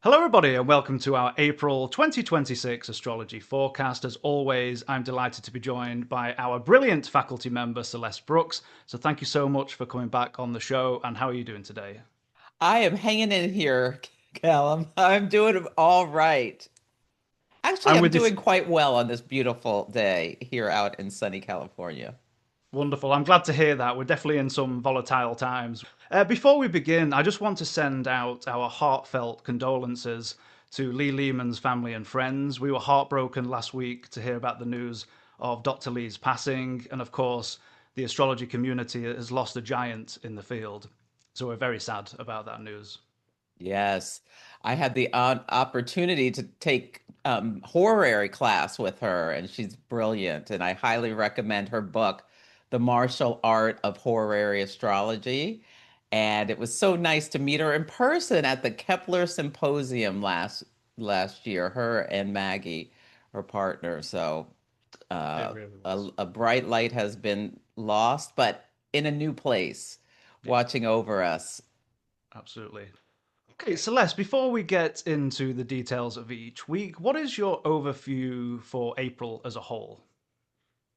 Hello, everybody, and welcome to our April 2026 astrology forecast. As always, I'm delighted to be joined by our brilliant faculty member, Celeste Brooks. So, thank you so much for coming back on the show. And how are you doing today? I am hanging in here, Callum. I'm doing all right. Actually, I'm I'm with you. doing quite well on this beautiful day here out in sunny California. Wonderful. I'm glad to hear that. We're definitely in some volatile times. Before we begin, I just want to send out our heartfelt condolences to Lee Lehman's family and friends. We were heartbroken last week to hear about the news of Dr. Lee's passing. And of course, the astrology community has lost a giant in the field. So we're very sad about that news. Yes, I had the opportunity to take horary class with her, and she's brilliant. And I highly recommend her book, The Martial Art of Horary Astrology. And it was so nice to meet her in person at the Kepler Symposium last year, her and Maggie, her partner. So It uh, really was. a bright light has been lost, but in a new place, Yeah, watching over us. absolutely. Okay, Celeste, before we get into the details of each week, what is your overview for April as a whole?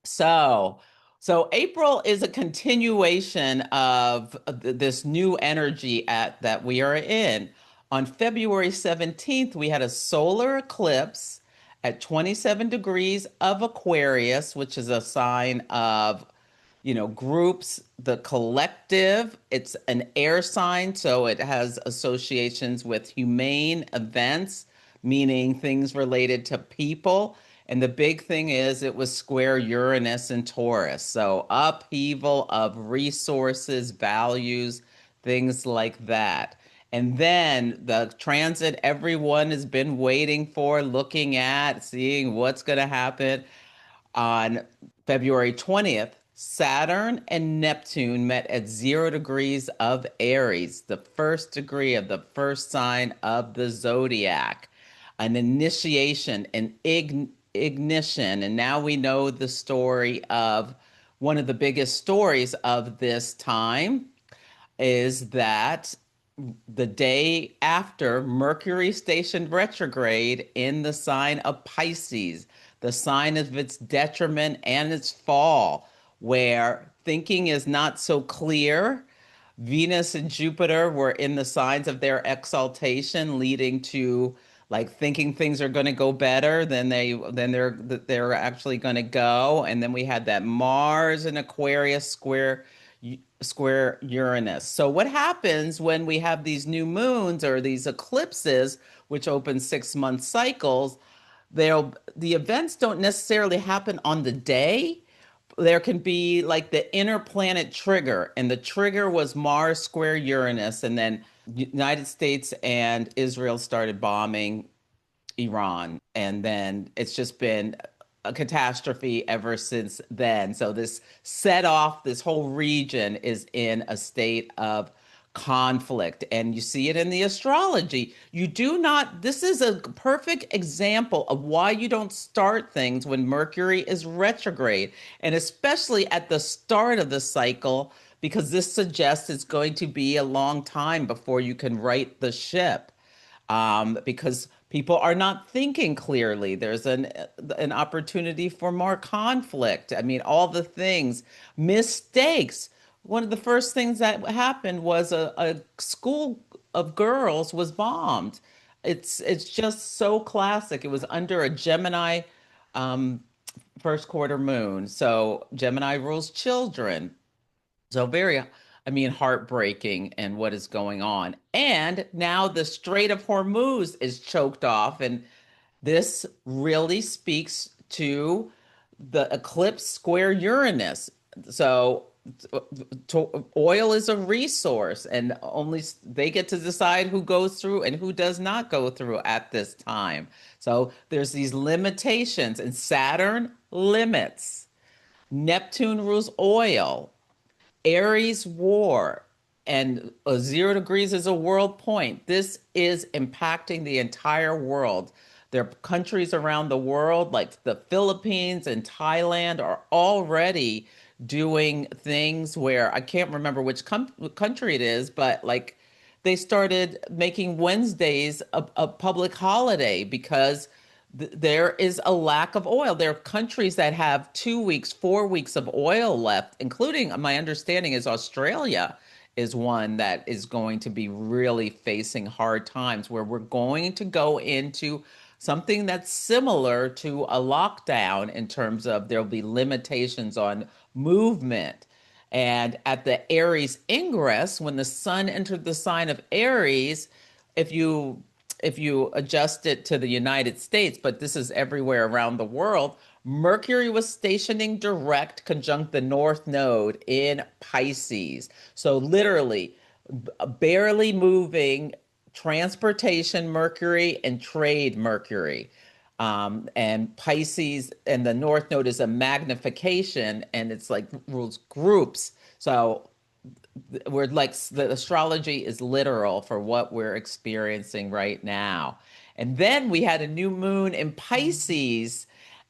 So, so April is a continuation of this new energy that we are in. On February 17th, we had a solar eclipse at 27 degrees of Aquarius, which is a sign of groups, the collective. It's an air sign, so it has associations with humane events, meaning things related to people. And the big thing is it was square Uranus and Taurus. So upheaval of resources, values, things like that. And then the transit everyone has been waiting for, looking at, seeing what's going to happen on February 20th. Saturn and Neptune met at 0 degrees of Aries, the first degree of the first sign of the zodiac, an initiation, an ignition. And now we know the story of one of the biggest stories of this time is that the day after Mercury stationed retrograde in the sign of Pisces, the sign of its detriment and its fall, where thinking is not so clear. Venus and Jupiter were in the signs of their exaltation, leading to like thinking things are going to go better than they're actually going to go. And then we had that Mars and Aquarius square Uranus. So what happens when we have these new moons or these eclipses, which open 6 month cycles? The events don't necessarily happen on the day. There can be like the inner planet trigger, and the trigger was Mars square Uranus, and then United States and Israel started bombing Iran. And then it's just been a catastrophe ever since then. So this set off, this whole region is in a state of conflict. And you see it in the astrology. You do not, this is a perfect example of why you don't start things when Mercury is retrograde, and especially at the start of the cycle, because this suggests it's going to be a long time before you can right the ship, because people are not thinking clearly. There's an opportunity for more conflict. I mean, all the things, mistakes. One of the first things that happened was a school of girls was bombed. It's just so classic. It was under a Gemini um, first quarter moon. So Gemini rules children. So very, I mean, heartbreaking and what is going on. And now the Strait of Hormuz is choked off. And this really speaks to the eclipse square Uranus. So oil is a resource, and only they get to decide who goes through and who does not go through at this time. So there's these limitations, and Saturn limits. Neptune rules oil. Aries war, and 0 degrees is a world point. This is impacting the entire world. There are countries around the world, like the Philippines and Thailand, are already doing things where I can't remember which country it is, but like they started making Wednesdays a public holiday because there is a lack of oil. There are countries that have 2 weeks, 4 weeks of oil left, including, my understanding is Australia is one that is going to be really facing hard times, where we're going to go into something that's similar to a lockdown in terms of there'll be limitations on movement. And at the Aries ingress, when the sun entered the sign of Aries, if you adjust it to the United States, but this is everywhere around the world, Mercury was stationing direct conjunct the North Node in Pisces. So literally, barely moving transportation Mercury and trade Mercury. And Pisces and the North Node is a magnification, and it's like rules groups. So we're like, the astrology is literal for what we're experiencing right now. And then we had a new moon in Pisces,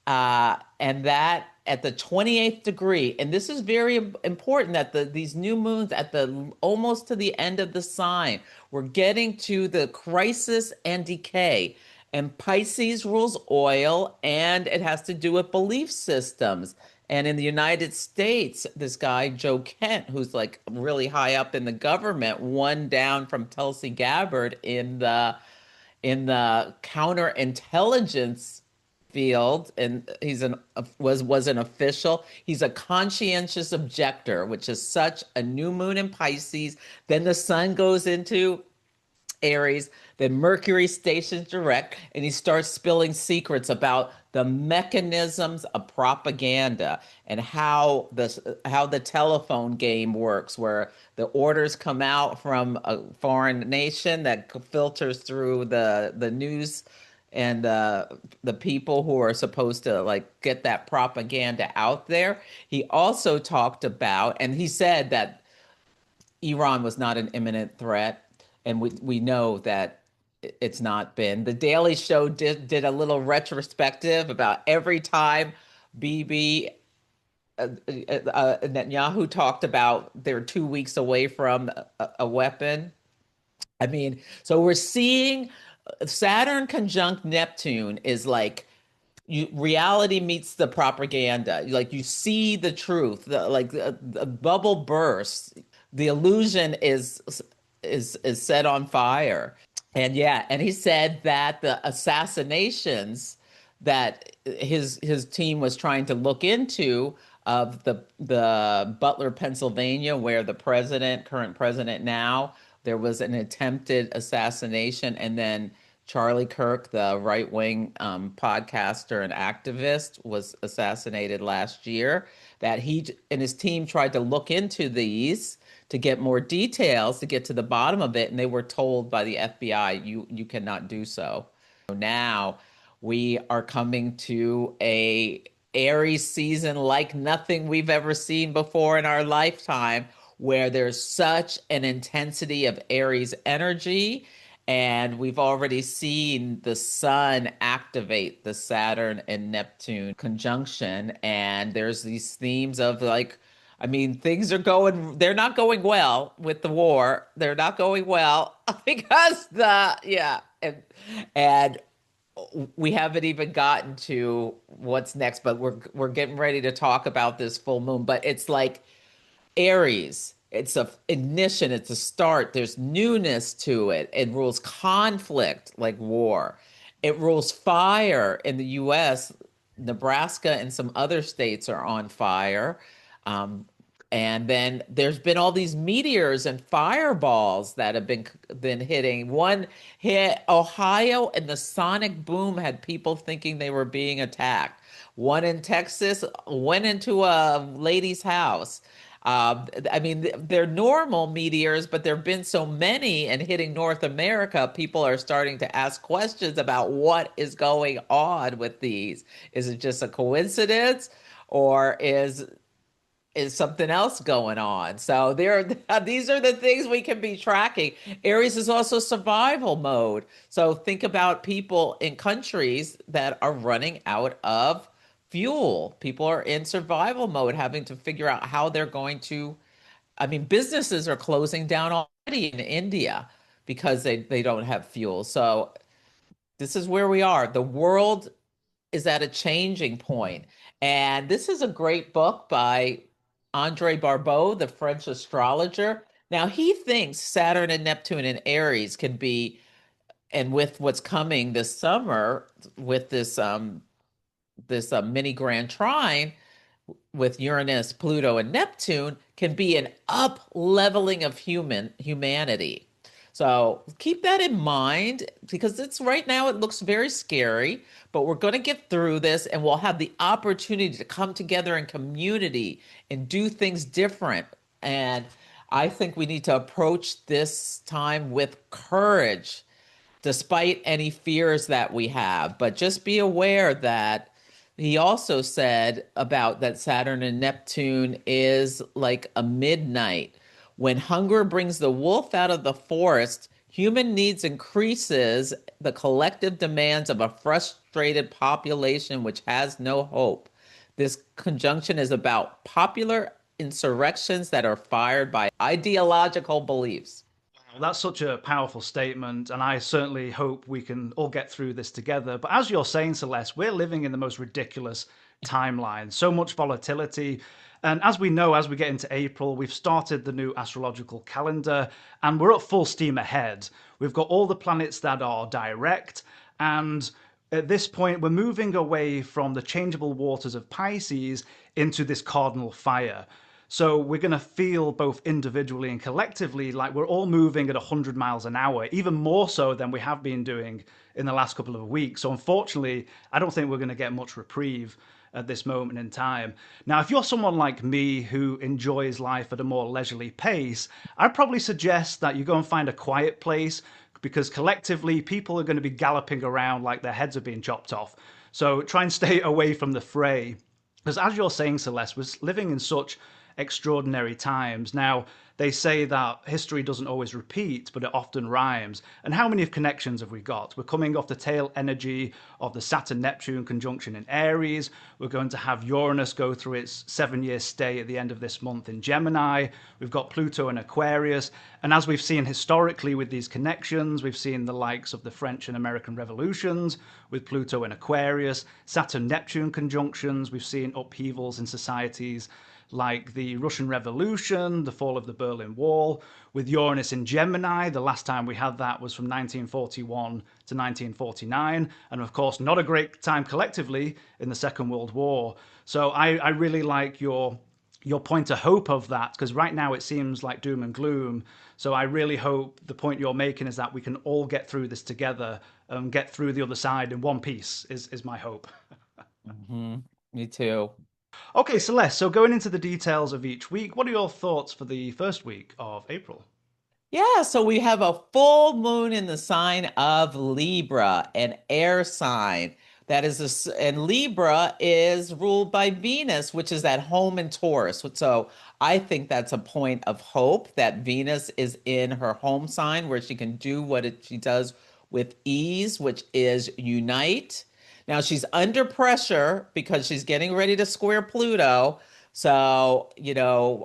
and that at the 28th degree. And this is very important that these new moons at the almost to the end of the sign, we're getting to the crisis and decay. And Pisces rules oil, and it has to do with belief systems. And in the United States, this guy, Joe Kent, who's like really high up in the government, won down from Tulsi Gabbard in the counterintelligence field, and he's an was an official. He's a conscientious objector, which is such a new moon in Pisces. Then the sun goes into Aries, then Mercury stations direct, and he starts spilling secrets about the mechanisms of propaganda and how the telephone game works, where the orders come out from a foreign nation that filters through the news and the people who are supposed to like get that propaganda out there. He also talked about, and he said that Iran was not an imminent threat, and we know that it's not been. The Daily Show did a little retrospective about every time Bibi Netanyahu talked about they're 2 weeks away from a weapon. I mean, so we're seeing Saturn conjunct Neptune is like reality meets the propaganda. Like you see the truth, the bubble bursts. The illusion is set on fire. And yeah, and he said that the assassinations that his team was trying to look into of the Butler, Pennsylvania, where the current president now, there was an attempted assassination, and then Charlie Kirk, the right-wing podcaster and activist, was assassinated last year. That he and his team tried to look into these to get more details, to get to the bottom of it, and they were told by the FBI, you cannot do so. Now we are coming to a Aries season like nothing we've ever seen before in our lifetime, where there's such an intensity of Aries energy. And we've already seen the sun activate the Saturn and Neptune conjunction. And there's these themes of like, I mean, they're not going well with the war. They're not going well because yeah. And we haven't even gotten to what's next, but we're getting ready to talk about this full moon. But it's like Aries. It's a ignition. It's a start. There's newness to it. It rules conflict like war. It rules fire in the U.S. Nebraska and some other states are on fire. And then there's been all these meteors and fireballs that have been hitting. One hit Ohio, and the sonic boom had people thinking they were being attacked. One in Texas went into a lady's house. I mean, they're normal meteors, but there have been so many and hitting North America, people are starting to ask questions about what is going on with these. Is it just a coincidence, or is something else going on? So these are the things we can be tracking. Aries is also survival mode. So think about people in countries that are running out of fuel. People are in survival mode, having to figure out how they're going to. I mean, businesses are closing down already in India. because they don't have fuel. So this is where we are. The world is at a changing point. And this is a great book by Andre Barbeau, the French astrologer. Now, he thinks Saturn and Neptune and Aries can be, and with what's coming this summer, with this mini grand trine with Uranus, Pluto, and Neptune, can be an up leveling of humanity. So keep that in mind because it's right now it looks very scary, but we're going to get through this and we'll have the opportunity to come together in community and do things different. And I think we need to approach this time with courage despite any fears that we have. But just be aware that he also said about that Saturn and Neptune is like a midnight. When hunger brings the wolf out of the forest, human needs increases the collective demands of a frustrated population which has no hope. This conjunction is about popular insurrections that are fired by ideological beliefs. Well, that's such a powerful statement, and I certainly hope we can all get through this together. But as you're saying, Celeste, we're living in the most ridiculous timeline, so much volatility. And as we know, as we get into April, we've started the new astrological calendar and we're at full steam ahead. We've got all the planets that are direct, and at this point, we're moving away from the changeable waters of Pisces into this cardinal fire. So we're going to feel both individually and collectively like we're all moving at 100 miles an hour, even more so than we have been doing in the last couple of weeks. So unfortunately, I don't think we're going to get much reprieve at this moment in time. Now, if you're someone like me who enjoys life at a more leisurely pace, I'd probably suggest that you go and find a quiet place because collectively people are going to be galloping around like their heads are being chopped off. So try and stay away from the fray. Because as you're saying, Celeste, we're living in such extraordinary times. Now, they say that history doesn't always repeat, but it often rhymes. And how many of connections have we got? We're coming off the tail energy of the Saturn-Neptune conjunction in Aries. We're going to have Uranus go through its 7-year stay at the end of this month in Gemini. We've got Pluto in Aquarius. And as we've seen historically with these connections, we've seen the likes of the French and American revolutions with Pluto in Aquarius, Saturn-Neptune conjunctions. We've seen upheavals in societies like the Russian Revolution, the fall of the Berlin Wall, with Uranus in Gemini. The last time we had that was from 1941 to 1949. And of course, not a great time collectively in the Second World War. So I really like your point of hope of that, because right now it seems like doom and gloom. So I really hope the point you're making is that we can all get through this together and get through the other side in one piece is my hope. Mhm. Me too. Okay, Celeste, so going into the details of each week, what are your thoughts for the first week of April? Yeah, so we have a full moon in the sign of Libra, an air sign. And Libra is ruled by Venus, which is at home in Taurus. So I think that's a point of hope that Venus is in her home sign where she can do she does with ease, which is unite. Now she's under pressure because she's getting ready to square Pluto. So,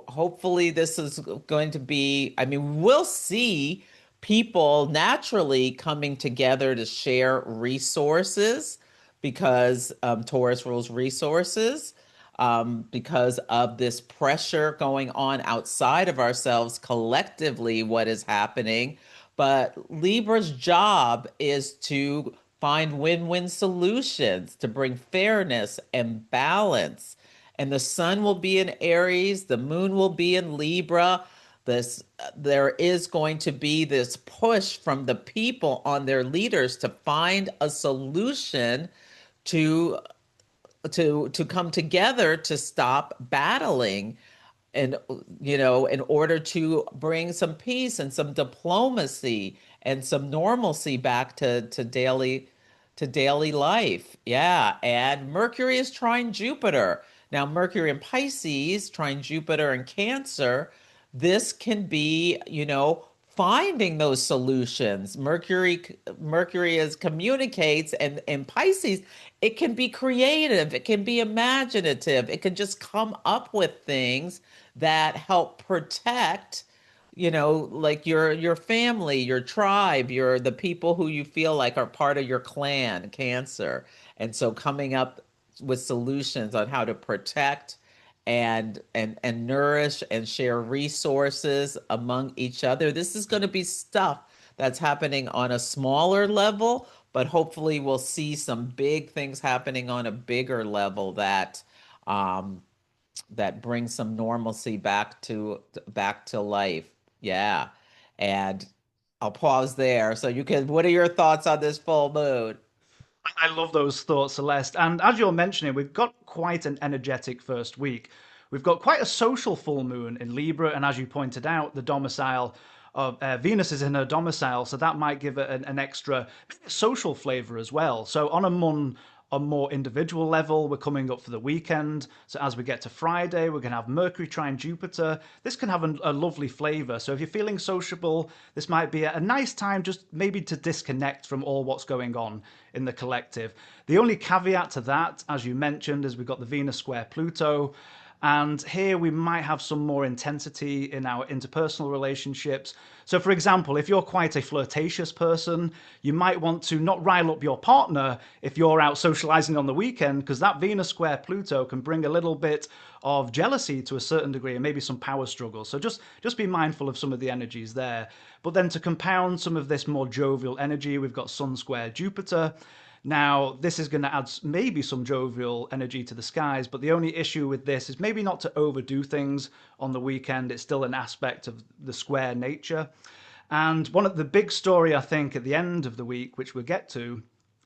hopefully this is going to be, I mean, we'll see people naturally coming together to share resources because Taurus rules resources, because of this pressure going on outside of ourselves collectively, what is happening. But Libra's job is to find win-win solutions to bring fairness and balance. And the sun will be in Aries, the moon will be in Libra. There is going to be this push from the people on their leaders to find a solution to to come together to stop battling and in order to bring some peace and some diplomacy and some normalcy back to daily life. Yeah, and Mercury is trine Jupiter. Now Mercury in Pisces trine Jupiter in Cancer. This can be, finding those solutions. Mercury is communicates, and in Pisces it can be creative, it can be imaginative, it can just come up with things that help protect like your family, your tribe, your the people who you feel like are part of your clan, Cancer. And so coming up with solutions on how to protect and nourish and share resources among each other. This is going to be stuff that's happening on a smaller level, but hopefully we'll see some big things happening on a bigger level um, that brings some normalcy back to life. Yeah. And I'll pause there. So what are your thoughts on this full moon? I love those thoughts, Celeste. And as you're mentioning, we've got quite an energetic first week. We've got quite a social full moon in Libra, and as you pointed out, the domicile of Venus is in her domicile, so that might give it an extra social flavor as well. So on a more individual level, we're coming up for the weekend. So as we get to Friday, we're going to have Mercury trine Jupiter. This can have a lovely flavor. So if you're feeling sociable, this might be a nice time just maybe to disconnect from all what's going on in the collective. The only caveat to that, as you mentioned, is we've got the Venus square Pluto. And here we might have some more intensity in our interpersonal relationships. So, for example, if you're quite a flirtatious person, you might want to not rile up your partner if you're out socializing on the weekend, because that Venus square Pluto can bring a little bit of jealousy to a certain degree and maybe some power struggles. So just be mindful of some of the energies there. But then to compound some of this more jovial energy, we've got Sun square Jupiter. Now, this is going to add maybe some jovial energy to the skies, but the only issue with this is maybe not to overdo things on the weekend. It's still an aspect of the square nature. And one of the big story, I think, at the end of the week, which we'll get to,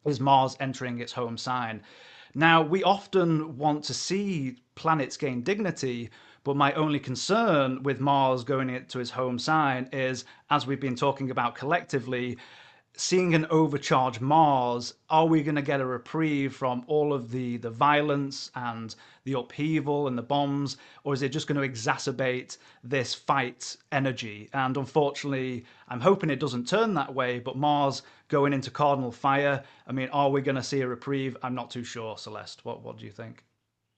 is Mars entering its home sign. Now, we often want to see planets gain dignity, but my only concern with Mars going into his home sign is, as we've been talking about collectively, seeing an overcharged Mars, are we going to get a reprieve from all of the violence and the upheaval and the bombs, or is it just going to exacerbate this fight energy? And unfortunately, I'm hoping it doesn't turn that way, but Mars going into cardinal fire, I mean, are we going to see a reprieve? I'm not too sure, Celeste. What do you think?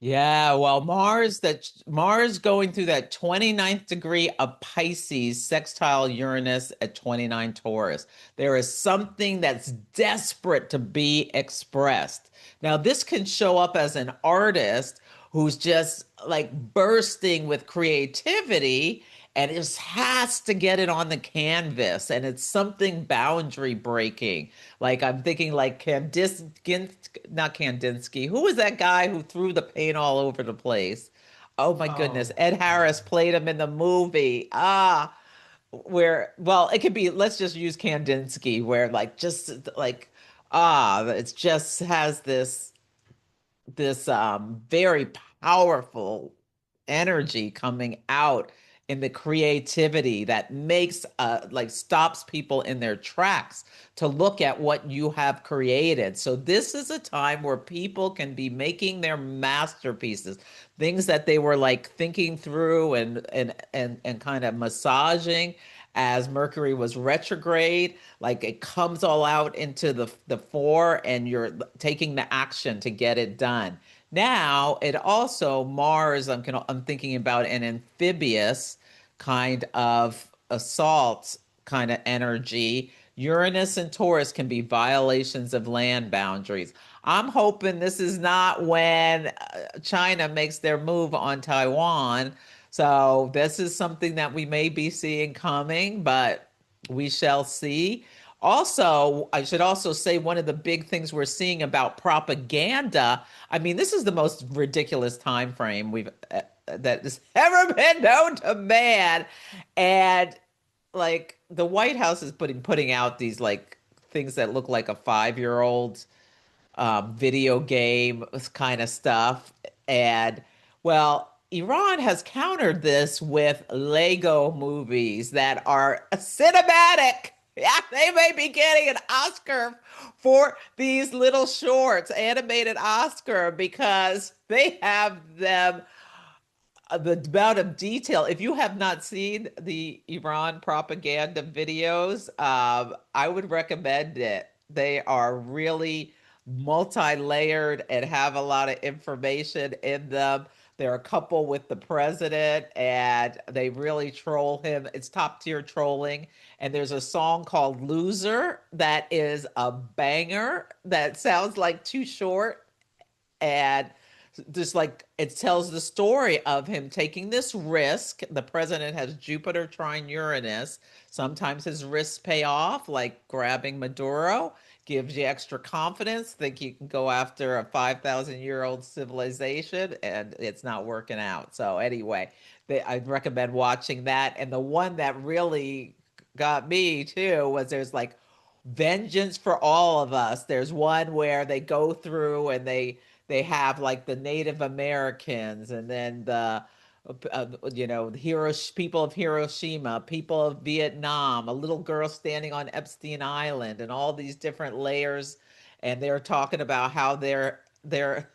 Yeah, well, Mars going through that 29th degree of Pisces, sextile Uranus at 29 Taurus. There is something that's desperate to be expressed. Now, this can show up as an artist who's just like bursting with creativity and just has to get it on the canvas, and it's something boundary breaking. Like I'm thinking like not Kandinsky. Who was that guy who threw the paint all over the place? Oh my goodness. Oh, Ed Harris played him in the movie. Where, well, it could be, let's just use Kandinsky, where like just like it just has this very powerful energy coming out in the creativity that makes like stops people in their tracks to look at what you have created. So this is a time where people can be making their masterpieces, things that they were like thinking through and kind of massaging as Mercury was retrograde. Like it comes all out into the fore, and you're taking the action to get it done. Now, it also Mars, I'm thinking about an amphibious kind of assault kind of energy. Uranus and Taurus can be violations of land boundaries. I'm hoping this is not when China makes their move on Taiwan. So this is something that we may be seeing coming, but we shall see. Also, I should also say one of the big things we're seeing about propaganda. I mean, this is the most ridiculous time frame we've that has ever been known to man, and like the White House is putting out these like things that look like a 5-year-old video game kind of stuff. And well, Iran has countered this with Lego movies that are cinematic. Yeah, they may be getting an Oscar for these little shorts, animated Oscar, because they have them the amount of detail. If you have not seen the Iran propaganda videos, I would recommend it. They are really multi-layered and have a lot of information in them. They're a couple with the president, and they really troll him. It's top tier trolling. And there's a song called Loser that is a banger that sounds like Too Short, and just like it tells the story of him taking this risk. The president has Jupiter trine Uranus. Sometimes his risks pay off, like grabbing Maduro gives you extra confidence, think you can go after a 5,000-year-old civilization, and it's not working out. So anyway, I'd recommend watching that. And the one that really got me too was there's like vengeance for all of us. There's one where they go through and they have like the Native Americans, and then the heroes, people of Hiroshima, people of Vietnam, a little girl standing on Epstein Island, and all these different layers. And they're talking about how they're this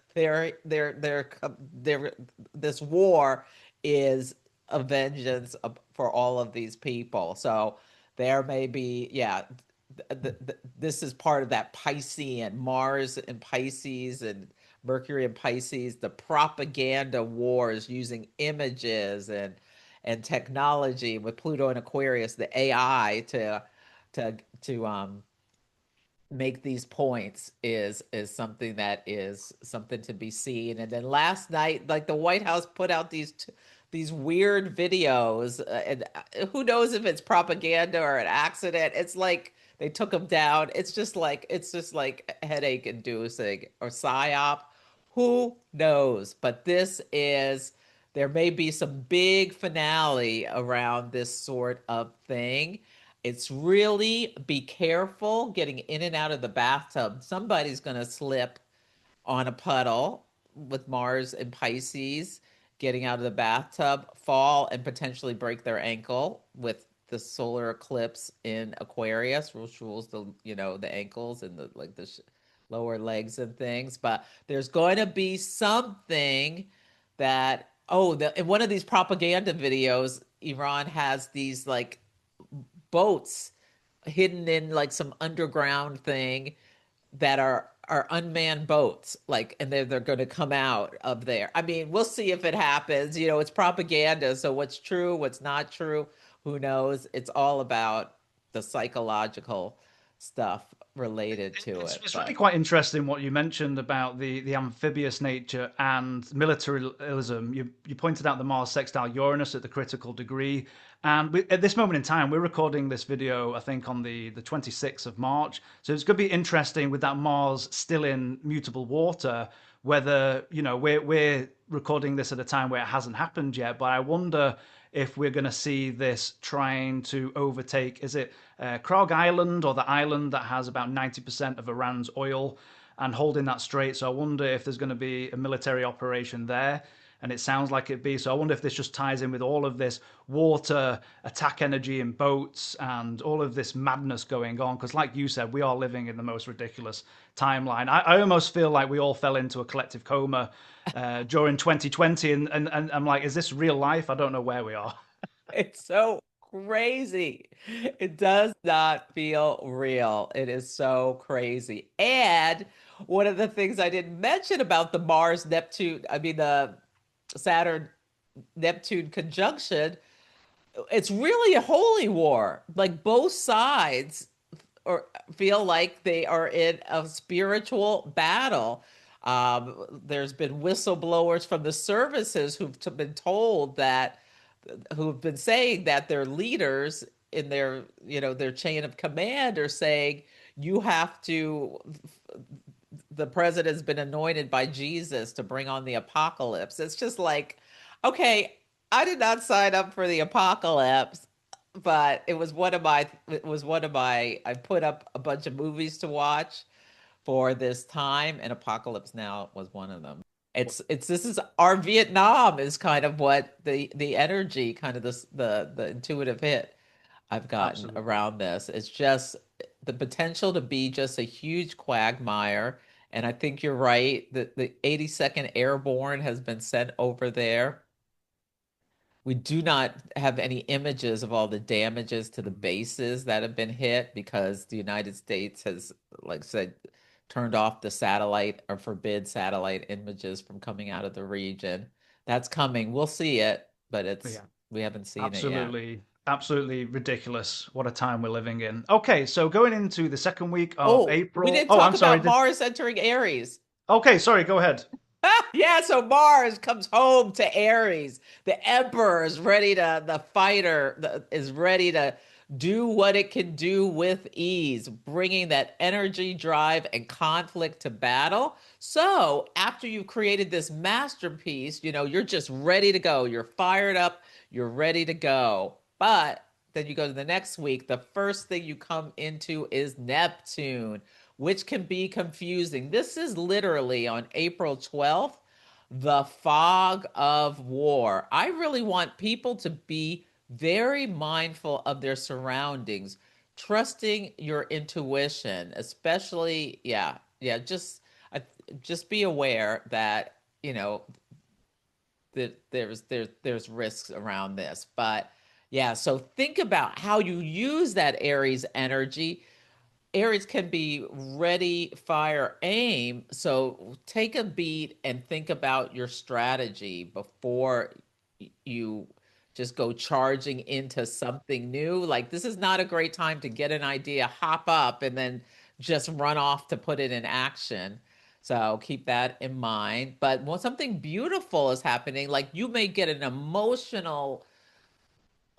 war is a vengeance for all of these people. So there may be, yeah, this is part of that Piscean, Mars and Pisces and Mercury and Pisces, the propaganda wars using images and technology with Pluto and Aquarius, the AI to to make these points is something that is something to be seen. And then last night, like the White House put out these weird videos, and who knows if it's propaganda or an accident. It's like they took them down. It's just like headache inducing or psyop. Who knows? But there may be some big finale around this sort of thing. It's really be careful getting in and out of the bathtub. Somebody's going to slip on a puddle with Mars and Pisces, getting out of the bathtub, fall and potentially break their ankle with the solar eclipse in Aquarius, which rules the ankles and the lower legs and things. But there's going to be something that in one of these propaganda videos, Iran has these like boats hidden in like some underground thing that are unmanned boats, like, and they're going to come out of there. I mean, we'll see if it happens. It's propaganda, so what's true, what's not true, who knows? It's all about the psychological stuff related to It's, it. it's really But quite interesting what you mentioned about the amphibious nature and militarism. You pointed out the Mars sextile Uranus at the critical degree, and at this moment in time, we're recording this video, I think, on the 26th of March. So it's going to be interesting with that Mars still in mutable water, whether we're recording this at a time where it hasn't happened yet. But I wonder if we're going to see this trying to overtake, is it Krog Island, or the island that has about 90% of Iran's oil, and holding that straight. So I wonder if there's going to be a military operation there. And it sounds like it'd be. So I wonder if this just ties in with all of this water, attack energy in boats, and all of this madness going on. Because, like you said, we are living in the most ridiculous timeline. I almost feel like we all fell into a collective coma during 2020. And I'm like, is this real life? I don't know where we are. it's so crazy. It does not feel real. It is so crazy. And one of the things I didn't mention about the Mars Neptune, I mean, the Saturn Neptune conjunction, it's really a holy war. Like both sides or feel like they are in a spiritual battle. There's been whistleblowers from the services who've been told that, who've been saying that their leaders in their chain of command are saying you have to. The president's been anointed by Jesus to bring on the apocalypse. It's just like, okay, I did not sign up for the apocalypse, but I put up a bunch of movies to watch for this time, and Apocalypse Now was one of them. This is our Vietnam is kind of what the energy, kind of the intuitive hit I've gotten Absolutely. around this. It's just the potential to be just a huge quagmire. And I think you're right that the 82nd Airborne has been sent over there. We do not have any images of all the damages to the bases that have been hit because the United States has, like I said, turned off the satellite or forbid satellite images from coming out of the region. That's coming. We'll see it, but Yeah, we haven't seen it yet. absolutely, absolutely ridiculous. What a time we're living in. Okay, so going into the second week of Oh, we April. didn't Oh, talk I'm sorry. about Mars entering Aries. Okay, sorry, go ahead. Yeah, so Mars comes home to Aries. The Emperor is ready to, the fighter is ready to do what it can do with ease, bringing that energy, drive, and conflict to battle. So after you've created this masterpiece, you're just ready to go. You're fired up. You're ready to go. But then you go to the next week. The first thing you come into is Neptune, which can be confusing. This is literally on April 12th, the fog of war. I really want people to be very mindful of their surroundings, trusting your intuition, especially, yeah, uh, just be aware that, you know, that there's risks around this. But yeah, so think about how you use that Aries energy. Aries can be ready, fire, aim. So take a beat and think about your strategy before you just go charging into something new. Like, this is not a great time to get an idea, hop up, and then just run off to put it in action. So keep that in mind. But when something beautiful is happening, like you may get an emotional,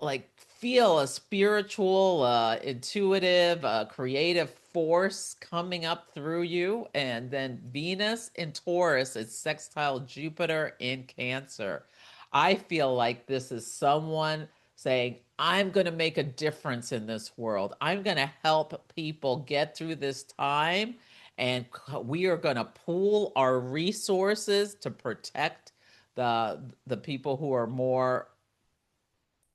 like, feel a spiritual, intuitive, creative force coming up through you. And then Venus in Taurus is sextile Jupiter in Cancer. I feel like this is someone saying, I'm going to make a difference in this world. I'm going to help people get through this time. And we are going to pool our resources to protect the people who are more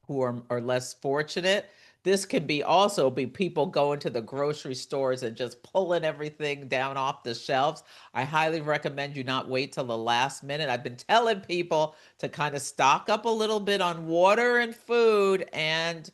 who are less fortunate. This can be also be people going to the grocery stores and just pulling everything down off the shelves. I highly recommend you not wait till the last minute. I've been telling people to kind of stock up a little bit on water and food and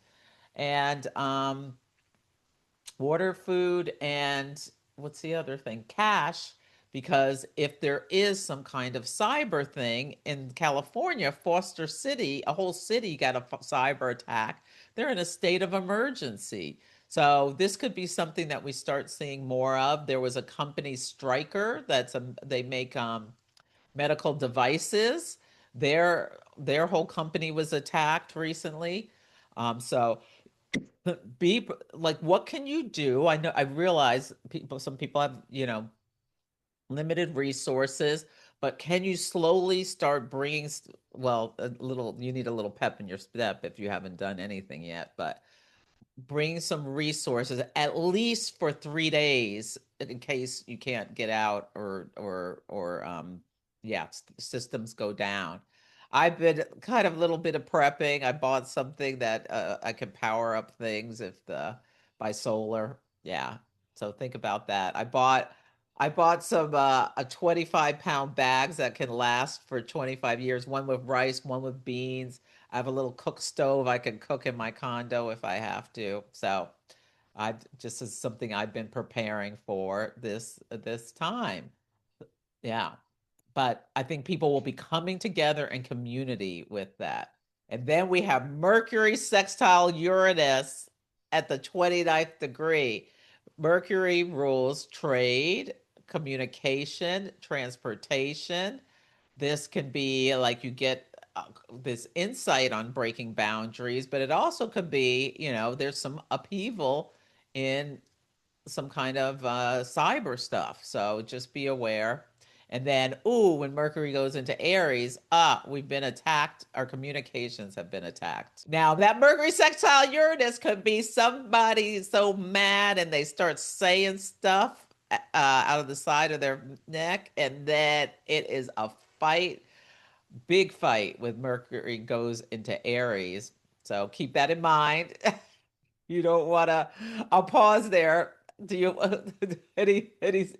water, food, and what's the other thing? Cash. Because if there is some kind of cyber thing in California, Foster City, a whole city got a cyber attack. They're in a state of emergency. So this could be something that we start seeing more of. There was a company Stryker they make medical devices. Their whole company was attacked recently. So be like, what can you do? I realize some people have, limited resources, but can you slowly start bringing, well, you need a little pep in your step if you haven't done anything yet, but bring some resources at least for 3 days in case you can't get out or yeah, systems go down. I've been kind of a little bit of prepping. I bought something that I can power up things if the by solar. Yeah. So think about that. I bought some a 25-pound bags that can last for 25 years, one with rice, one with beans. I have a little cook stove I can cook in my condo if I have to. So I just is something I've been preparing for this time. Yeah. But I think people will be coming together in community with that. And then we have Mercury sextile Uranus at the 29th degree. Mercury rules trade, communication, transportation. This can be like you get this insight on breaking boundaries, but it also could be, there's some upheaval in some kind of cyber stuff. So just be aware. And then, ooh, when Mercury goes into Aries, we've been attacked. Our communications have been attacked. Now, that Mercury sextile Uranus could be somebody so mad and they start saying stuff out of the side of their neck, and then it is a fight, big fight with Mercury goes into Aries. So keep that in mind. You don't want to. I'll pause there. Do you any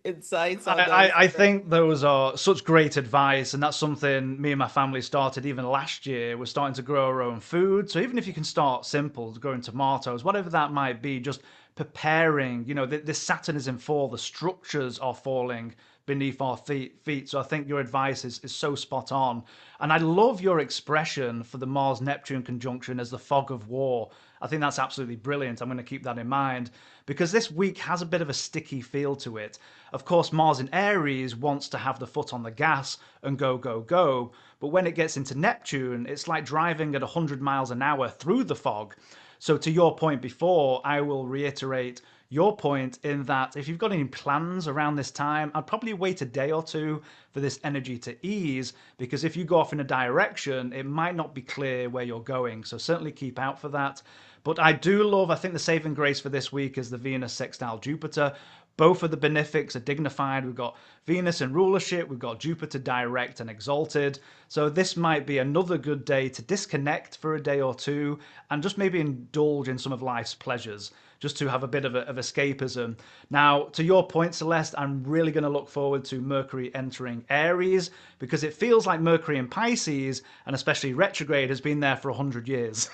insights on those? I think those are such great advice, and that's something me and my family started even last year. We're starting to grow our own food. So even if you can start simple, growing tomatoes, whatever that might be, just preparing, the Saturn is in fall, the structures are falling beneath our feet. So I think your advice is so spot on. And I love your expression for the Mars Neptune conjunction as the fog of war. I think that's absolutely brilliant. I'm going to keep that in mind because this week has a bit of a sticky feel to it. Of course, Mars in Aries wants to have the foot on the gas and go, go, go. But when it gets into Neptune, it's like driving at 100 miles an hour through the fog. So, to your point before, I will reiterate your point in that if you've got any plans around this time, I'd probably wait a day or two for this energy to ease, because if you go off in a direction, it might not be clear where you're going. So certainly keep out for that. But I do love, I think the saving grace for this week is the Venus sextile Jupiter. Both of the benefics are dignified. We've got Venus in rulership, we've got Jupiter direct and exalted. So this might be another good day to disconnect for a day or two and just maybe indulge in some of life's pleasures, just to have a bit of escapism. Now, to your point, Celeste, I'm really going to look forward to Mercury entering Aries because it feels like Mercury in Pisces, and especially retrograde, has been there for 100 years.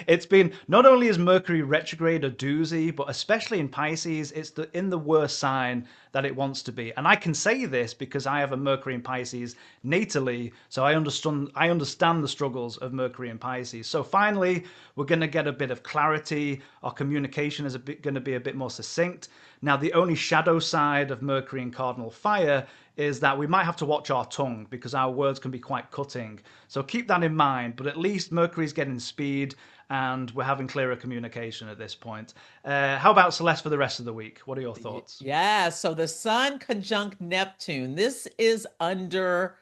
It's been, not only is Mercury retrograde a doozy, but especially in Pisces, it's in the worst sign that it wants to be. And I can say this because I have a Mercury in Pisces natally, so I understand the struggles of Mercury in Pisces. So finally, we're going to get a bit of clarity. Our communication is going to be a bit more succinct. Now, the only shadow side of Mercury in cardinal fire is that we might have to watch our tongue because our words can be quite cutting. So keep that in mind. But at least Mercury's getting speed and we're having clearer communication at this point. How about Celeste for the rest of the week? What are your thoughts? Yeah, so the Sun conjunct Neptune. This is under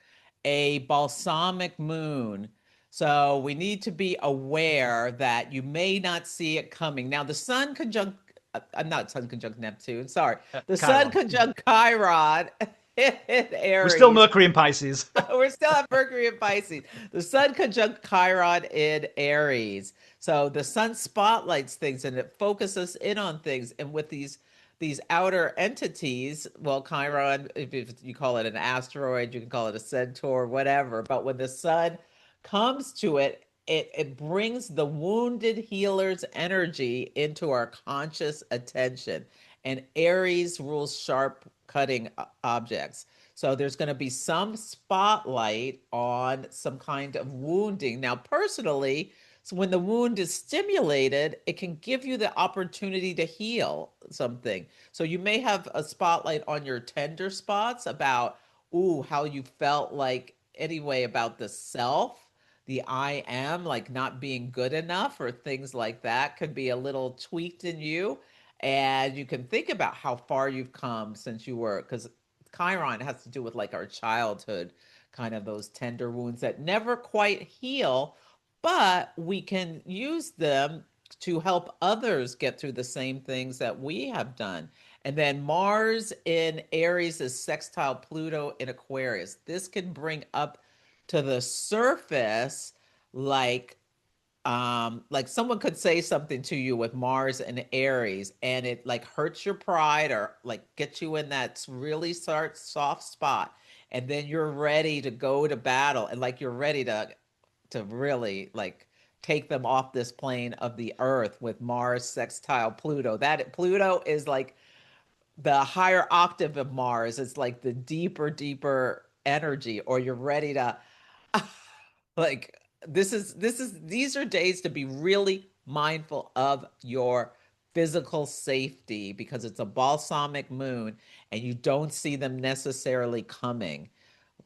a balsamic moon. So we need to be aware that you may not see it coming. Now, the Sun conjunct, I'm not Sun conjunct Neptune, sorry. The Sun Chiron. conjunct Chiron in We're still Aries. Mercury in Pisces. We're still at Mercury in Pisces. The Sun conjunct Chiron in Aries. So the Sun spotlights things and it focuses in on things. And with these outer entities, well, Chiron, if you call it an asteroid, you can call it a centaur, whatever. But when the Sun comes to it, it brings the wounded healer's energy into our conscious attention. And Aries rules sharp cutting objects. So there's going to be some spotlight on some kind of wounding. Now, personally, so when the wound is stimulated, it can give you the opportunity to heal something. So you may have a spotlight on your tender spots about, ooh, how you felt like anyway about the self, the I am, like not being good enough or things like that could be a little tweaked in you. And you can think about how far you've come since you were, because Chiron has to do with like our childhood, kind of those tender wounds that never quite heal, but we can use them to help others get through the same things that we have done. And then Mars in Aries is sextile Pluto in Aquarius. This can bring up to the surface like someone could say something to you with Mars and Aries and it like hurts your pride or like gets you in that really soft spot, and then you're ready to go to battle and like you're ready to really like take them off this plane of the earth with Mars sextile Pluto. That Pluto is like the higher octave of Mars. It's like the deeper energy, or you're ready to like these are days to be really mindful of your physical safety because it's a balsamic moon and you don't see them necessarily coming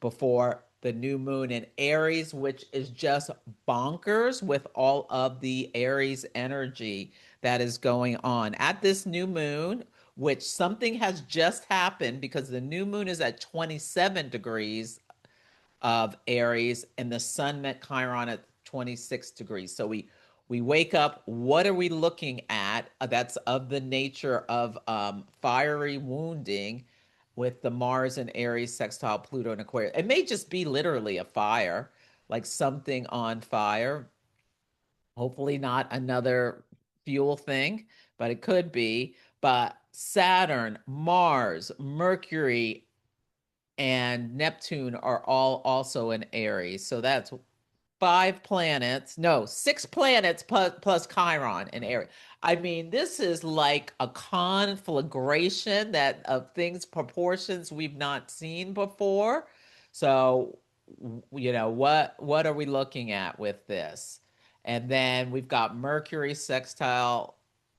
before the new moon in Aries, which is just bonkers with all of the Aries energy that is going on at this new moon, which something has just happened because the new moon is at 27 degrees of Aries, and the Sun met Chiron at 26 degrees. So we wake up. What are we looking at? That's of the nature of fiery wounding, with the Mars and Aries sextile Pluto and Aquarius. It may just be literally a fire, like something on fire. Hopefully not another fuel thing, but it could be. But Saturn, Mars, Mercury, and Neptune are all also in Aries. So that's five planets, no, six planets plus Chiron in Aries. I mean, this is like a conflagration that of things proportions we've not seen before. So, what are we looking at with this? And then we've got Mercury sextile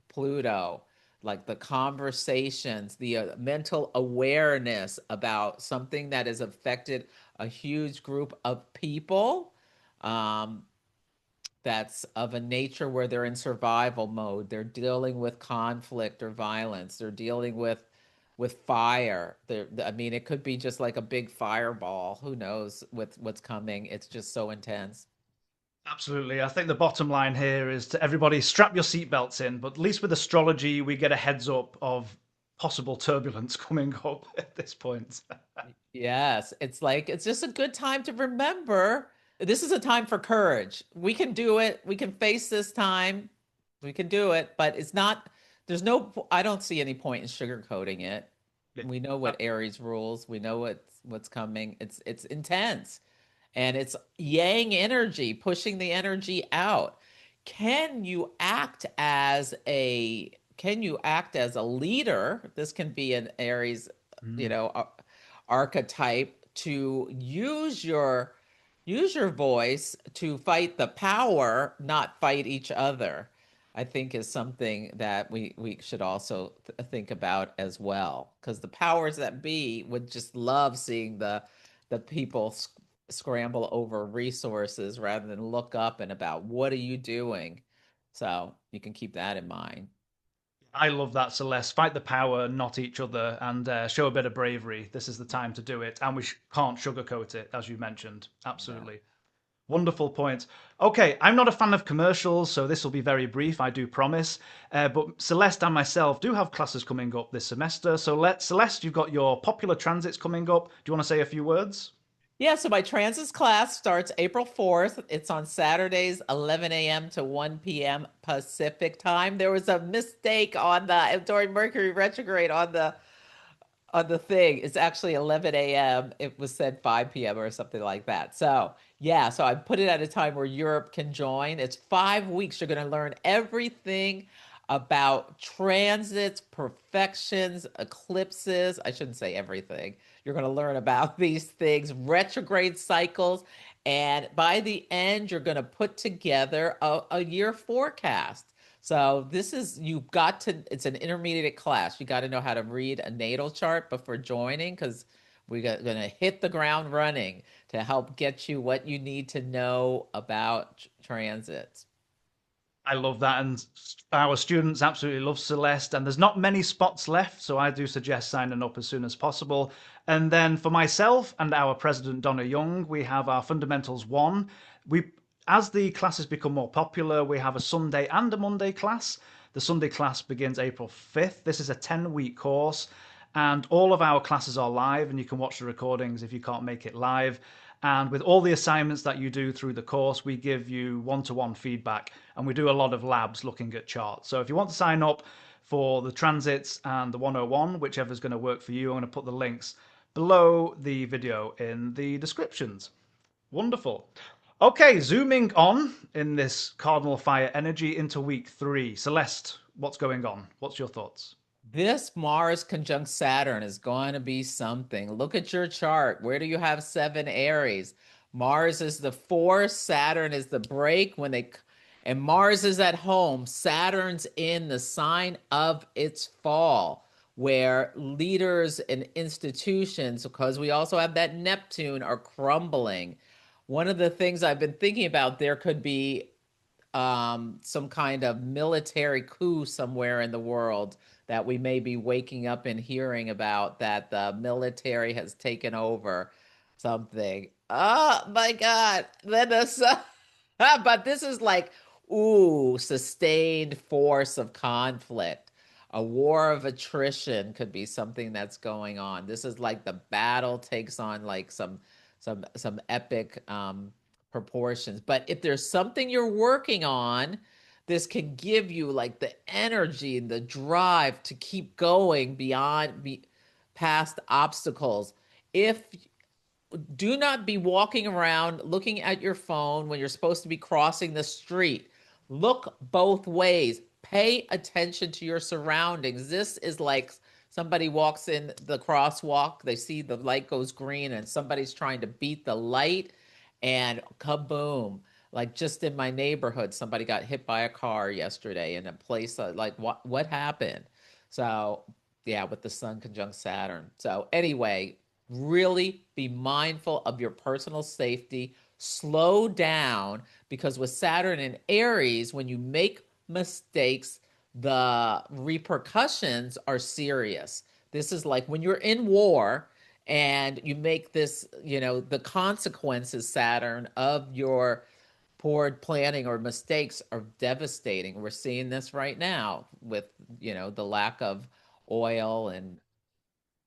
Pluto, like the conversations, the mental awareness about something that has affected a huge group of people, um, that's of a nature where they're in survival mode. They're dealing with conflict or violence. They're dealing with fire. I mean, it could be just like a big fireball. Who knows with what's coming? It's just so intense. Absolutely. I think the bottom line here is to everybody strap your seatbelts in, but at least with astrology, we get a heads up of possible turbulence coming up at this point. Yes, it's like it's just a good time to remember this is a time for courage. We can do it. We can face this time. We can do it, but it's not, I don't see any point in sugarcoating it. We know what Aries rules. We know what's coming. It's intense. And it's yang energy, pushing the energy out. Can you act as a leader? This can be an Aries, you Mm. know, archetype to use your voice to fight the power, not fight each other. I think is something that we should also think about as well, because the powers that be would just love seeing the people scramble over resources rather than look up and about what are you doing. So you can keep that in mind. I love that, Celeste. Fight the power, not each other, and show a bit of bravery. This is the time to do it, and we can't sugarcoat it, as you mentioned. Yeah. Absolutely. Wonderful point. Okay, I'm not a fan of commercials, so this will be very brief, I do promise. But Celeste and myself do have classes coming up this semester. So Celeste, you've got your popular transits coming up. Do you want to say a few words? Yeah, so my transits class starts April 4th. It's on Saturdays, 11 a.m. to 1 p.m. Pacific time. There was a mistake on the during Mercury retrograde on the thing. It's actually 11 a.m. It was said 5 p.m. or something like that. So, yeah, so I put it at a time where Europe can join. It's 5 weeks. You're going to learn everything about transits, perfections, eclipses. I shouldn't say everything. You're going to learn about these things, retrograde cycles. And by the end, you're going to put together a year forecast. So you've got to, it's an intermediate class. You got to know how to read a natal chart before joining, because we're going to hit the ground running to help get you what you need to know about transits. I love that, and our students absolutely love Celeste. And there's not many spots left, so I do suggest signing up as soon as possible. And then for myself and our president Donna Young, we have our Fundamentals One. We, as the classes become more popular, we have a Sunday and a Monday class. The Sunday class begins April 5th. This is a 10-week course, and all of our classes are live, and you can watch the recordings if you can't make it live. And with all the assignments that you do through the course, we give you one-to-one feedback, and we do a lot of labs looking at charts. So if you want to sign up for the transits and the 101, whichever is going to work for you, I'm going to put the links below the video in the descriptions. Wonderful. Okay, zooming on in this cardinal fire energy into week 3. Celeste, what's going on? What's your thoughts? This Mars conjunct Saturn is going to be something. Look at your chart. Where do you have 7 Aries? Mars is the force, Saturn is the break and Mars is at home. Saturn's in the sign of its fall, where leaders and institutions, because we also have that Neptune, are crumbling. One of the things I've been thinking about, there could be some kind of military coup somewhere in the world that we may be waking up and hearing about, that the military has taken over something. Oh my God. But this is like, ooh, sustained force of conflict. A war of attrition could be something that's going on. This is like the battle takes on like some epic proportions. But if there's something you're working on, this can give you like the energy and the drive to keep going past obstacles. If do not be walking around looking at your phone when you're supposed to be crossing the street. Look both ways. Pay attention to your surroundings. This is like somebody walks in the crosswalk, they see the light goes green, and somebody's trying to beat the light, and kaboom. Like just in my neighborhood, somebody got hit by a car yesterday in a place like what happened? So yeah, with the sun conjunct Saturn. So anyway, really be mindful of your personal safety. Slow down because with Saturn in Aries, when you make mistakes, the repercussions are serious. This is like when you're in war and you make this, the consequences, Saturn, of your poor planning or mistakes are devastating. We're seeing this right now with, the lack of oil and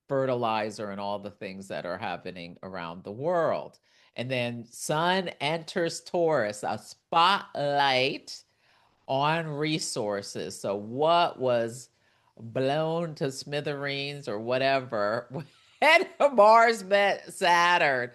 fertilizer and all the things that are happening around the world. And then Sun enters Taurus, a spotlight on resources. So, what was blown to smithereens or whatever when Mars met Saturn?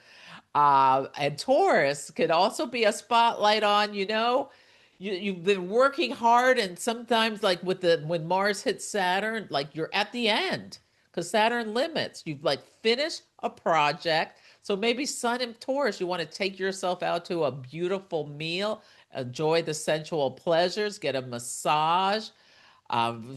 And Taurus could also be a spotlight on, you've been working hard, and sometimes, like when Mars hits Saturn, like you're at the end because Saturn limits. You've like finished a project. So maybe Sun and Taurus, you want to take yourself out to a beautiful meal, enjoy the sensual pleasures, get a massage,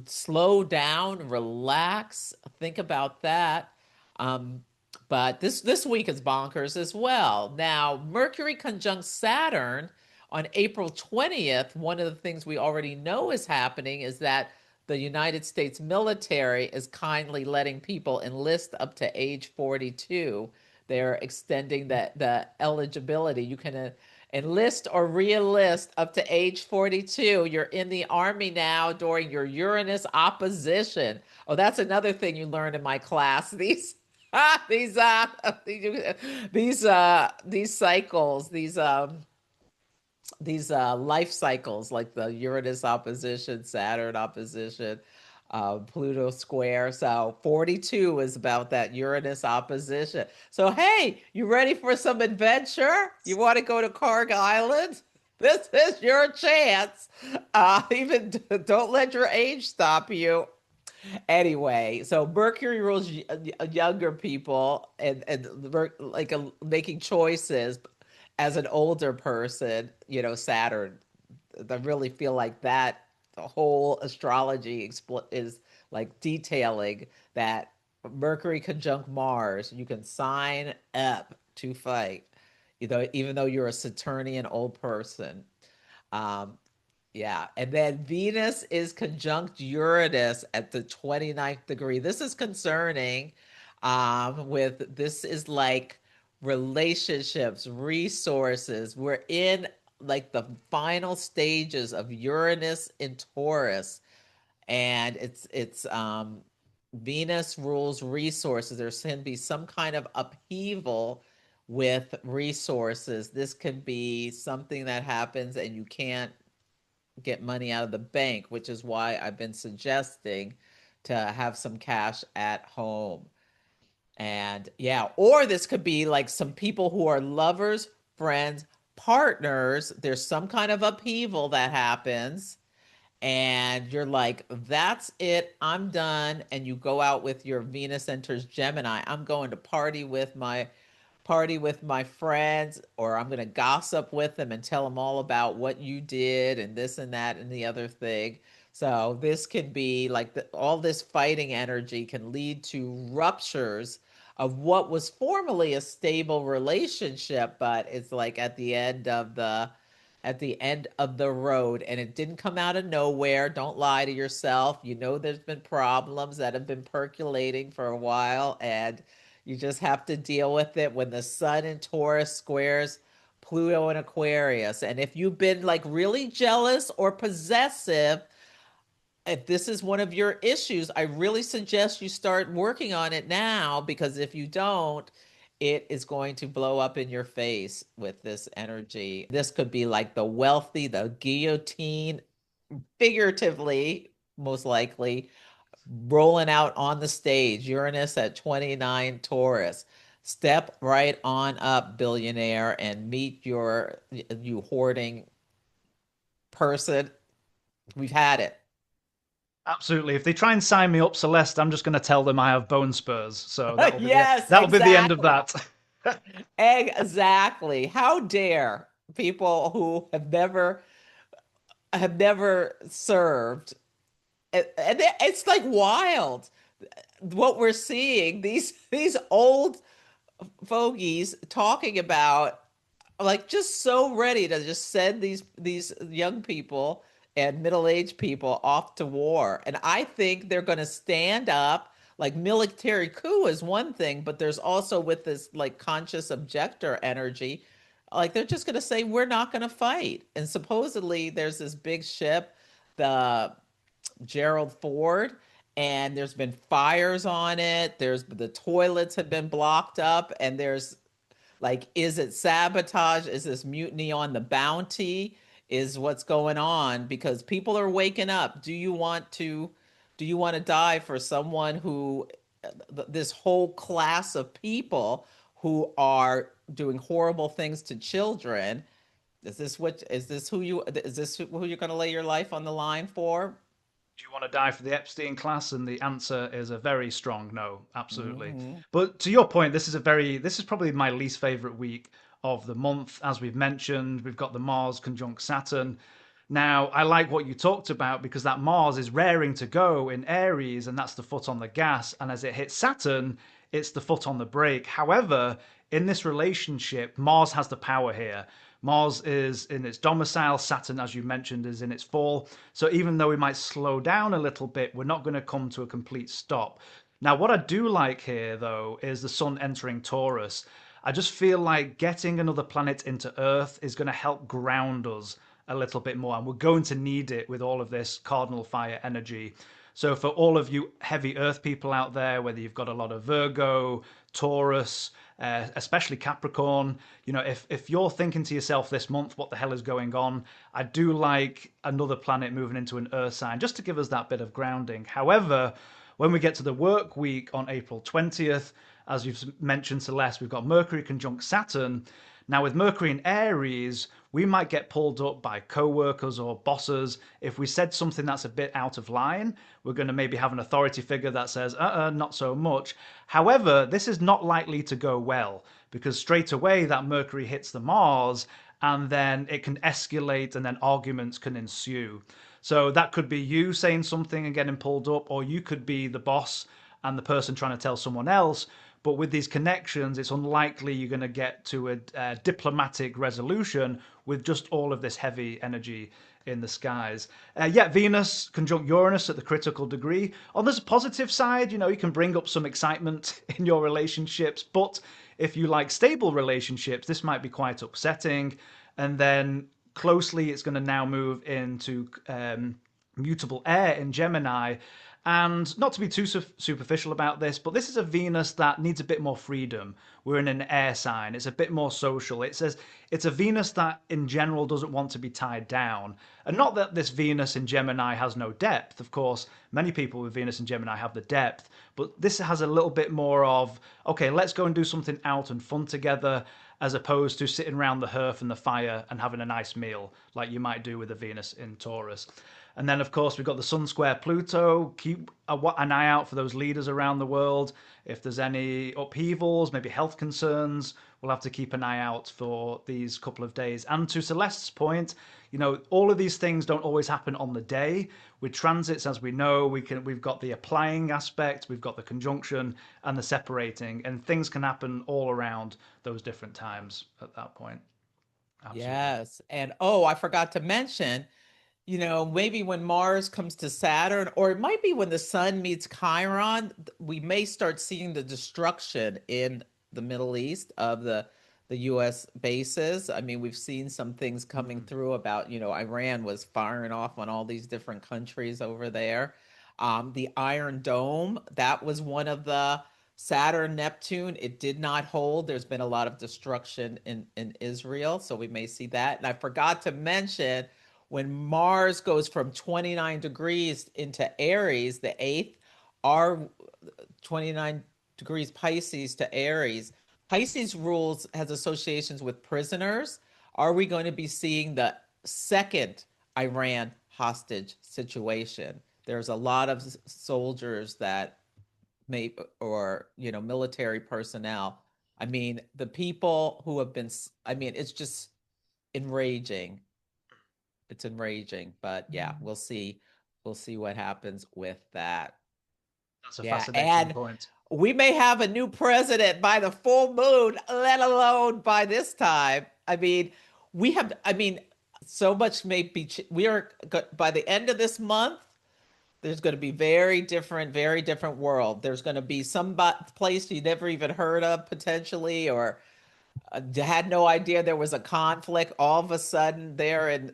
slow down, relax, think about that. Um, but this week is bonkers as well. Now, Mercury conjunct Saturn on April 20th. One of the things we already know is happening is that the United States military is kindly letting people enlist up to age 42. They're extending the eligibility. You can enlist or re-enlist up to age 42. You're in the army now during your Uranus opposition. Oh, that's another thing you learn in my class. These these cycles, these life cycles, like the Uranus opposition, Saturn opposition, Pluto square. So 42 is about that Uranus opposition. So hey, you ready for some adventure? You want to go to Karg Island? This is your chance. Even don't let your age stop you. Anyway, so Mercury rules younger people, and like making choices as an older person. Saturn. I really feel like that the whole astrology is like detailing that Mercury conjunct Mars. You can sign up to fight, even though you're a Saturnian old person. Um, yeah. And then Venus is conjunct Uranus at the 29th degree. This is concerning. With this is like relationships, resources. We're in like the final stages of Uranus in Taurus, and it's Venus rules resources. There's going to be some kind of upheaval with resources. This can be something that happens and you can't get money out of the bank, which is why I've been suggesting to have some cash at home. And yeah, or this could be like some people who are lovers, friends, partners. There's some kind of upheaval that happens, and you're like, that's it, I'm done. And you go out with your Venus enters Gemini. I'm going to party with my friends, or I'm going to gossip with them and tell them all about what you did and this and that and the other thing. So this can be like all this fighting energy can lead to ruptures of what was formerly a stable relationship, but it's like at the end of the road, and it didn't come out of nowhere. Don't lie to yourself. There's been problems that have been percolating for a while, and you just have to deal with it when the sun in Taurus squares Pluto in Aquarius. And if you've been like really jealous or possessive, if this is one of your issues, I really suggest you start working on it now, because if you don't, it is going to blow up in your face with this energy. This could be like the wealthy, the guillotine, figuratively, most likely, rolling out on the stage. Uranus at 29 Taurus. Step right on up, billionaire, and meet you hoarding person. We've had it. Absolutely. If they try and sign me up, Celeste, I'm just going to tell them I have bone spurs. So that'll be Yes, that'll be the end of exactly. that. Exactly. How dare people who have never served. And it's like wild what we're seeing. These old fogies talking about, like, just so ready to just send these young people and middle-aged people off to war. And I think they're going to stand up. Like, military coup is one thing, but there's also, with this like conscious objector energy, like they're just going to say we're not going to fight. And supposedly there's this big ship, the Gerald Ford, and there's been fires on it. There's the toilets have been blocked up, and there's, like, is it sabotage? Is this mutiny on the Bounty? Is what's going on? Because people are waking up. Do you want to die for someone who, this whole class of people who are doing horrible things to children? Is this who you're going to lay your life on the line for? Do you want to die for the Epstein class? And the answer is a very strong no, absolutely. Hmm. But to your point, this is probably my least favorite week of the month. As we've mentioned, we've got the Mars conjunct Saturn. Now, I like what you talked about because that Mars is raring to go in Aries, and that's the foot on the gas. And as it hits Saturn, it's the foot on the brake. However, in this relationship, Mars has the power here. Mars is in its domicile, Saturn, as you mentioned, is in its fall. So even though we might slow down a little bit, we're not going to come to a complete stop. Now, what I do like here, though, is the Sun entering Taurus. I just feel like getting another planet into Earth is going to help ground us a little bit more, and we're going to need it with all of this cardinal fire energy. So, for all of you heavy Earth people out there, whether you've got a lot of Virgo, Taurus, especially Capricorn, if you're thinking to yourself this month, what the hell is going on? I do like another planet moving into an Earth sign just to give us that bit of grounding. However, when we get to the work week on April 20th, as you've mentioned, Celeste, we've got Mercury conjunct Saturn. Now, with Mercury in Aries, we might get pulled up by co-workers or bosses. If we said something that's a bit out of line, we're going to maybe have an authority figure that says, not so much. However, this is not likely to go well because straight away that Mercury hits the Mars and then it can escalate and then arguments can ensue. So that could be you saying something and getting pulled up, or you could be the boss and the person trying to tell someone else. But with these connections, it's unlikely you're going to get to a diplomatic resolution with just all of this heavy energy in the skies. Yet Venus conjunct Uranus at the critical degree. On this positive side, you can bring up some excitement in your relationships, but if you like stable relationships, this might be quite upsetting. And then closely, it's going to now move into mutable air in Gemini. And not to be too superficial about this, but this is a Venus that needs a bit more freedom. We're in an air sign. It's a bit more social. It says it's a Venus that in general doesn't want to be tied down. And not that this Venus in Gemini has no depth. Of course, many people with Venus in Gemini have the depth, but this has a little bit more of, okay, let's go and do something out and fun together, as opposed to sitting around the hearth and the fire and having a nice meal like you might do with a Venus in Taurus. And then, of course, we've got the Sun square Pluto. Keep an eye out for those leaders around the world. If there's any upheavals, maybe health concerns, we'll have to keep an eye out for these couple of days. And to Celeste's point, all of these things don't always happen on the day. With transits, as we know, we've got the applying aspect, we've got the conjunction and the separating, and things can happen all around those different times at that point. Absolutely. Yes. And oh, I forgot to mention, maybe when Mars comes to Saturn, or it might be when the sun meets Chiron, we may start seeing the destruction in the Middle East of the US bases. I mean, we've seen some things coming Mm. through about, Iran was firing off on all these different countries over there. The Iron Dome, that was one of the Saturn, Neptune. It did not hold. There's been a lot of destruction in Israel, so we may see that. And I forgot to mention, when Mars goes from 29 degrees into Aries, the eighth, our 29 degrees Pisces to Aries, Pisces rules has associations with prisoners. Are we going to be seeing the second Iran hostage situation? There's a lot of soldiers that may, or, military personnel. I mean, the people who have been, I mean, it's just enraging. It's enraging, but yeah, we'll see. We'll see what happens with that. That's a Yeah, fascinating and point. we may have a new president by the full moon, let alone by this time. I mean, I mean, so much may be, we are, by the end of this month, there's going to be very different world. There's going to be some place you never even heard of potentially, or had no idea there was a conflict. All of a sudden, there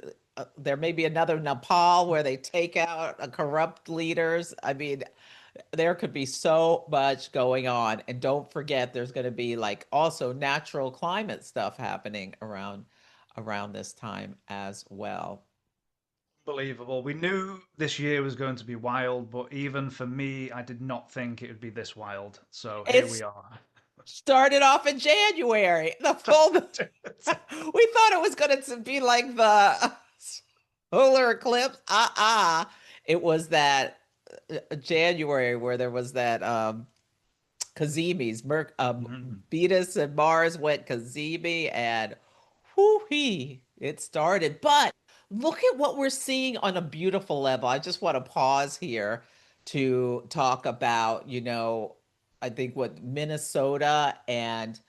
may be another Nepal where they take out corrupt leaders. I mean, there could be so much going on. And don't forget, there's going to be like also natural climate stuff happening around this time as well. Unbelievable. We knew this year was going to be wild, but even for me, I did not think it would be this wild. So here we It's are. started off in January. The full we thought it was going to be like the solar eclipse. It was that January where there was that Cazimis, Mhm. Venus and Mars went Cazimi, and whoo-hee, it started. But look at what we're seeing on a beautiful level. I just want to pause here to talk about, I think what Minnesota and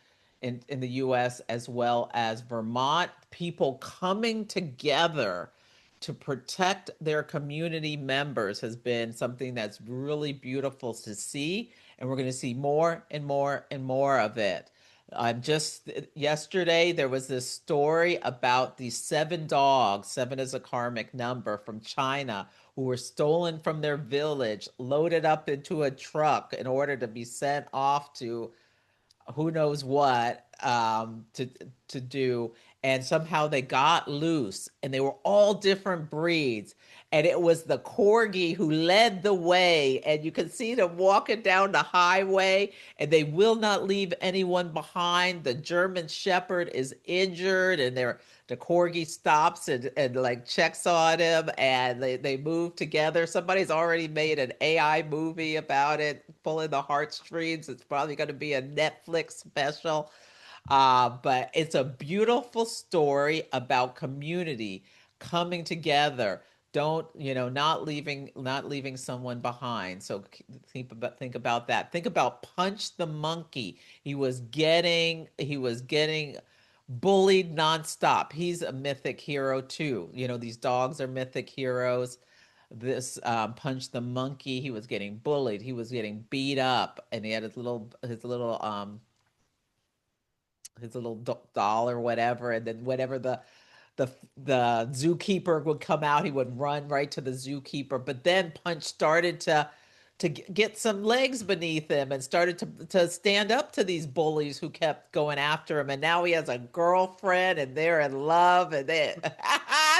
in the US as well as Vermont, people coming together to protect their community members has been something that's really beautiful to see. And we're going to see more and more and more of it. Just yesterday, there was this story about these 7 dogs, 7 is a karmic number from China, who were stolen from their village, loaded up into a truck in order to be sent off to who knows what to do, and somehow they got loose, and they were all different breeds, and it was the corgi who led the way, and you can see them walking down the highway, and they will not leave anyone behind. The German shepherd is injured, and the corgi stops and like checks on him, and they move together. Somebody's already made an AI movie about it, pulling the heartstrings. It's probably going to be a Netflix special. But it's a beautiful story about community coming together. Don't, not leaving someone behind. So think about that. Think about Punch the Monkey. He was getting bullied nonstop. He's a mythic hero too. These dogs are mythic heroes. This Punch the Monkey, he was getting bullied. He was getting beat up, and he had his little doll or whatever. And then whenever the the zookeeper would come out, he would run right to the zookeeper. But then Punch started to get some legs beneath him and started to stand up to these bullies who kept going after him. And now he has a girlfriend, and they're in love, and they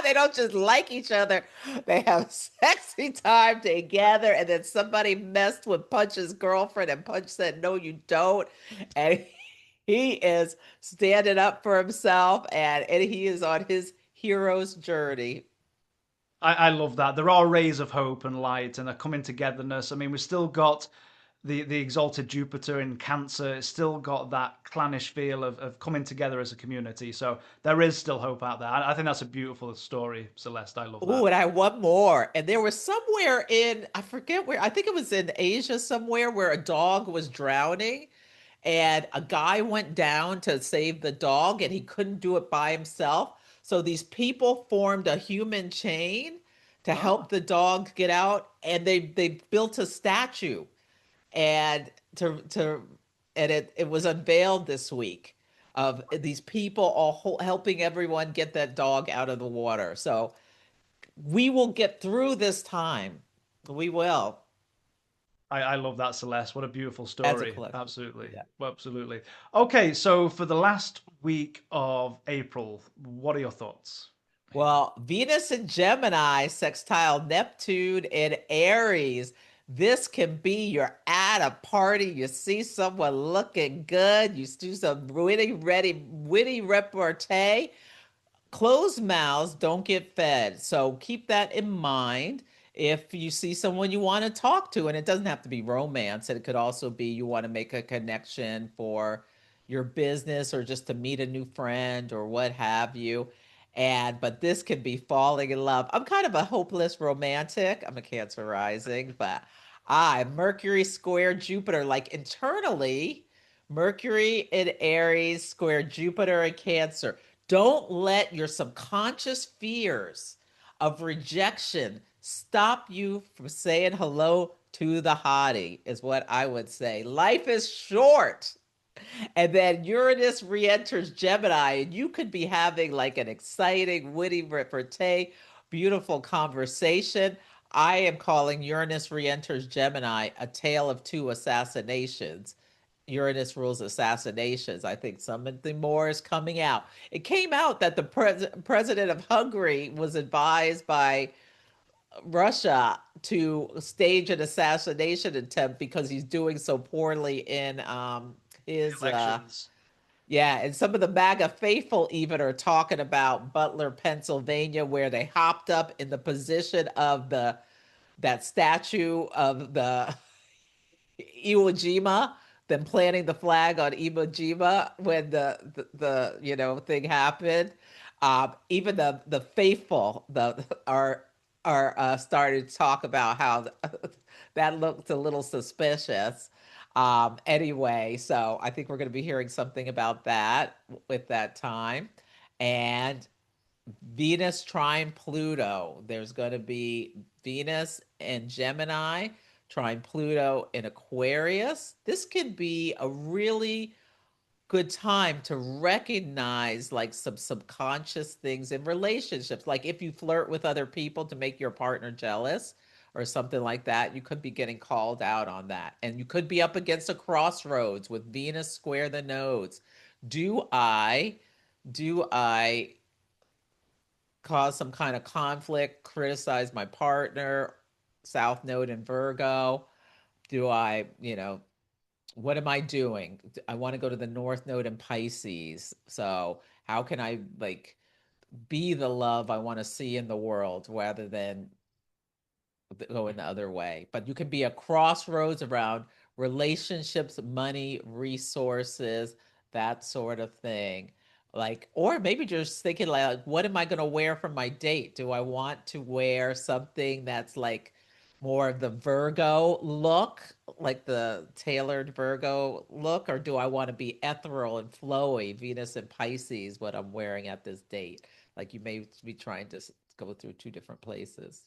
they don't just like each other, they have sexy time together. And then somebody messed with Punch's girlfriend, and Punch said, "No, you don't." And he is standing up for himself, and he is on his hero's journey. I love that. There are rays of hope and light and a coming togetherness. I mean, we've still got the exalted Jupiter in Cancer. It's still got that clannish feel of coming together as a community. So there is still hope out there. I think that's a beautiful story, Celeste. I love Oh, that. and I want more. And there was somewhere I forget where, I think it was in Asia somewhere, where a dog was drowning, and a guy went down to save the dog, and he couldn't do it by himself. So these people formed a human chain to Oh, help the dog get out, and they built a statue, and to and it was unveiled this week, of these people all helping everyone get that dog out of the water. So we will get through this time. We will, I love that, Celeste. What a beautiful as a story. collective. Absolutely. Yeah. Absolutely. Okay, so for the last week of April, what are your thoughts? Well, Venus and Gemini sextile Neptune and Aries. This can be you're at a party, you see someone looking good, you do some witty repartee. Closed mouths don't get fed. So keep that in mind if you see someone you want to talk to. And it doesn't have to be romance, it could also be you want to make a connection for your business or just to meet a new friend or what have you. But this could be falling in love. I'm kind of a hopeless romantic. I'm a Cancer rising, but I Mercury square Jupiter, like internally, Mercury in Aries square Jupiter in Cancer. Don't let your subconscious fears of rejection stop you from saying hello to the hottie, is what I would say. Life is short. And then Uranus re-enters Gemini, and you could be having like an exciting, witty repartee, beautiful conversation. I am calling Uranus re-enters Gemini a tale of two assassinations. Uranus rules assassinations. I think something more is coming out. It came out that the president of Hungary was advised by Russia to stage an assassination attempt because he's doing so poorly in his Elections. yeah, and some of the MAGA faithful even are talking about Butler, Pennsylvania, where they hopped up in the position of the that statue of the Iwo Jima, them planting the flag on Iwo Jima when the thing happened. Even the faithful the are started to talk about how that looked a little suspicious. Anyway, so I think we're going to be hearing something about that with that time. And Venus trine Pluto. There's going to be Venus and Gemini trine Pluto in Aquarius. This could be a really good time to recognize like some subconscious things in relationships. Like if you flirt with other people to make your partner jealous or something like that, you could be getting called out on that. And you could be up against a crossroads with Venus square the nodes. Do I do I cause some kind of conflict, criticize my partner, South Node in Virgo? Do what am I doing? I want to go to the North Node in Pisces. So, how can I like be the love I want to see in the world rather than going the other way? But you can be a crossroads around relationships, money, resources, that sort of thing. Like, or maybe just thinking like, what am I going to wear for my date? Do I want to wear something that's like more of the Virgo look, like the tailored Virgo look, or do I want to be ethereal and flowy, Venus and Pisces, what I'm wearing at this date? Like, you may be trying to go through two different places.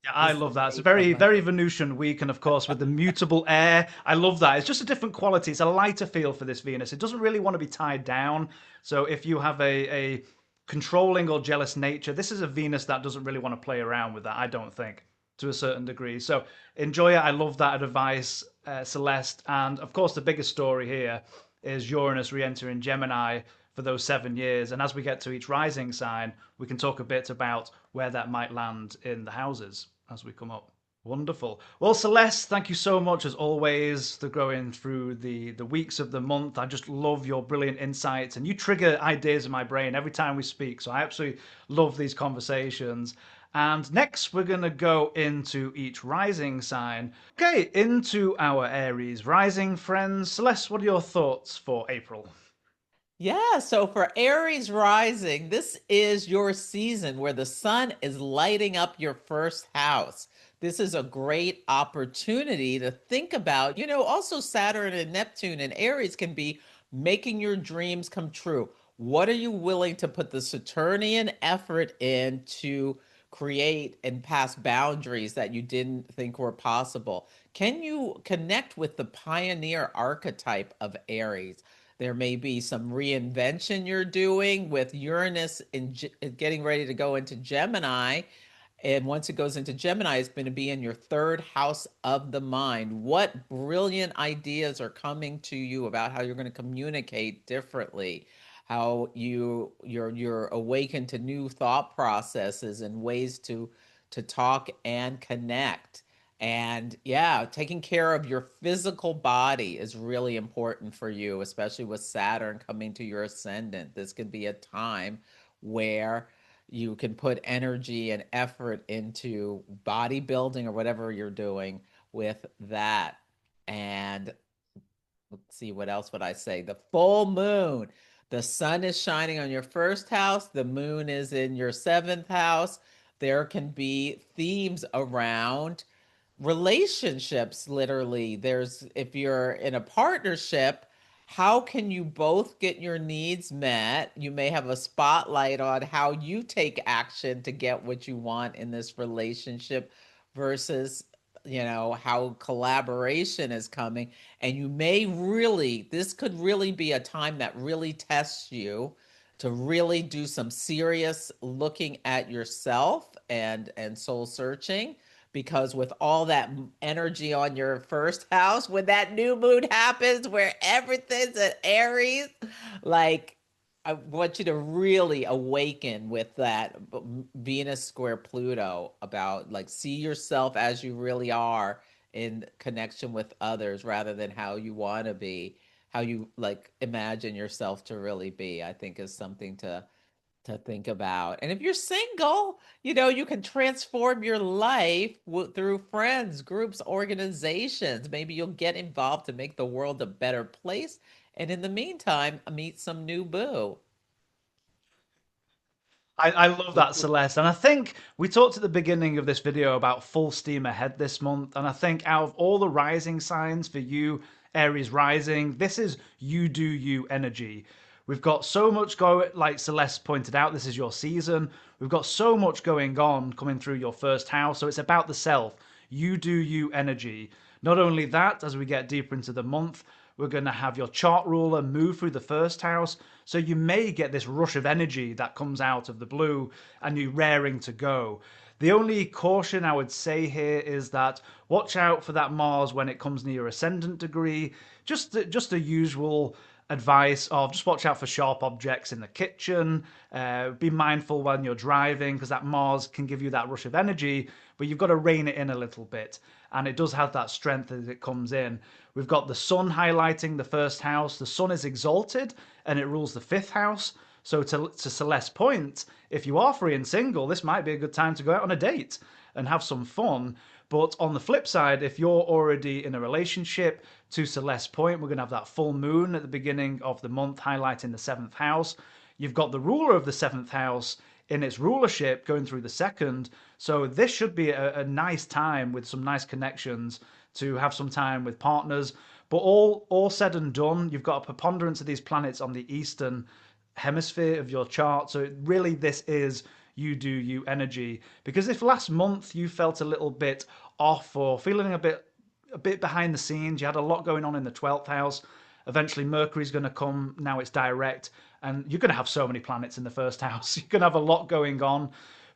Yeah, I This is love that. It's a April very, month. very Venusian week, and of course, with the mutable air, I love that. It's just a different quality. It's a lighter feel for this Venus. It doesn't really want to be tied down. So, if you have a controlling or jealous nature, this is a Venus that doesn't really want to play around with that, I don't think, to a certain degree. So, enjoy it. I love that advice, Celeste. And of course, the biggest story here is Uranus re entering Gemini for those 7 years. And as we get to each rising sign, we can talk a bit about where that might land in the houses as we come up. Wonderful. Well, Celeste, thank you so much as always for going through the weeks of the month. I just love your brilliant insights, and you trigger ideas in my brain every time we speak. So I absolutely love these conversations. And next, we're going to go into each rising sign. Okay, into our Aries rising friends. Celeste, what are your thoughts for April? Yeah, so for Aries rising, this is your season where the sun is lighting up your first house. This is a great opportunity to think about, also Saturn and Neptune and Aries can be making your dreams come true. What are you willing to put the Saturnian effort in to create and pass boundaries that you didn't think were possible? Can you connect with the pioneer archetype of Aries? There may be some reinvention you're doing with Uranus getting ready to go into Gemini. And once it goes into Gemini, it's going to be in your third house of the mind. What brilliant ideas are coming to you about how you're going to communicate differently, how you're awakened to new thought processes and ways to talk and connect. And yeah, taking care of your physical body is really important for you, especially with Saturn coming to your ascendant. This could be a time where you can put energy and effort into bodybuilding or whatever you're doing with that. And let's see, what else would I say? The full moon. The sun is shining on your first house, the moon is in your seventh house. There can be themes around relationships, literally. There's, if you're in a partnership, how can you both get your needs met? You may have a spotlight on how you take action to get what you want in this relationship versus, how collaboration is coming. And you may really, this could really be a time that really tests you to really do some serious looking at yourself and soul searching, because with all that energy on your first house, when that new moon happens where everything's at Aries, like, I want you to really awaken with that Venus square Pluto, about like see yourself as you really are in connection with others rather than how you want to be, how you like imagine yourself to really be, I think is something to think about. And if you're single, you can transform your life through friends, groups, organizations. Maybe you'll get involved to make the world a better place. And in the meantime, meet some new boo. I love that, Celeste. And I think we talked at the beginning of this video about full steam ahead this month. And I think out of all the rising signs for you, Aries Rising, this is you do you energy. We've got so much going, like Celeste pointed out, this is your season. We've got so much going on coming through your first house. So it's about the self, you do you energy. Not only that, as we get deeper into the month, we're going to have your chart ruler move through the first house. So you may get this rush of energy that comes out of the blue and you raring to go. The only caution I would say here is that watch out for that Mars when it comes near your ascendant degree. Just the usual advice of just watch out for sharp objects in the kitchen. Be mindful when you're driving because that Mars can give you that rush of energy, but you've got to rein it in a little bit. And it does have that strength as it comes in. We've got the sun highlighting the first house. The sun is exalted and it rules the fifth house. So to Celeste's point, if you are free and single, this might be a good time to go out on a date and have some fun. But on the flip side, if you're already in a relationship, to Celeste's point, we're going to have that full moon at the beginning of the month highlighting the seventh house. You've got the ruler of the seventh house in its rulership going through the second. So this should be a nice time with some nice connections to have some time with partners. But all said and done, you've got a preponderance of these planets on the eastern hemisphere of your chart. So really, this is you do you energy. Because if last month you felt a little bit off or feeling a bit behind the scenes, you had a lot going on in the 12th house. Eventually, Mercury's going to come. Now it's direct, and you're going to have so many planets in the first house. You're going to have a lot going on.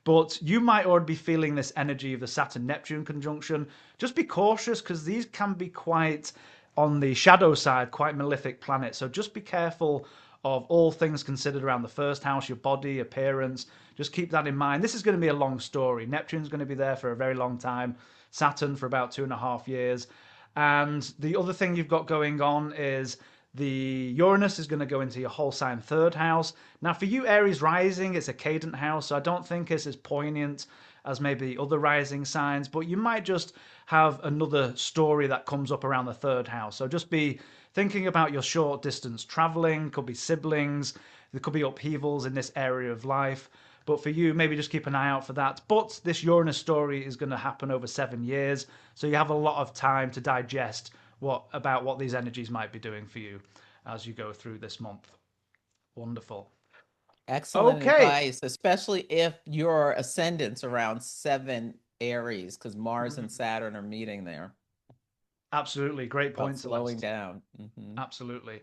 But you might already be feeling this energy of the Saturn Neptune conjunction. Just be cautious because these can be quite, on the shadow side, quite malefic planets. So just be careful of all things considered around the first house, your body, appearance. Just keep that in mind. This is going to be a long story. Neptune's going to be there for a very long time, Saturn for about 2.5 years. And the other thing you've got going on is the Uranus is going to go into your whole sign third house. Now, for you, Aries rising, it's a cadent house, so I don't think it's as poignant as maybe other rising signs, but you might just have another story that comes up around the third house. So just be thinking about your short distance traveling, could be siblings, there could be upheavals in this area of life. But for you, maybe just keep an eye out for that. But this Uranus story is going to happen over 7 years, so you have a lot of time to digest what these energies might be doing for you as you go through this month. Wonderful. Excellent Okay. advice, especially if your ascendant's around seven Aries, because Mars and Mhm. Saturn are meeting there. Absolutely. Great About point, slowing Celeste. down. Absolutely.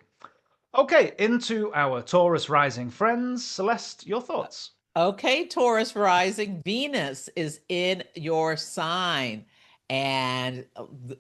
Okay, into our Taurus rising friends. Celeste, your thoughts? Okay, Taurus rising, Venus is in your sign and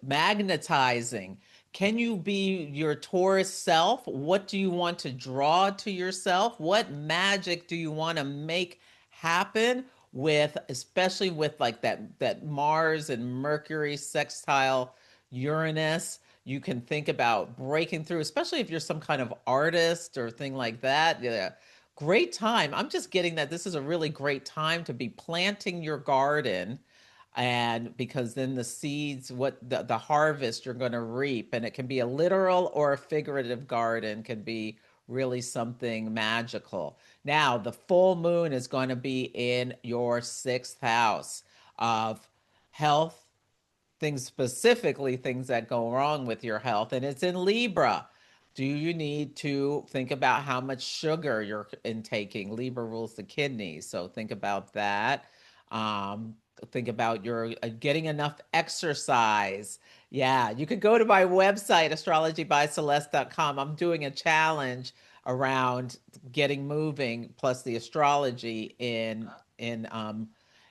magnetizing. Can you be your Taurus self? What do you want to draw to yourself? What magic do you want to make happen? with, especially with like that Mars and Mercury sextile Uranus. You can think about breaking through, especially if you're some kind of artist or thing like that. Yeah. Great time. I'm just getting that this is a really great time to be planting your garden, and because then the seeds, what the harvest you're going to reap, and it can be a literal or a figurative garden, can be really something magical. Now the full moon is going to be in your sixth house of health, things, specifically things that go wrong with your health, and it's in Libra. Do you need to think about how much sugar you're intaking? Libra rules the kidneys, so think about that. Um, think about your getting enough exercise. Yeah, you could go to my website, astrologybyceleste.com. I'm doing a challenge around getting moving plus the astrology in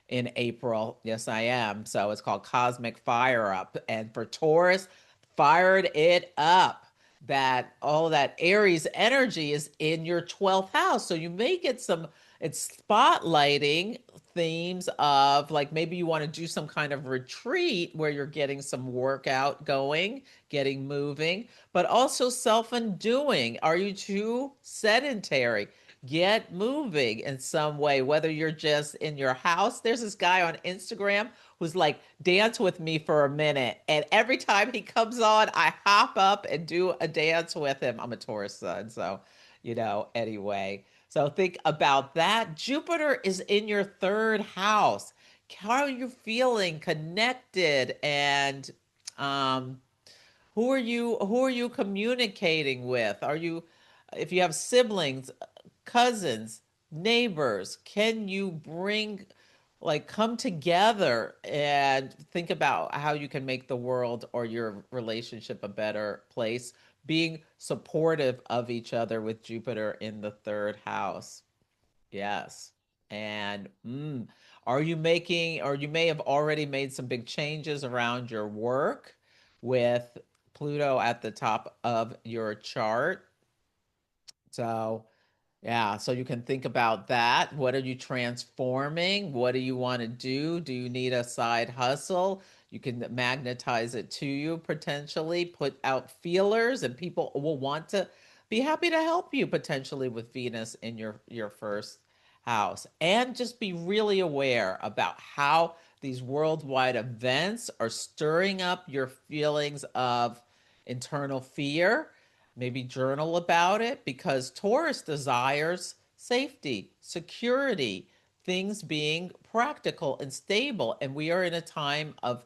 April. Yes, I am. So it's called Cosmic Fire Up. And for Taurus, fired it up. That all that Aries energy is in your 12th house. So you may get some, it's spotlighting themes of like maybe you want to do some kind of retreat where you're getting some workout going, getting moving, but also self-undoing. Are you too sedentary? Get moving in some way, whether you're just in your house. There's this guy on Instagram who's like, dance with me for a minute. And every time he comes on, I hop up and do a dance with him. I'm a Taurus sun, so, anyway. So think about that. Jupiter is in your third house. How are you feeling connected, and um, who are you communicating with? Are you, if you have siblings, cousins, neighbors, can you bring, like, come together and think about how you can make the world or your relationship a better place, being supportive of each other with Jupiter in the third house. Yes. And are you making, or you may have already made some big changes around your work with Pluto at the top of your chart. So, yeah, so you can think about that. What are you transforming? What do you want to do? Do you need a side hustle? You can magnetize it to you potentially, put out feelers, and people will want to be happy to help you potentially with Venus in your first house. And just be really aware about how these worldwide events are stirring up your feelings of internal fear. Maybe journal about it, because Taurus desires safety, security, things being practical and stable. And we are in a time of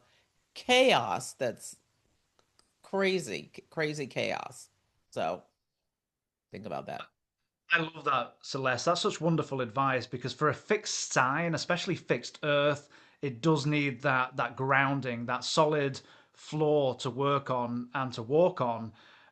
chaos that's crazy, crazy chaos. So think about that. I love that, Celeste. That's such wonderful advice because for a fixed sign, especially fixed Earth, it does need that grounding, that solid floor to work on and to walk on.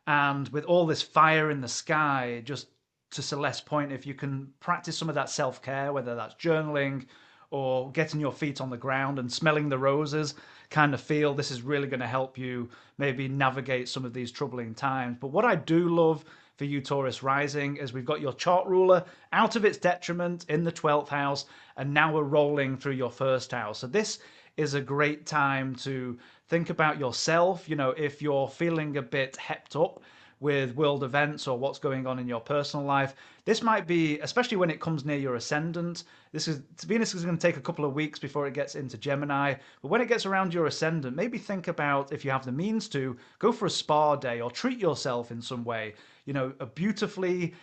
And with all this fire in the sky, just to Celeste's point, if you can practice some of that self-care, whether that's journaling or getting your feet on the ground and smelling the roses, kind of feel this is really going to help you maybe navigate some of these troubling times. But what I do love for you, Taurus Rising, is we've got your chart ruler out of its detriment in the 12th house, and now we're rolling through your first house. So this is a great time to think about yourself. You know, if you're feeling a bit hepped up with world events or what's going on in your personal life, this might be, especially when it comes near your ascendant. This is Venus is going to take a couple of weeks before it gets into Gemini, but when it gets around your ascendant, maybe think about, if you have the means to, go for a spa day or treat yourself in some way. You know, a beautifully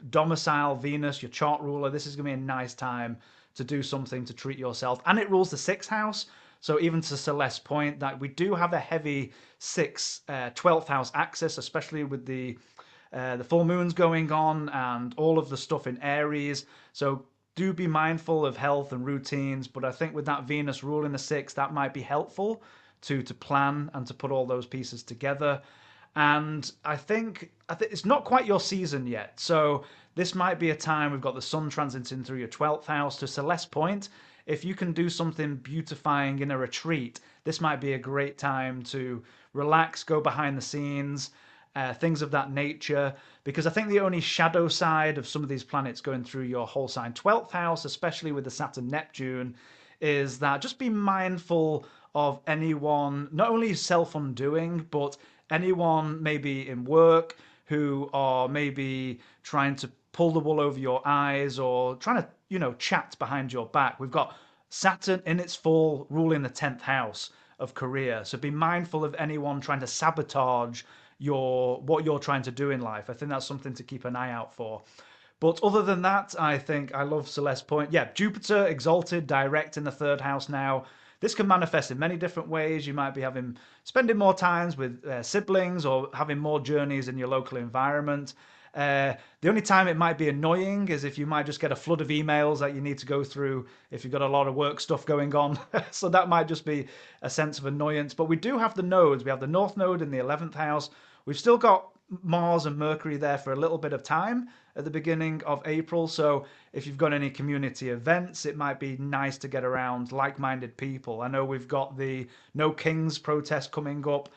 domicile Venus, your chart ruler. This is going to be a nice time to do something to treat yourself, and it rules the sixth house. So even to Celeste's point, that we do have a heavy 12th house axis, especially with the full moons going on and all of the stuff in Aries. So do be mindful of health and routines. But I think with that Venus ruling the sixth, that might be helpful to plan and to put all those pieces together. And I think it's not quite your season yet. So this might be a time, we've got the sun transiting through your 12th house. To Celeste's point, if you can do something beautifying in a retreat, this might be a great time to relax, go behind the scenes, things of that nature. Because I think the only shadow side of some of these planets going through your whole sign 12th house, especially with the Saturn Neptune, is that just be mindful of anyone, not only self undoing, but anyone maybe in work who are maybe trying to pull the wool over your eyes or trying to, chat behind your back. We've got Saturn in its full ruling the 10th house of career. So be mindful of anyone trying to sabotage what you're trying to do in life. I think that's something to keep an eye out for. But other than that, I think I love Celeste's point. Yeah, Jupiter exalted, direct in the third house now. This can manifest in many different ways. You might be spending more times with siblings or having more journeys in your local environment. The only time it might be annoying is if you might just get a flood of emails that you need to go through if you've got a lot of work stuff going on. So that might just be a sense of annoyance. But we do have the nodes. We have the North Node in the 11th house. We've still got Mars and Mercury there for a little bit of time at the beginning of April. So if you've got any community events, it might be nice to get around like-minded people. I know we've got the No Kings protest coming up.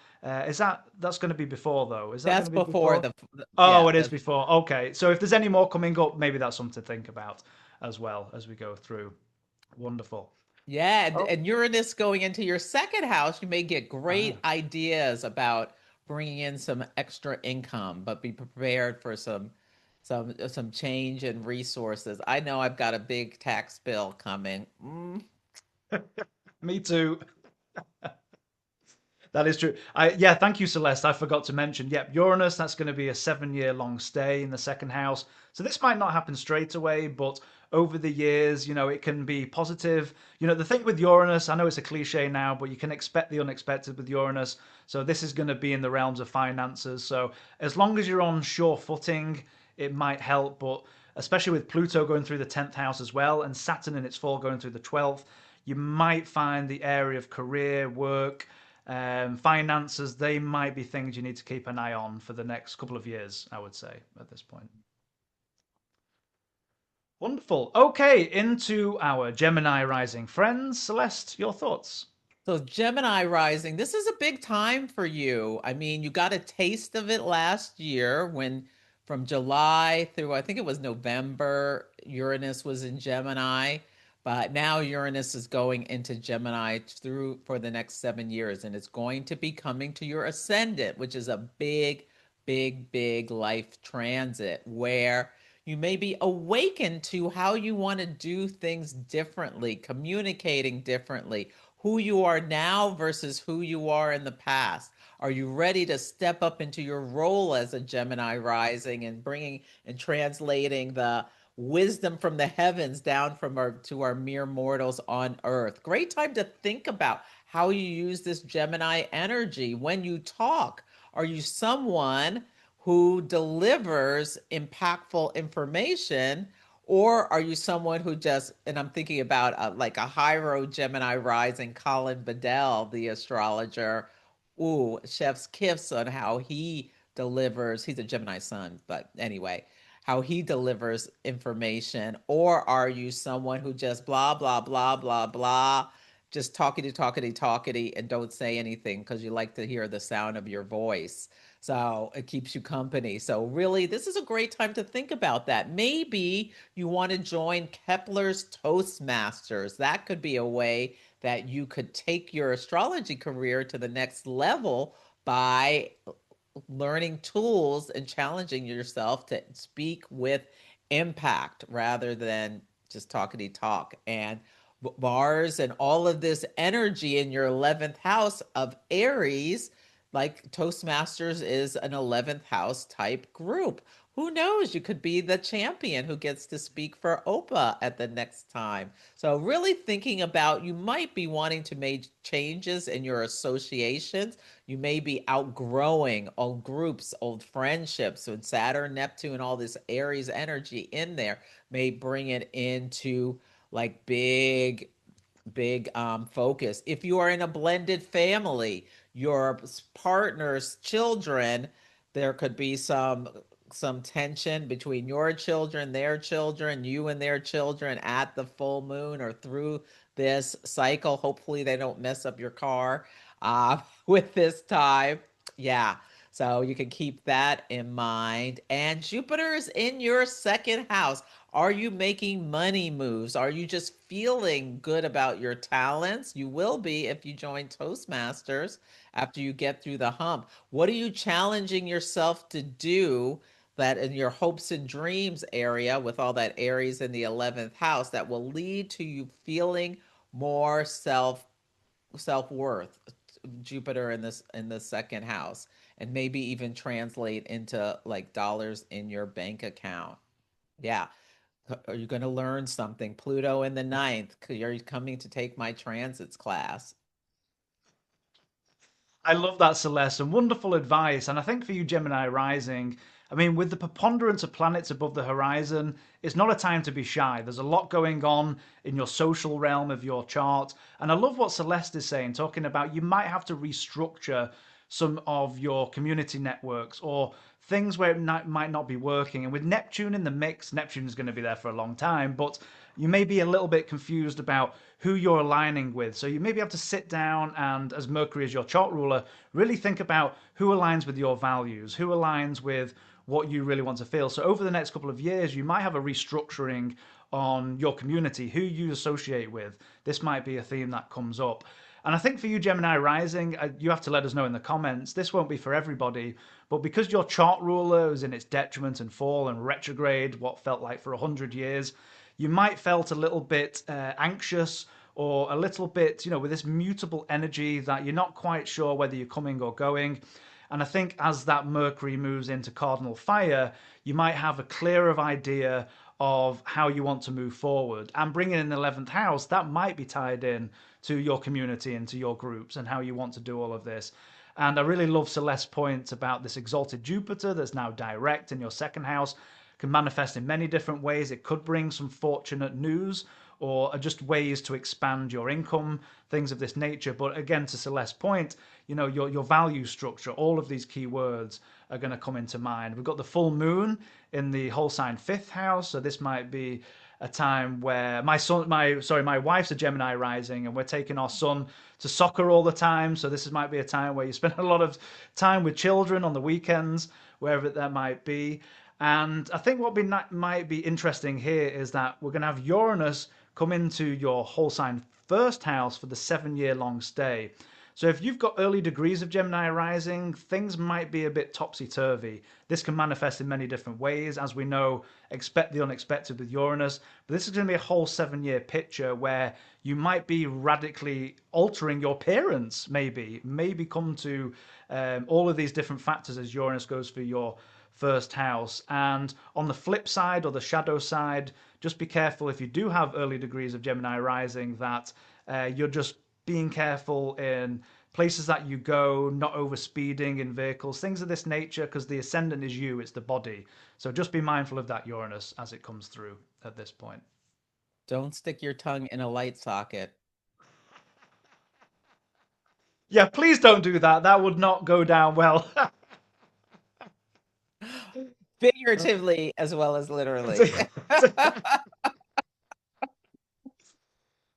Is that's going to be before though? Is that going That's to be before before? yeah, Oh, it is that's before. Okay. So if there's any more coming up, maybe that's something to think about as well as we go through. Wonderful. yeah, Oh, and Uranus going into your second house, you may get ah. great ideas about bringing in some extra income, but be prepared for some change in resources. I know I've got a big tax bill coming. Me too. That is true. Yeah, thank you, Celeste. I forgot to mention. Yep, Uranus. That's going to be a 7 year long stay in the second house. So this might not happen straight away, but over the years, it can be positive. The thing with Uranus, I know it's a cliche now, but you can expect the unexpected with Uranus. So this is going to be in the realms of finances. So as long as you're on sure footing, it might help. But especially with Pluto going through the 10th house as well, and Saturn in its fall going through the 12th, you might find the area of career, work, finances, they might be things you need to keep an eye on for the next couple of years, I would say, at this point. Wonderful. Okay, into our Gemini rising friends. Celeste, your thoughts? So Gemini rising, this is a big time for you. I mean, you got a taste of it last year when from July through I think it was November, Uranus was in Gemini, but now Uranus is going into Gemini through for the next 7 years, and it's going to be coming to your ascendant, which is a big, big, big life transit where you may be awakened to how you want to do things differently, communicating differently, who you are now versus who you are in the past. Are you ready to step up into your role as a Gemini rising and bringing and translating the wisdom from the heavens down from our to our mere mortals on earth? Great time to think about how you use this Gemini energy when you talk. Are you someone who delivers impactful information, or are you someone who just, and I'm thinking about like a Hiero Gemini rising, Colin Bedell, the astrologer, ooh, chef's kiss on how he delivers, he's a Gemini sun, but anyway, how he delivers information, or are you someone who just blah, blah, blah, blah, blah, just talkity, talkity, talkity, and don't say anything because you like to hear the sound of your voice? So it keeps you company. So really, this is a great time to think about that. Maybe you want to join Kepler's Toastmasters. That could be a way that you could take your astrology career to the next level by learning tools and challenging yourself to speak with impact rather than just talkity talk. And Mars and all of this energy in your 11th house of Aries, like Toastmasters is an 11th house type group. Who knows? You could be the champion who gets to speak for Oprah at the next time. So, really thinking about you might be wanting to make changes in your associations. You may be outgrowing old groups, old friendships. So, Saturn, Neptune, all this Aries energy in there may bring it into like big focus. If you are in a blended family, your partner's children, there could be some tension between your children, their children, you and their children at the full moon or through this cycle. Hopefully, they don't mess up your car with this time. Yeah. So you can keep that in mind. And Jupiter is in your second house. Are you making money moves? Are you just feeling good about your talents? You will be if you join Toastmasters after you get through the hump. What are you challenging yourself to do that in your hopes and dreams area with all that Aries in the 11th house that will lead to you feeling more self-worth? Jupiter in the second house, and maybe even translate into like dollars in your bank account. Yeah. Are you going to learn something? Pluto in the ninth. You're coming to take my transits class. I love that, Celeste, and wonderful advice. And I think for you, Gemini Rising, I mean, with the preponderance of planets above the horizon, it's not a time to be shy. There's a lot going on in your social realm of your chart. And I love what Celeste is saying, talking about you might have to restructure some of your community networks or things where it might not be working. And with Neptune in the mix, Neptune is going to be there for a long time, but you may be a little bit confused about who you're aligning with. So you maybe have to sit down and, as Mercury is your chart ruler, really think about who aligns with your values, who aligns with what you really want to feel. So over the next couple of years, you might have a restructuring on your community, who you associate with. This might be a theme that comes up. And I think for you, Gemini Rising, you have to let us know in the comments. This won't be for everybody, but because your chart ruler is in its detriment and fall and retrograde, what felt like for 100 years, you might felt a little bit anxious or a little bit, with this mutable energy that you're not quite sure whether you're coming or going. And I think as that Mercury moves into cardinal fire, you might have a clearer idea of how you want to move forward. And bringing in the 11th house, that might be tied in to your community and to your groups and how you want to do all of this. And I really love Celeste's point about this exalted Jupiter that's now direct in your second house can manifest in many different ways. It could bring some fortunate news or just ways to expand your income, things of this nature. But again, to Celeste's point, your value structure, all of these key words are going to come into mind. We've got the full moon in the whole sign fifth house, so this might be a time where my wife's a Gemini rising, and we're taking our son to soccer all the time. So this might be a time where you spend a lot of time with children on the weekends, wherever that might be. And I think what might be interesting here is that we're going to have Uranus come into your whole sign first house for the 7 year long stay. So if you've got early degrees of Gemini rising, things might be a bit topsy-turvy. This can manifest in many different ways. As we know, expect the unexpected with Uranus. But this is going to be a whole 7 year picture where you might be radically altering your appearance, maybe come to all of these different factors as Uranus goes through your first house. And on the flip side or the shadow side, just be careful if you do have early degrees of Gemini rising that you're just being careful in places that you go, not over speeding in vehicles, things of this nature, because the ascendant is you, it's the body. So just be mindful of that Uranus as it comes through at this point. Don't stick your tongue in a light socket. Yeah, please don't do that. That would not go down well. Figuratively as well as literally.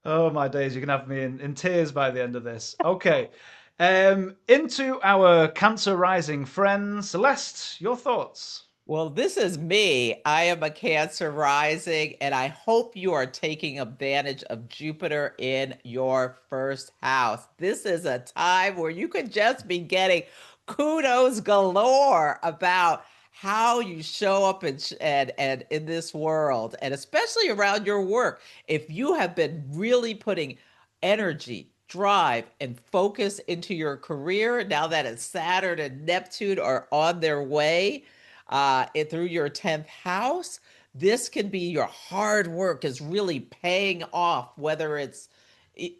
Oh my days, you can have me in tears by the end of this. Okay. Into our Cancer rising friends. Celeste, your thoughts? Well, this is me. I am a Cancer rising, and I hope you are taking advantage of Jupiter in your first house. This is a time where you could just be getting kudos galore about how you show up and in this world, and especially around your work. If you have been really putting energy, drive, and focus into your career, now that it's Saturn and Neptune are on their way through your 10th house, this can be your hard work is really paying off, whether it's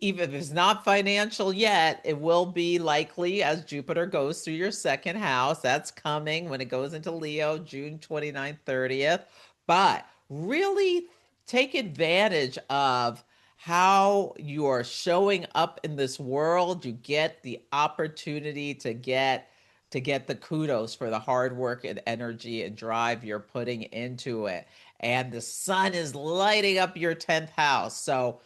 even if it's not financial yet, it will be likely as Jupiter goes through your second house. That's coming when it goes into Leo, June 29th, 30th. But really take advantage of how you are showing up in this world. You get the opportunity to get the kudos for the hard work and energy and drive you're putting into it. And the sun is lighting up your 10th house. So,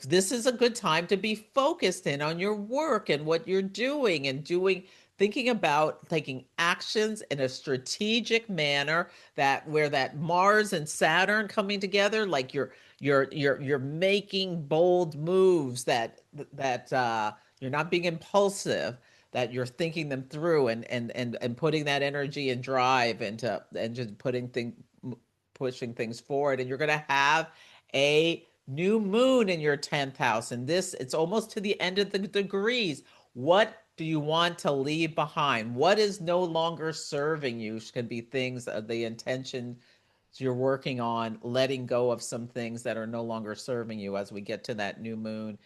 this is a good time to be focused in on your work and what you're doing and doing thinking about taking actions in a strategic manner, that where that Mars and Saturn coming together, like you're making bold moves, that you're not being impulsive, that you're thinking them through, and putting that energy and drive into, and just pushing things forward. And you're going to have a new moon in your 10th house, and this, it's almost to the end of the degrees. What do you want to leave behind? What is no longer serving you? Could be things, the intention you're working on, letting go of some things that are no longer serving you as we get to that in new moon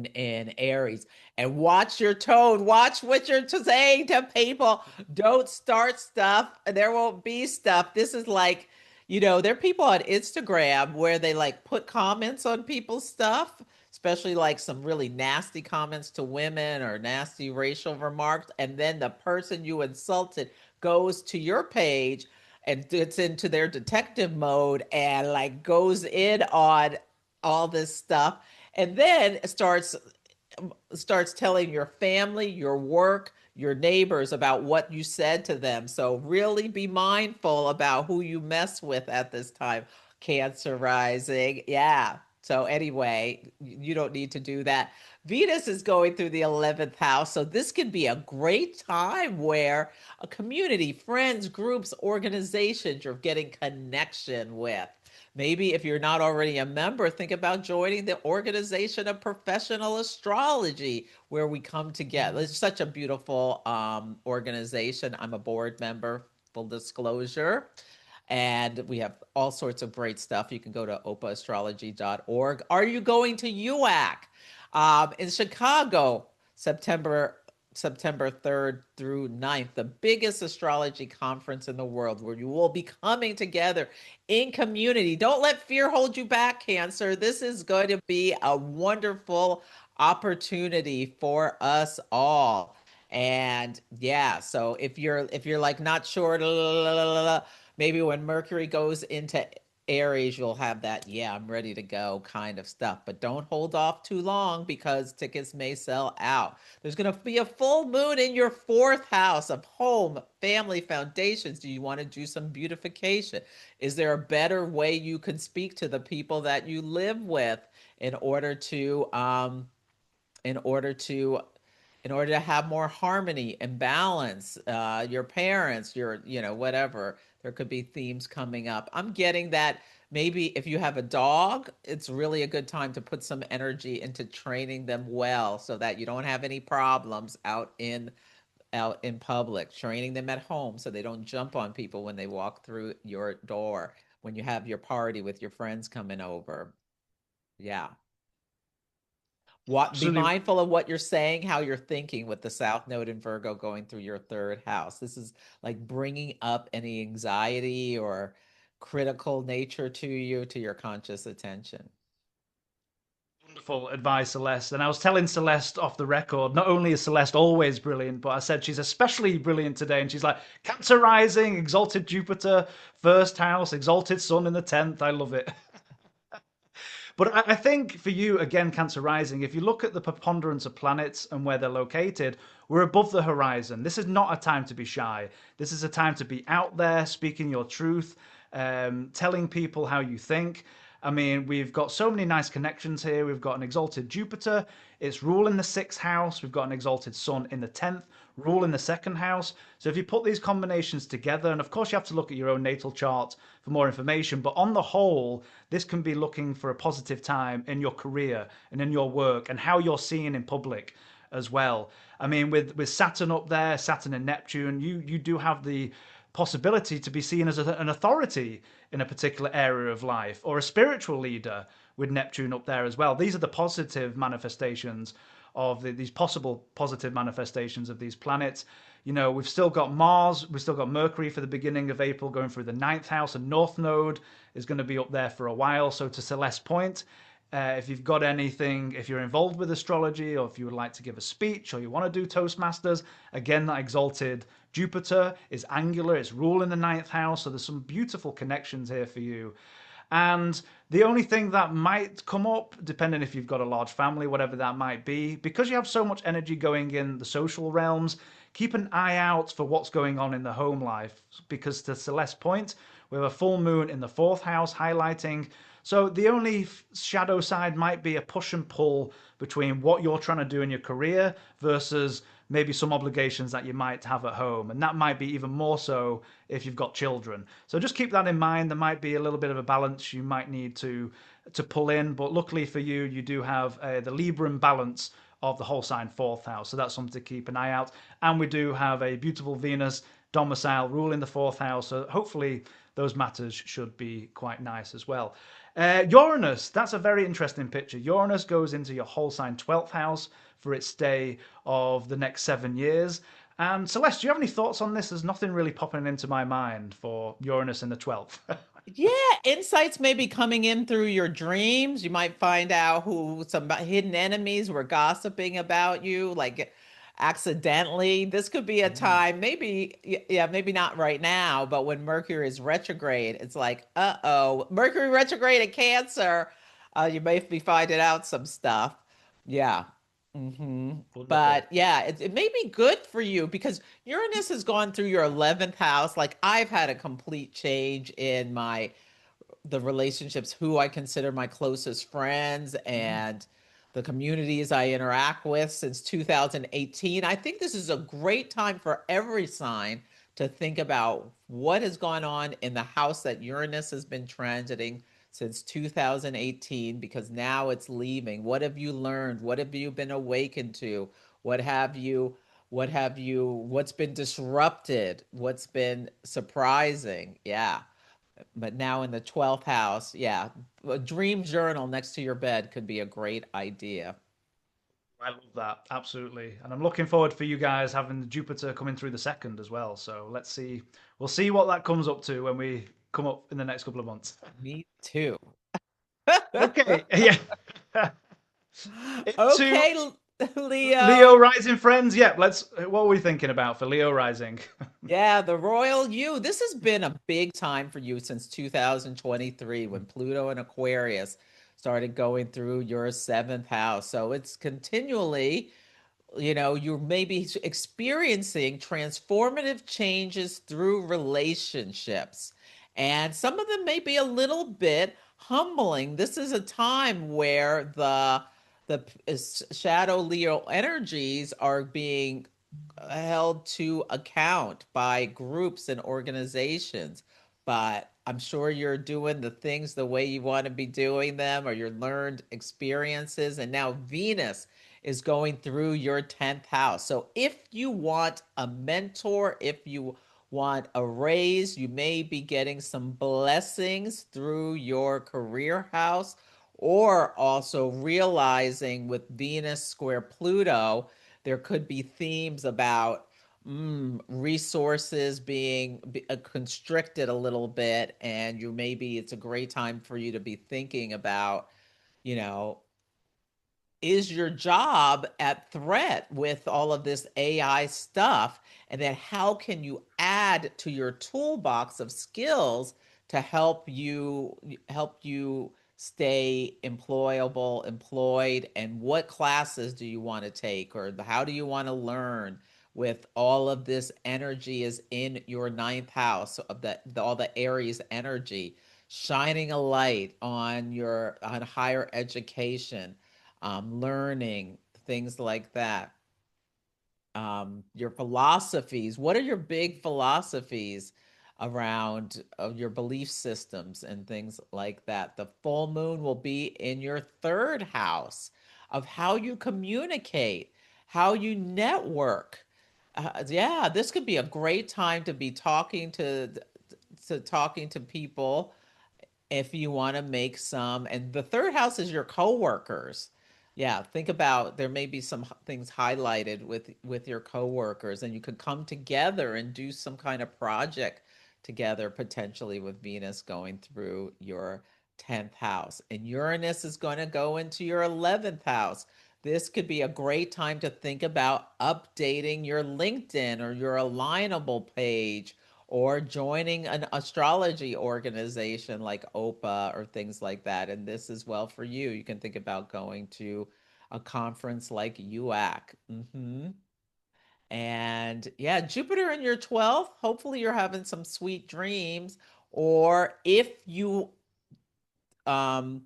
in Aries. And watch your tone. Watch what you're saying to people. Don't start stuff. There won't be stuff. This is like, there are people on Instagram where they like put comments on people's stuff, especially like some really nasty comments to women or nasty racial remarks. And then the person you insulted goes to your page and gets into their detective mode and like goes in on all this stuff, and then starts telling your family, your work, your neighbors about what you said to them. So really be mindful about who you mess with at this time. Cancer rising. Yeah. So anyway, you don't need to do that. Venus is going through the 11th house. So this could be a great time where a community, friends, groups, organizations you're getting connection with. Maybe if you're not already a member, think about joining the Organization of Professional Astrology, where we come together. It's such a beautiful organization. I'm a board member, full disclosure. And we have all sorts of great stuff. You can go to opaastrology.org. Are you going to UAC in Chicago, September 3rd through 9th, the biggest astrology conference in the world, where you will be coming together in community. Don't let fear hold you back, Cancer. This is going to be a wonderful opportunity for us all. And yeah, so if you're like not sure, maybe when Mercury goes into Aries, you'll have that, yeah, I'm ready to go kind of stuff. But don't hold off too long because tickets may sell out. There's going to be a full moon in your fourth house of home, family, foundations. Do you want to do some beautification? Is there a better way you can speak to the people that you live with in order in order to in order to have more harmony and balance, your parents, your, whatever, there could be themes coming up. I'm getting that maybe if you have a dog, it's really a good time to put some energy into training them well so that you don't have any problems out in public, training them at home so they don't jump on people when they walk through your door, when you have your party with your friends coming over. Yeah. What, be Absolutely mindful of what you're saying, how you're thinking with the South Node in Virgo going through your third house. This is like bringing up any anxiety or critical nature to you, to your conscious attention. wonderful advice, Celeste. And I was telling Celeste off the record, not only is Celeste always brilliant, but I said she's especially brilliant today. And she's like, Cancer Rising, Exalted Jupiter, first house, Exalted Sun in the 10th. I love it. But I think for you, again, Cancer Rising, if you look at the preponderance of planets and where they're located, we're above the horizon. This is not a time to be shy. This is a time to be out there, speaking your truth, telling people how you think. I mean, we've got so many nice connections here. We've got an exalted Jupiter, it's rule in the sixth house. We've got an exalted Sun in the 10th, rule in the second house. So if you put these combinations together, and of course you have to look at your own natal chart for more information, but on the whole, this can be looking for a positive time in your career and in your work and how you're seen in public as well. I mean, with Saturn up there, Saturn and Neptune, you do have the possibility to be seen as an authority in a particular area of life or a spiritual leader with Neptune up there as well. These are the positive manifestations of these possible positive manifestations of these planets. You know, we've still got Mars, we've still got Mercury for the beginning of April going through the ninth house, and North Node is going to be up there for a while. So to Celeste's point, if you've got anything, if you're involved with astrology, or if you would like to give a speech, or you want to do Toastmasters, again, that exalted Jupiter is angular, it's rule in the ninth house, so there's some beautiful connections here for you. And the only thing that might come up, depending if you've got a large family, whatever that might be, because you have so much energy going in the social realms, keep an eye out for what's going on in the home life. Because to Celeste's point, we have a full moon in the fourth house highlighting. So the only shadow side might be a push and pull between what you're trying to do in your career versus maybe some obligations that you might have at home. And that might be even more so if you've got children. So just keep that in mind. There might be a little bit of a balance you might need to pull in. But luckily for you, you do have the Libra balance of the whole sign fourth house. So that's something to keep an eye out. And we do have a beautiful Venus domicile ruling the fourth house. So hopefully those matters should be quite nice as well. Uranus, that's a very interesting picture. Uranus goes into your whole sign 12th house for its stay of the next 7 years. And Celeste, do you have any thoughts on this? There's nothing really popping into my mind for Uranus in the 12th. Yeah, insights may be coming in through your dreams. You might find out who some hidden enemies were gossiping about you, like accidentally. This could be a time, maybe, yeah, maybe not right now, but when Mercury is retrograde, it's like, uh-oh, Mercury retrograde at Cancer. You may be finding out some stuff. Yeah. Wonderful. But yeah, it may be good for you because Uranus has gone through your 11th house. Like I've had a complete change in the relationships, who I consider my closest friends Mm. and the communities I interact with since 2018. I think this is a great time for every sign to think about what has gone on in the house that Uranus has been transiting since 2018 because now it's leaving. What have you learned? What have you been awakened to? What have you what's been disrupted? What's been surprising? Yeah. But now in the 12th house, yeah, a dream journal next to your bed could be a great idea. I love that. Absolutely. And I'm looking forward for you guys having Jupiter coming through the second as well. So let's see. We'll see what that comes up to when we come up in the next couple of months. Me too. Okay. Yeah. Into Okay, Leo Leo. Rising friends. Yep. Let's. What are we thinking about for Leo Rising? Yeah, the royal you. This has been a big time for you since 2023 when Pluto and Aquarius started going through your seventh house. So it's continually, you're maybe experiencing transformative changes through relationships. And some of them may be a little bit humbling. This is a time where the shadow Leo energies are being held to account by groups and organizations. But I'm sure you're doing the things the way you want to be doing them or your learned experiences. And now Venus is going through your 10th house. So if you want a mentor, if you want a raise, you may be getting some blessings through your career house, or also realizing with Venus square Pluto, there could be themes about resources being constricted a little bit, and you maybe it's a great time for you to be thinking about, you know, is your job at threat with all of this AI stuff? And then how can you add to your toolbox of skills to help you stay employable, employed, and what classes do you want to take or how do you want to learn with all of this energy is in your ninth house of all the Aries energy, shining a light on on higher education, learning, things like that. Your philosophies. What are your big philosophies around your belief systems and things like that? The full moon will be in your third house of how you communicate, how you network. Yeah, this could be a great time to be talking to people if you want to make some. And the third house is your coworkers. Yeah, think about there may be some things highlighted with your coworkers, and you could come together and do some kind of project together, potentially with Venus going through your 10th house. And Uranus is going to go into your 11th house. This could be a great time to think about updating your LinkedIn or your alignable page or joining an astrology organization like OPA or things like that. And this is well for you. You can think about going to a conference like UAC. And yeah, Jupiter in your 12th, hopefully you're having some sweet dreams. Or if you um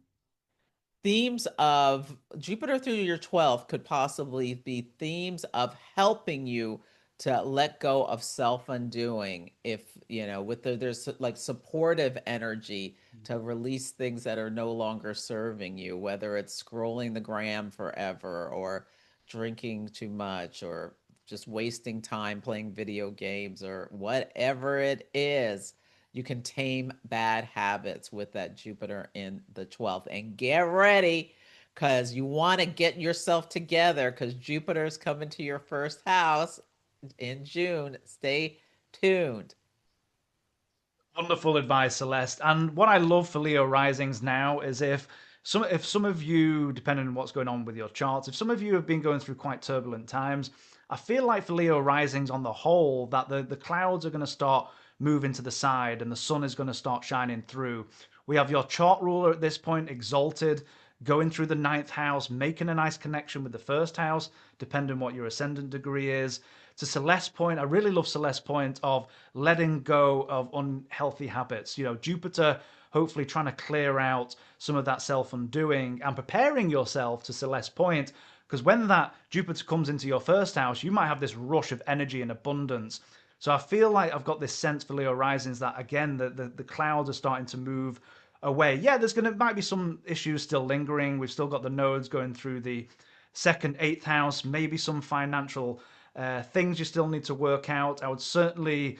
themes of Jupiter through your 12th could possibly be themes of helping you to let go of self-undoing. If, with there's like supportive energy to release things that are no longer serving you, whether it's scrolling the gram forever or drinking too much or just wasting time playing video games or whatever it is. You can tame bad habits with that Jupiter in the 12th. And get ready because you want to get yourself together because Jupiter's coming to your first house in June. Stay tuned. Wonderful advice, Celeste. And what I love for Leo risings now is if some of you, depending on what's going on with your charts, if some of you have been going through quite turbulent times, I feel like for Leo risings on the whole, that the clouds are going to start moving to the side and the sun is going to start shining through. We have your chart ruler at this point exalted, going through the ninth house, making a nice connection with the first house, depending on what your ascendant degree is. To Celeste's point, I really love Celeste's point of letting go of unhealthy habits. Jupiter hopefully trying to clear out some of that self undoing and preparing yourself to Celeste's point. Because when that Jupiter comes into your first house, you might have this rush of energy and abundance. So I feel like I've got this sense for Leo risings that again the clouds are starting to move away. Yeah, might be some issues still lingering. We've still got the nodes going through the second, eighth house, maybe some financial things you still need to work out. I would certainly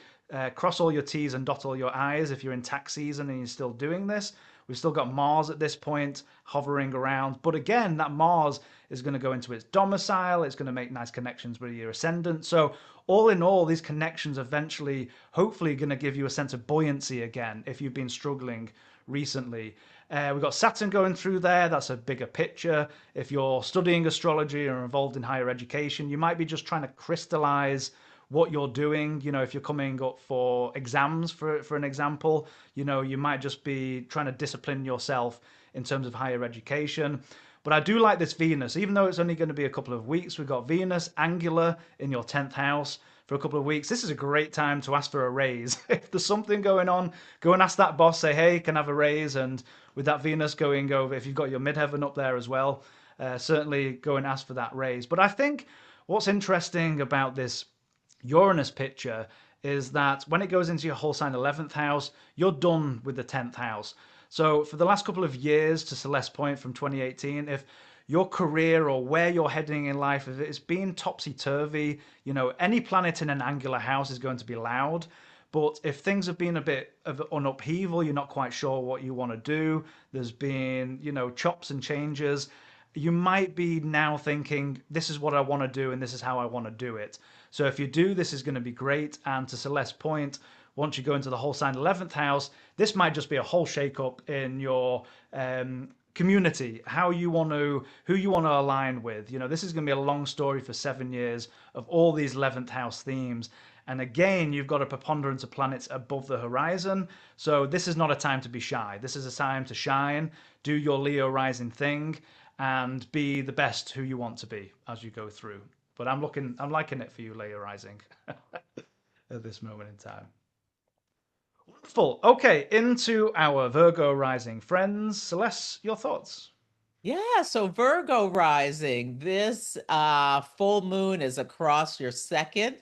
cross all your T's and dot all your I's if you're in tax season and you're still doing this. We've still got Mars at this point hovering around. But again, that Mars is going to go into its domicile. It's going to make nice connections with your ascendant. So all in all, these connections eventually, hopefully, going to give you a sense of buoyancy again if you've been struggling recently. We've got Saturn going through there. That's a bigger picture. If you're studying astrology or involved in higher education, you might be just trying to crystallize what you're doing. If you're coming up for exams, for an example, you might just be trying to discipline yourself in terms of higher education. But I do like this Venus, even though it's only going to be a couple of weeks. We've got Venus angular in your 10th house for a couple of weeks. This is a great time to ask for a raise. If there's something going on, go and ask that boss, say, hey, can I have a raise? And with that Venus going over, if you've got your midheaven up there as well, certainly go and ask for that raise. But I think what's interesting about this Uranus picture is that when it goes into your whole sign 11th house, you're done with the 10th house. So for the last couple of years, to Celeste's point from 2018, if your career or where you're heading in life, if it's been topsy-turvy, any planet in an angular house is going to be loud. But if things have been a bit of an upheaval, you're not quite sure what you want to do, there's been, chops and changes, you might be now thinking, this is what I want to do and this is how I want to do it. So if you do, this is going to be great. And to Celeste's point, once you go into the whole sign 11th house, this might just be a whole shake-up in your community, who you want to align with. This is going to be a long story for 7 years of all these 11th house themes. And again, you've got a preponderance of planets above the horizon. So this is not a time to be shy. This is a time to shine, do your Leo rising thing, and be the best who you want to be as you go through. But I'm liking it for you, Leo rising, at this moment in time. Wonderful. Okay, into our Virgo rising friends. Celeste, your thoughts? Yeah, so Virgo rising, this full moon is across your second.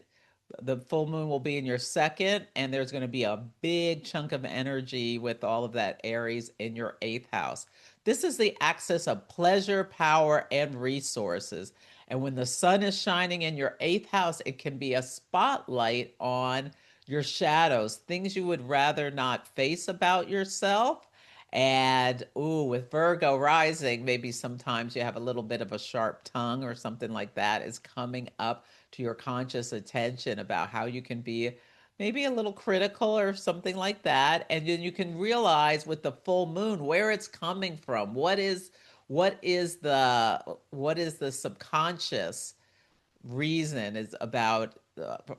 The full moon will be in your second, and there's going to be a big chunk of energy with all of that Aries in your eighth house. This is the axis of pleasure, power, and resources. And when the sun is shining in your eighth house, it can be a spotlight on your shadows, things you would rather not face about yourself. And ooh, with Virgo rising, maybe sometimes you have a little bit of a sharp tongue or something like that is coming up to your conscious attention about how you can be maybe a little critical or something like that. And then you can realize with the full moon where it's coming from. What is the subconscious reason is about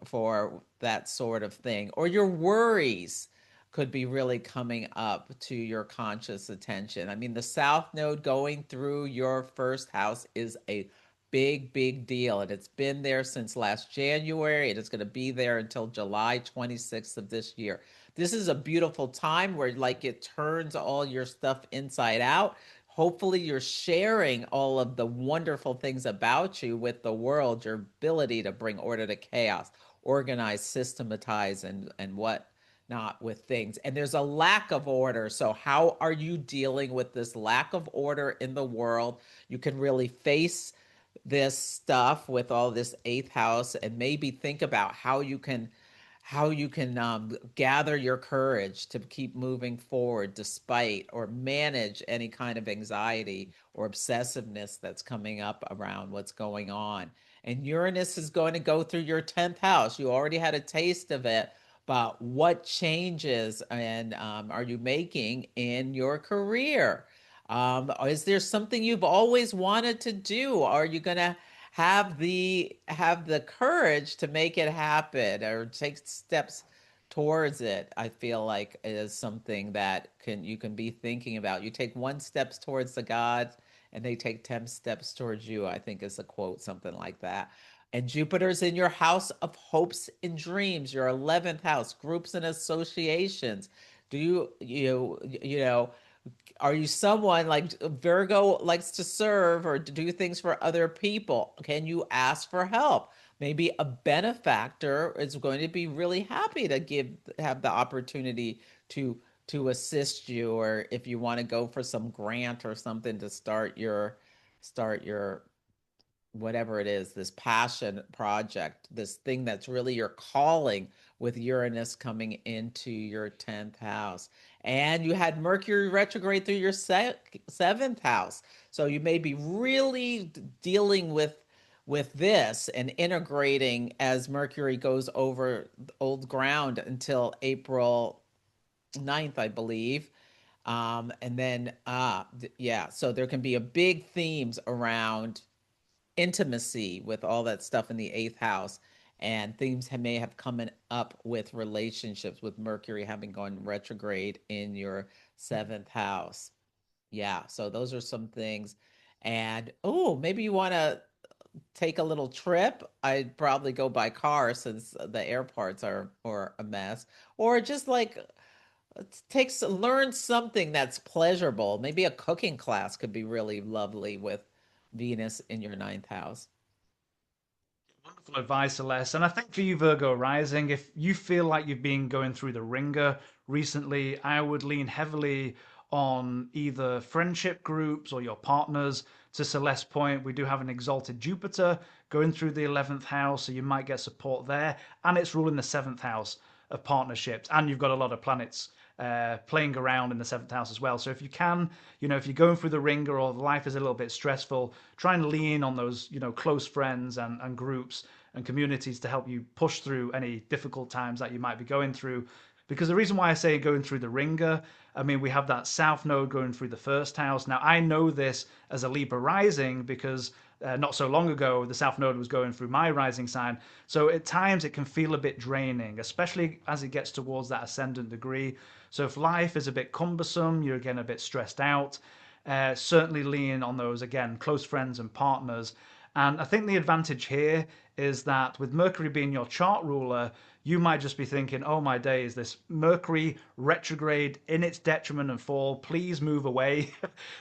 for that sort of thing, or your worries could be really coming up to your conscious attention. I mean, the South Node going through your first house is a big, big deal. And it's been there since last January. It is going to be there until July 26th of this year. This is a beautiful time where, like, it turns all your stuff inside out. Hopefully, you're sharing all of the wonderful things about you with the world, your ability to bring order to chaos, organize, systematize, and what not with things. And there's a lack of order. So, how are you dealing with this lack of order in the world? You can really face this stuff with all this eighth house and maybe think about how you can gather your courage to keep moving forward despite or manage any kind of anxiety or obsessiveness that's coming up around what's going on. And Uranus is going to go through your 10th house. You already had a taste of it, but what changes and are you making in your career? Is there something you've always wanted to do? Are you going to have the courage to make it happen or take steps towards it? I feel like is something that can you can be thinking about. You take one steps towards the gods and they take 10 steps towards you, I think is a quote, something like that. And Jupiter's in your house of hopes and dreams, your 11th house, groups and associations. Do you know, are you someone like Virgo likes to serve or to do things for other people? Can you ask for help? Maybe a benefactor is going to be really happy to have the opportunity to to assist you, or if you want to go for some grant or something to start your whatever it is, this passion project, this thing that's really your calling with Uranus coming into your 10th house. And you had Mercury retrograde through your seventh house. So you may be really dealing with this and integrating as Mercury goes over old ground until April 9th, I believe. And then, yeah, so there can be a big themes around intimacy with all that stuff in the eighth house, and things may have come up with relationships with Mercury having gone retrograde in your seventh house. Yeah, so those are some things. And oh, maybe you want to take a little trip. I'd probably go by car since the airports are a mess, or just like learn something that's pleasurable. Maybe a cooking class could be really lovely with Venus in your ninth house. Wonderful advice, Celeste. And I think for you, Virgo Rising, if you feel like you've been going through the ringer recently, I would lean heavily on either friendship groups or your partners. To Celeste's point, we do have an exalted Jupiter going through the 11th house, so you might get support there. And it's ruling the 7th house of partnerships. And you've got a lot of planets playing around in the 7th house as well. So if you can, if you're going through the ringer or life is a little bit stressful, try and lean on those, close friends and groups and communities to help you push through any difficult times that you might be going through. Because the reason why I say going through the ringer, I mean, we have that South Node going through the first house. Now, I know this as a Libra rising because not so long ago, the South Node was going through my rising sign. So at times it can feel a bit draining, especially as it gets towards that ascendant degree. So if life is a bit cumbersome, you're again a bit stressed out, certainly lean on those, again, close friends and partners. And I think the advantage here is that with Mercury being your chart ruler, you might just be thinking, oh my days, this Mercury retrograde in its detriment and fall, please move away.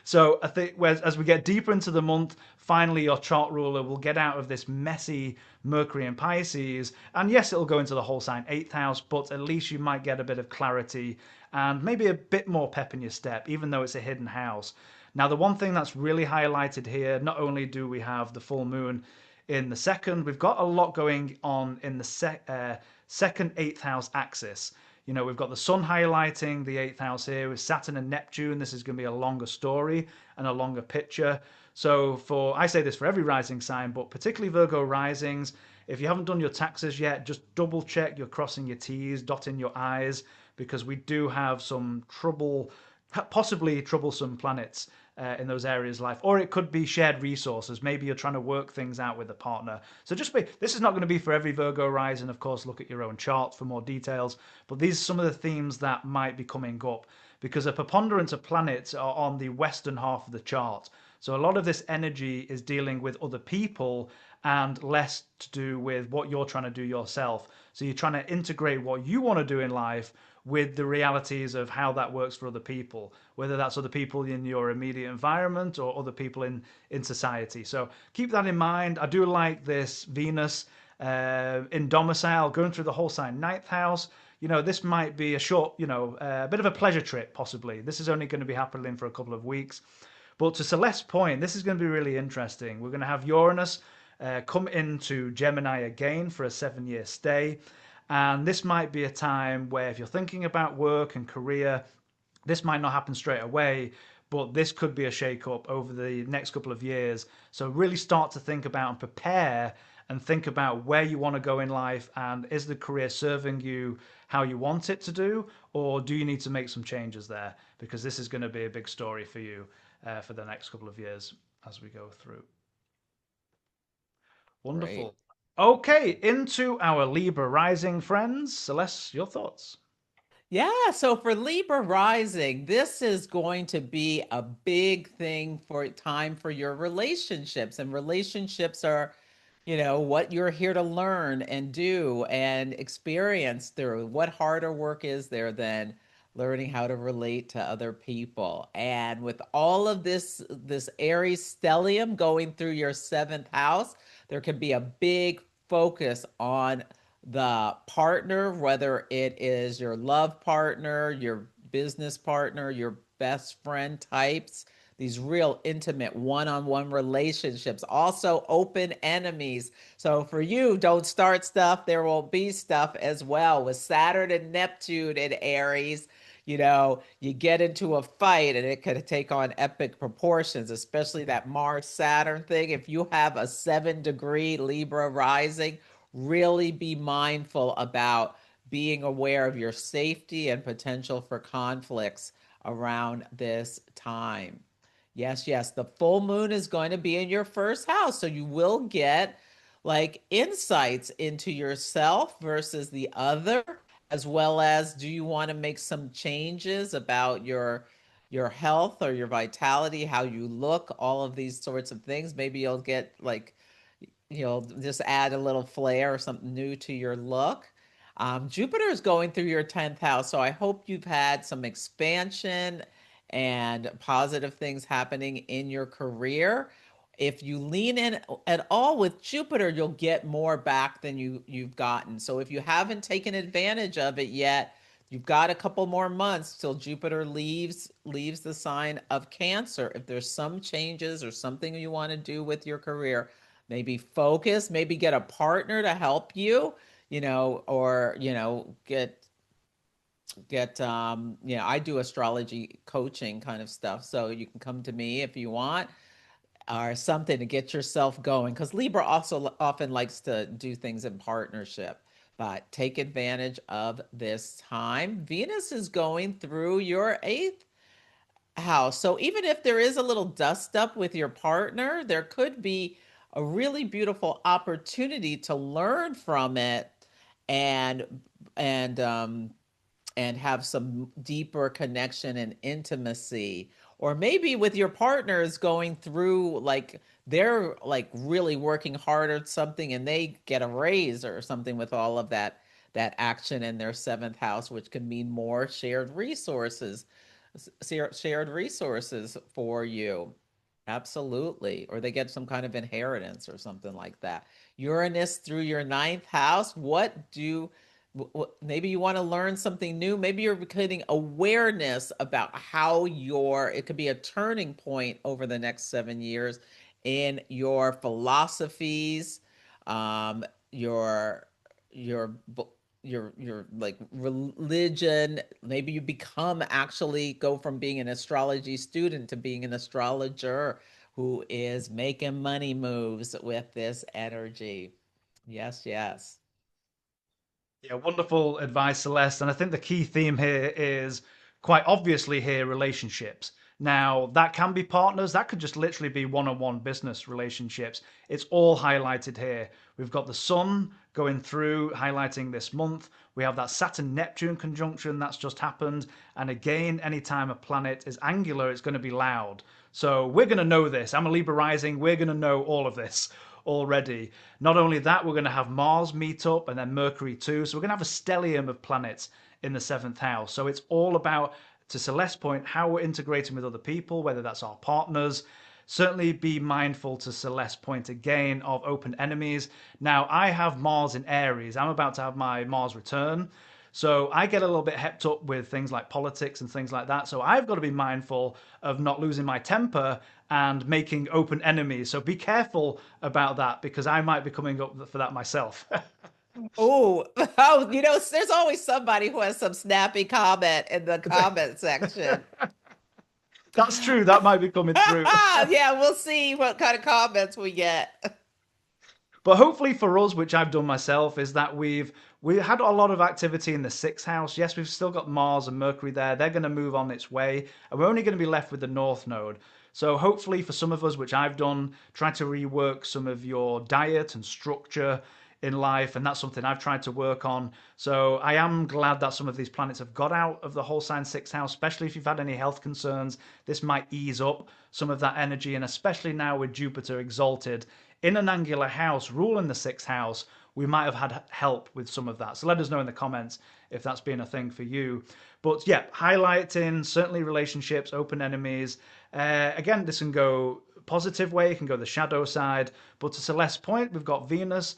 So I think as we get deeper into the month, finally your chart ruler will get out of this messy Mercury and Pisces. And yes, it'll go into the whole sign, 8th house, but at least you might get a bit of clarity and maybe a bit more pep in your step, even though it's a hidden house. Now, the one thing that's really highlighted here, not only do we have the full moon in the second, we've got a lot going on in the second 8th house axis. We've got the sun highlighting the 8th house here with Saturn and Neptune. This is going to be a longer story and a longer picture. So I say this for every rising sign, but particularly Virgo risings, if you haven't done your taxes yet, just double check you're crossing your T's, dotting your I's, because we do have some possibly troublesome planets in those areas of life, or it could be shared resources. Maybe you're trying to work things out with a partner. So just be, this is not going to be for every Virgo rising. Of course, look at your own chart for more details. But these are some of the themes that might be coming up because a preponderance of planets are on the western half of the chart. So a lot of this energy is dealing with other people and less to do with what you're trying to do yourself. So you're trying to integrate what you want to do in life with the realities of how that works for other people, whether that's other people in your immediate environment or other people in society. So keep that in mind. I do like this Venus in domicile, going through the whole sign ninth house. This might be a short, a bit of a pleasure trip, possibly. This is only going to be happening for a couple of weeks. But to Celeste's point, this is going to be really interesting. We're going to have Uranus come into Gemini again for a 7-year stay. And this might be a time where if you're thinking about work and career, this might not happen straight away, but this could be a shake up over the next couple of years. So really start to think about and prepare and think about where you want to go in life and is the career serving you how you want it to do, or do you need to make some changes there? Because this is going to be a big story for you for the next couple of years as we go through. Great. Wonderful. Okay, into our Libra rising friends. Celeste, your thoughts? Yeah, so for Libra rising, this is going to be a big thing for time for your relationships. And relationships are, what you're here to learn and do and experience through. What harder work is there than learning how to relate to other people? And with all of this Aries stellium going through your seventh house, there could be a big focus on the partner, whether it is your love partner, your business partner, your best friend types, these real intimate one-on-one relationships, also open enemies. So for you, don't start stuff. There will be stuff as well with Saturn and Neptune in Aries. You get into a fight and it could take on epic proportions, especially that Mars Saturn thing. If you have a 7-degree Libra rising, really be mindful about being aware of your safety and potential for conflicts around this time. Yes, yes, the full moon is going to be in your first house. So you will get like insights into yourself versus the other, as well as do you want to make some changes about your health or your vitality, how you look, all of these sorts of things. Maybe you'll get like just add a little flair or something new to your look. Jupiter is going through your 10th house, so I hope you've had some expansion and positive things happening in your career. If you lean in at all with Jupiter, you'll get more back than you've gotten. So if you haven't taken advantage of it yet, you've got a couple more months till Jupiter leaves the sign of Cancer. If there's some changes or something you want to do with your career, maybe focus, maybe get a partner to help you, or get I do astrology coaching kind of stuff, so you can come to me if you want, or something to get yourself going, because Libra also often likes to do things in partnership. But take advantage of this time. Venus is going through your eighth house. So even if there is a little dust up with your partner, there could be a really beautiful opportunity to learn from it and and um and have some deeper connection and intimacy. Or maybe with your partners going through like they're like really working hard at something and they get a raise or something with all of that action in their seventh house, which could mean more shared resources for you. Absolutely. Or they get some kind of inheritance or something like that. Uranus through your ninth house. Maybe you want to learn something new. Maybe you're getting awareness about how it could be a turning point over the next 7 years in your philosophies, um, your, your, your like religion. Maybe you become actually go from being an astrology student to being an astrologer who is making money moves with this energy. Yes, yes. Yeah, wonderful advice, Celeste. And I think the key theme here is quite obviously here relationships. Now, that can be partners, that could just literally be one on one business relationships. It's all highlighted here. We've got the sun going through, highlighting this month. We have that Saturn Neptune conjunction that's just happened. And again, anytime a planet is angular, it's going to be loud. So we're going to know this. I'm a Libra rising. We're going to know all of this already. Not only that, we're going to have Mars meet up and then Mercury too. So we're going to have a stellium of planets in the seventh house. So it's all about, to Celeste's point, how we're integrating with other people, whether that's our partners. Certainly be mindful, to Celeste's point again, of open enemies. Now, I have Mars in Aries. I'm about to have my Mars return. So I get a little bit hepped up with things like politics and things like that. So I've got to be mindful of not losing my temper and making open enemies. So be careful about that because I might be coming up for that myself. Oh, oh, there's always somebody who has some snappy comment in the comment section. That's true. That might be coming through. Yeah, we'll see what kind of comments we get. But hopefully for us, which I've done myself, is that we had a lot of activity in the sixth house. Yes, we've still got Mars and Mercury there. They're going to move on its way, and we're only going to be left with the North Node. So hopefully for some of us, which I've done, try to rework some of your diet and structure in life, and that's something I've tried to work on. So I am glad that some of these planets have got out of the whole sign sixth house, especially if you've had any health concerns. This might ease up some of that energy, and especially now with Jupiter exalted in an angular house ruling the sixth house, we might have had help with some of that. So let us know in the comments if that's been a thing for you. But yeah, highlighting certainly relationships, open enemies. Again, this can go positive way, it can go the shadow side. But to Celeste's point, we've got Venus,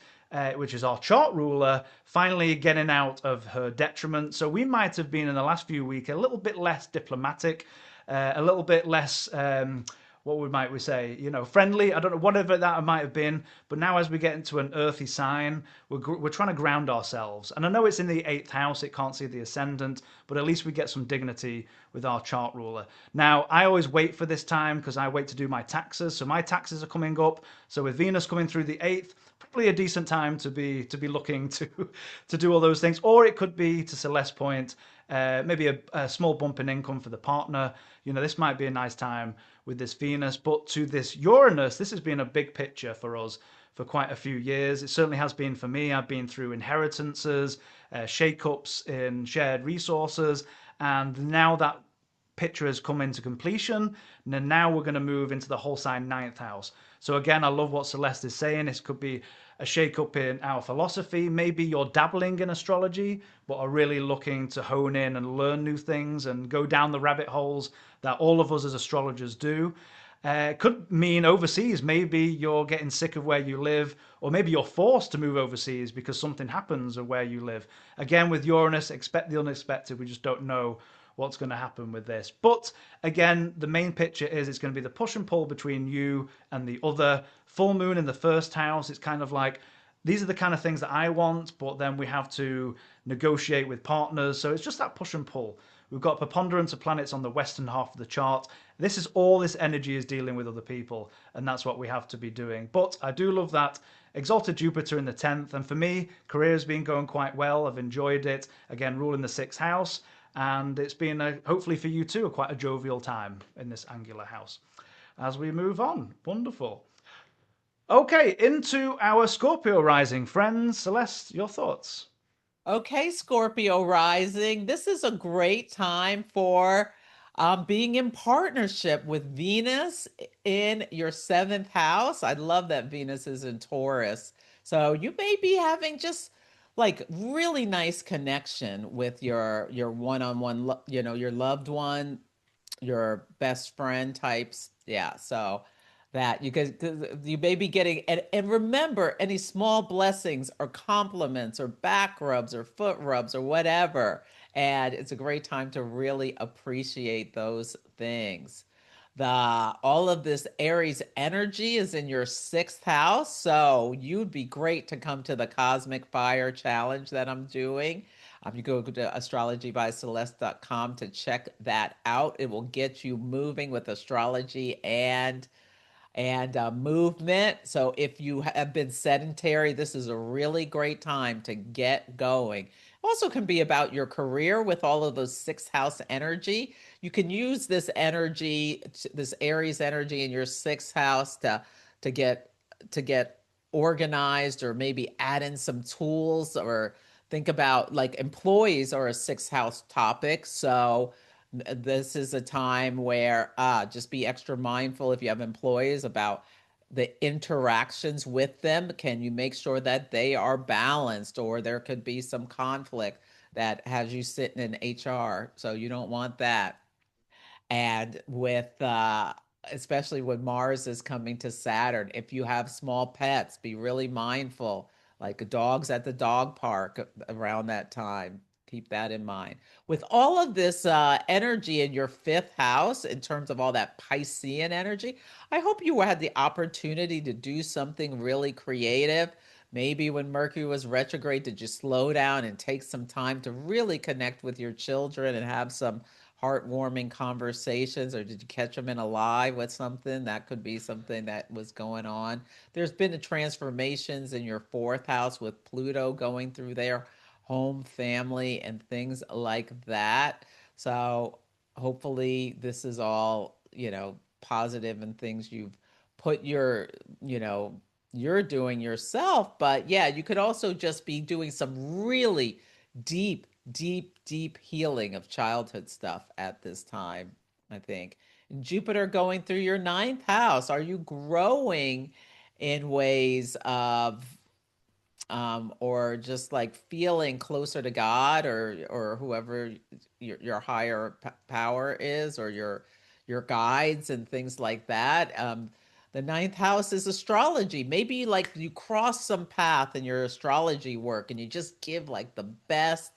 which is our chart ruler, finally getting out of her detriment. So we might have been in the last few weeks a little bit less diplomatic, a little bit less what might we say, friendly. I don't know, whatever that might have been. But now as we get into an earthy sign, we're trying to ground ourselves. And I know it's in the eighth house, it can't see the ascendant, but at least we get some dignity with our chart ruler. Now, I always wait for this time because I wait to do my taxes. So my taxes are coming up. So with Venus coming through the eighth, probably a decent time to be looking to do all those things. Or it could be, to Celeste's point, maybe a small bump in income for the partner. This might be a nice time with this Venus. But to this Uranus, this has been a big picture for us for quite a few years. It certainly has been for me. I've been through inheritances, shake-ups in shared resources, and now that picture has come into completion. And now we're going to move into the whole sign ninth house. So again, I love what Celeste is saying. This could be a shake-up in our philosophy. Maybe you're dabbling in astrology, but are really looking to hone in and learn new things and go down the rabbit holes that all of us as astrologers do. Could mean overseas. Maybe you're getting sick of where you live, or maybe you're forced to move overseas because something happens of where you live. Again, with Uranus, expect the unexpected. We just don't know what's going to happen with this. But again, the main picture is it's going to be the push and pull between you and the other. Full moon in the first house, it's kind of like, these are the kind of things that I want, but then we have to negotiate with partners. So it's just that push and pull. We've got preponderance of planets on the western half of the chart. This is all this energy is dealing with other people, and that's what we have to be doing. But I do love that exalted Jupiter in the 10th, and for me, career has been going quite well. I've enjoyed it. Again, ruling the sixth house, and it's been, hopefully for you too, quite a jovial time in this angular house. As we move on, wonderful. Okay, into our Scorpio rising. Friends, Celeste, your thoughts? Okay, Scorpio Rising, this is a great time for being in partnership with Venus in your seventh house. I love that Venus is in Taurus. So you may be having just like really nice connection with your one-on-one, your loved one, your best friend types. Yeah, so that you may be getting, and remember, any small blessings or compliments or back rubs or foot rubs or whatever, and it's a great time to really appreciate those things. The All of this Aries energy is in your sixth house, so you'd be great to come to the Cosmic Fire Challenge that I'm doing. You go to astrologybyceleste.com to check that out. It will get you moving with astrology and movement. So if you have been sedentary, this is a really great time to get going. Also can be about your career with all of those sixth house energy. you can use this energy, this Aries energy in your sixth house to get to get organized, or maybe add in some tools, or think about, like, employees are a sixth house topic. So this is a time where just be extra mindful if you have employees about the interactions with them. Can you make sure that they are balanced, or there could be some conflict that has you sitting in HR? So you don't want that. And with especially when Mars is coming to Saturn, if you have small pets, be really mindful, like dogs at the dog park around that time. Keep that in mind. With all of this energy in your fifth house, in terms of all that Piscean energy, I hope you had the opportunity to do something really creative. Maybe when Mercury was retrograde, did you slow down and take some time to really connect with your children and have some heartwarming conversations, or did you catch them in a lie with something? That could be something that was going on. There's been the transformations in your fourth house with Pluto going through their home, family, and things like that. So hopefully this is all, positive, and things you've put you know, you're doing yourself. But yeah, you could also just be doing some really deep, deep healing of childhood stuff at this time, I think. Jupiter going through your ninth house. Are you growing in ways of, or just like feeling closer to God, or whoever your higher power is, or your guides and things like that? The ninth house is astrology. Maybe like you cross some path in your astrology work, and you just give like the best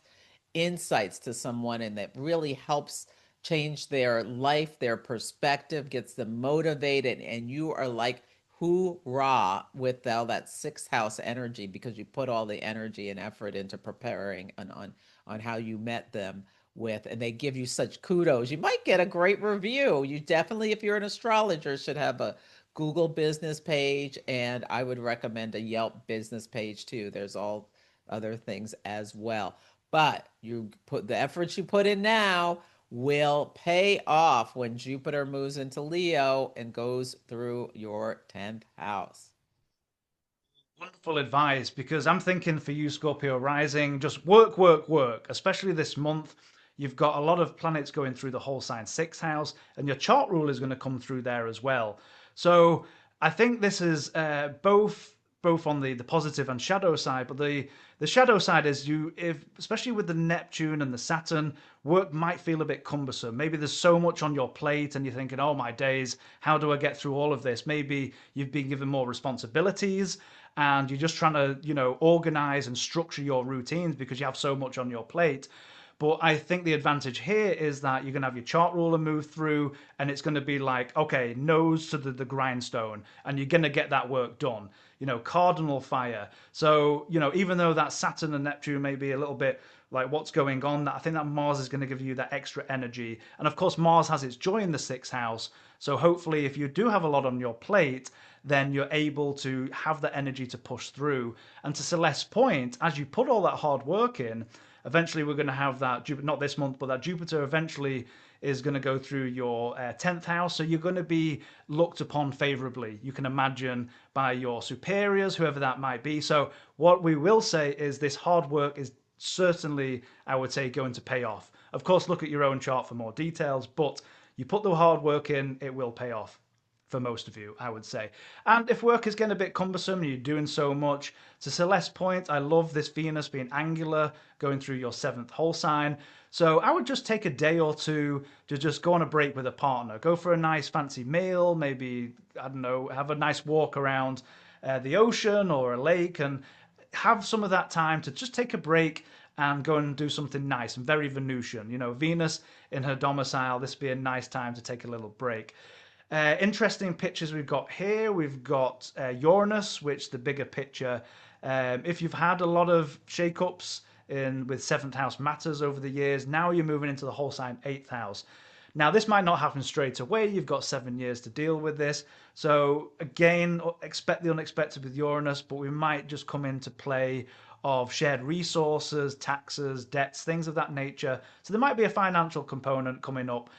insights to someone, and that really helps change their life, their perspective, gets them motivated, and you are like hoorah with all that sixth house energy, because you put all the energy and effort into preparing on how you met them with, and they give you such kudos. You might get a great review. You definitely, if you're an astrologer, should have a Google business page, and I would recommend a Yelp business page too. There's all other things as well. But you put the efforts you put in now will pay off when Jupiter moves into Leo and goes through your 10th house. Wonderful advice, because I'm thinking for you, Scorpio Rising, just work, work, work. Especially this month, you've got a lot of planets going through the whole sign sixth house, and your chart rule is going to come through there as well. So I think this is both on the positive and shadow side, but the shadow side is you, if especially with the Neptune and the Saturn, work might feel a bit cumbersome. Maybe there's so much on your plate and you're thinking, oh my days, how do I get through all of this? Maybe you've been given more responsibilities and you're just trying to, organize and structure your routines because you have so much on your plate. But I think the advantage here is that you're going to have your chart ruler move through, and it's going to be like, okay, nose to the grindstone, and you're going to get that work done. Cardinal fire. So, even though that Saturn and Neptune may be a little bit like what's going on, I think that Mars is going to give you that extra energy. And of course, Mars has its joy in the sixth house. So hopefully, if you do have a lot on your plate, then you're able to have that energy to push through. And to Celeste's point, as you put all that hard work in, eventually we're going to have that Jupiter, not this month, but that Jupiter eventually is going to go through your 10th house. So you're going to be looked upon favorably, you can imagine, by your superiors, whoever that might be. So what we will say is this hard work is certainly, I would say, going to pay off. Of course, look at your own chart for more details, but you put the hard work in, it will pay off for most of you, I would say. And if work is getting a bit cumbersome and you're doing so much, to Celeste's point, I love this Venus being angular, going through your seventh whole sign. So I would just take a day or two to just go on a break with a partner. Go for a nice fancy meal, maybe, I don't know, have a nice walk around the ocean or a lake, and have some of that time to just take a break and go and do something nice and very Venusian. Venus in her domicile, this would be a nice time to take a little break. Interesting pictures we've got here. We've got Uranus, which the bigger picture. If you've had a lot of shake-ups with seventh house matters over the years, now you're moving into the whole sign eighth house. Now, this might not happen straight away. You've got 7 years to deal with this. So again, expect the unexpected with Uranus, but we might just come into play of shared resources, taxes, debts, things of that nature. So there might be a financial component coming up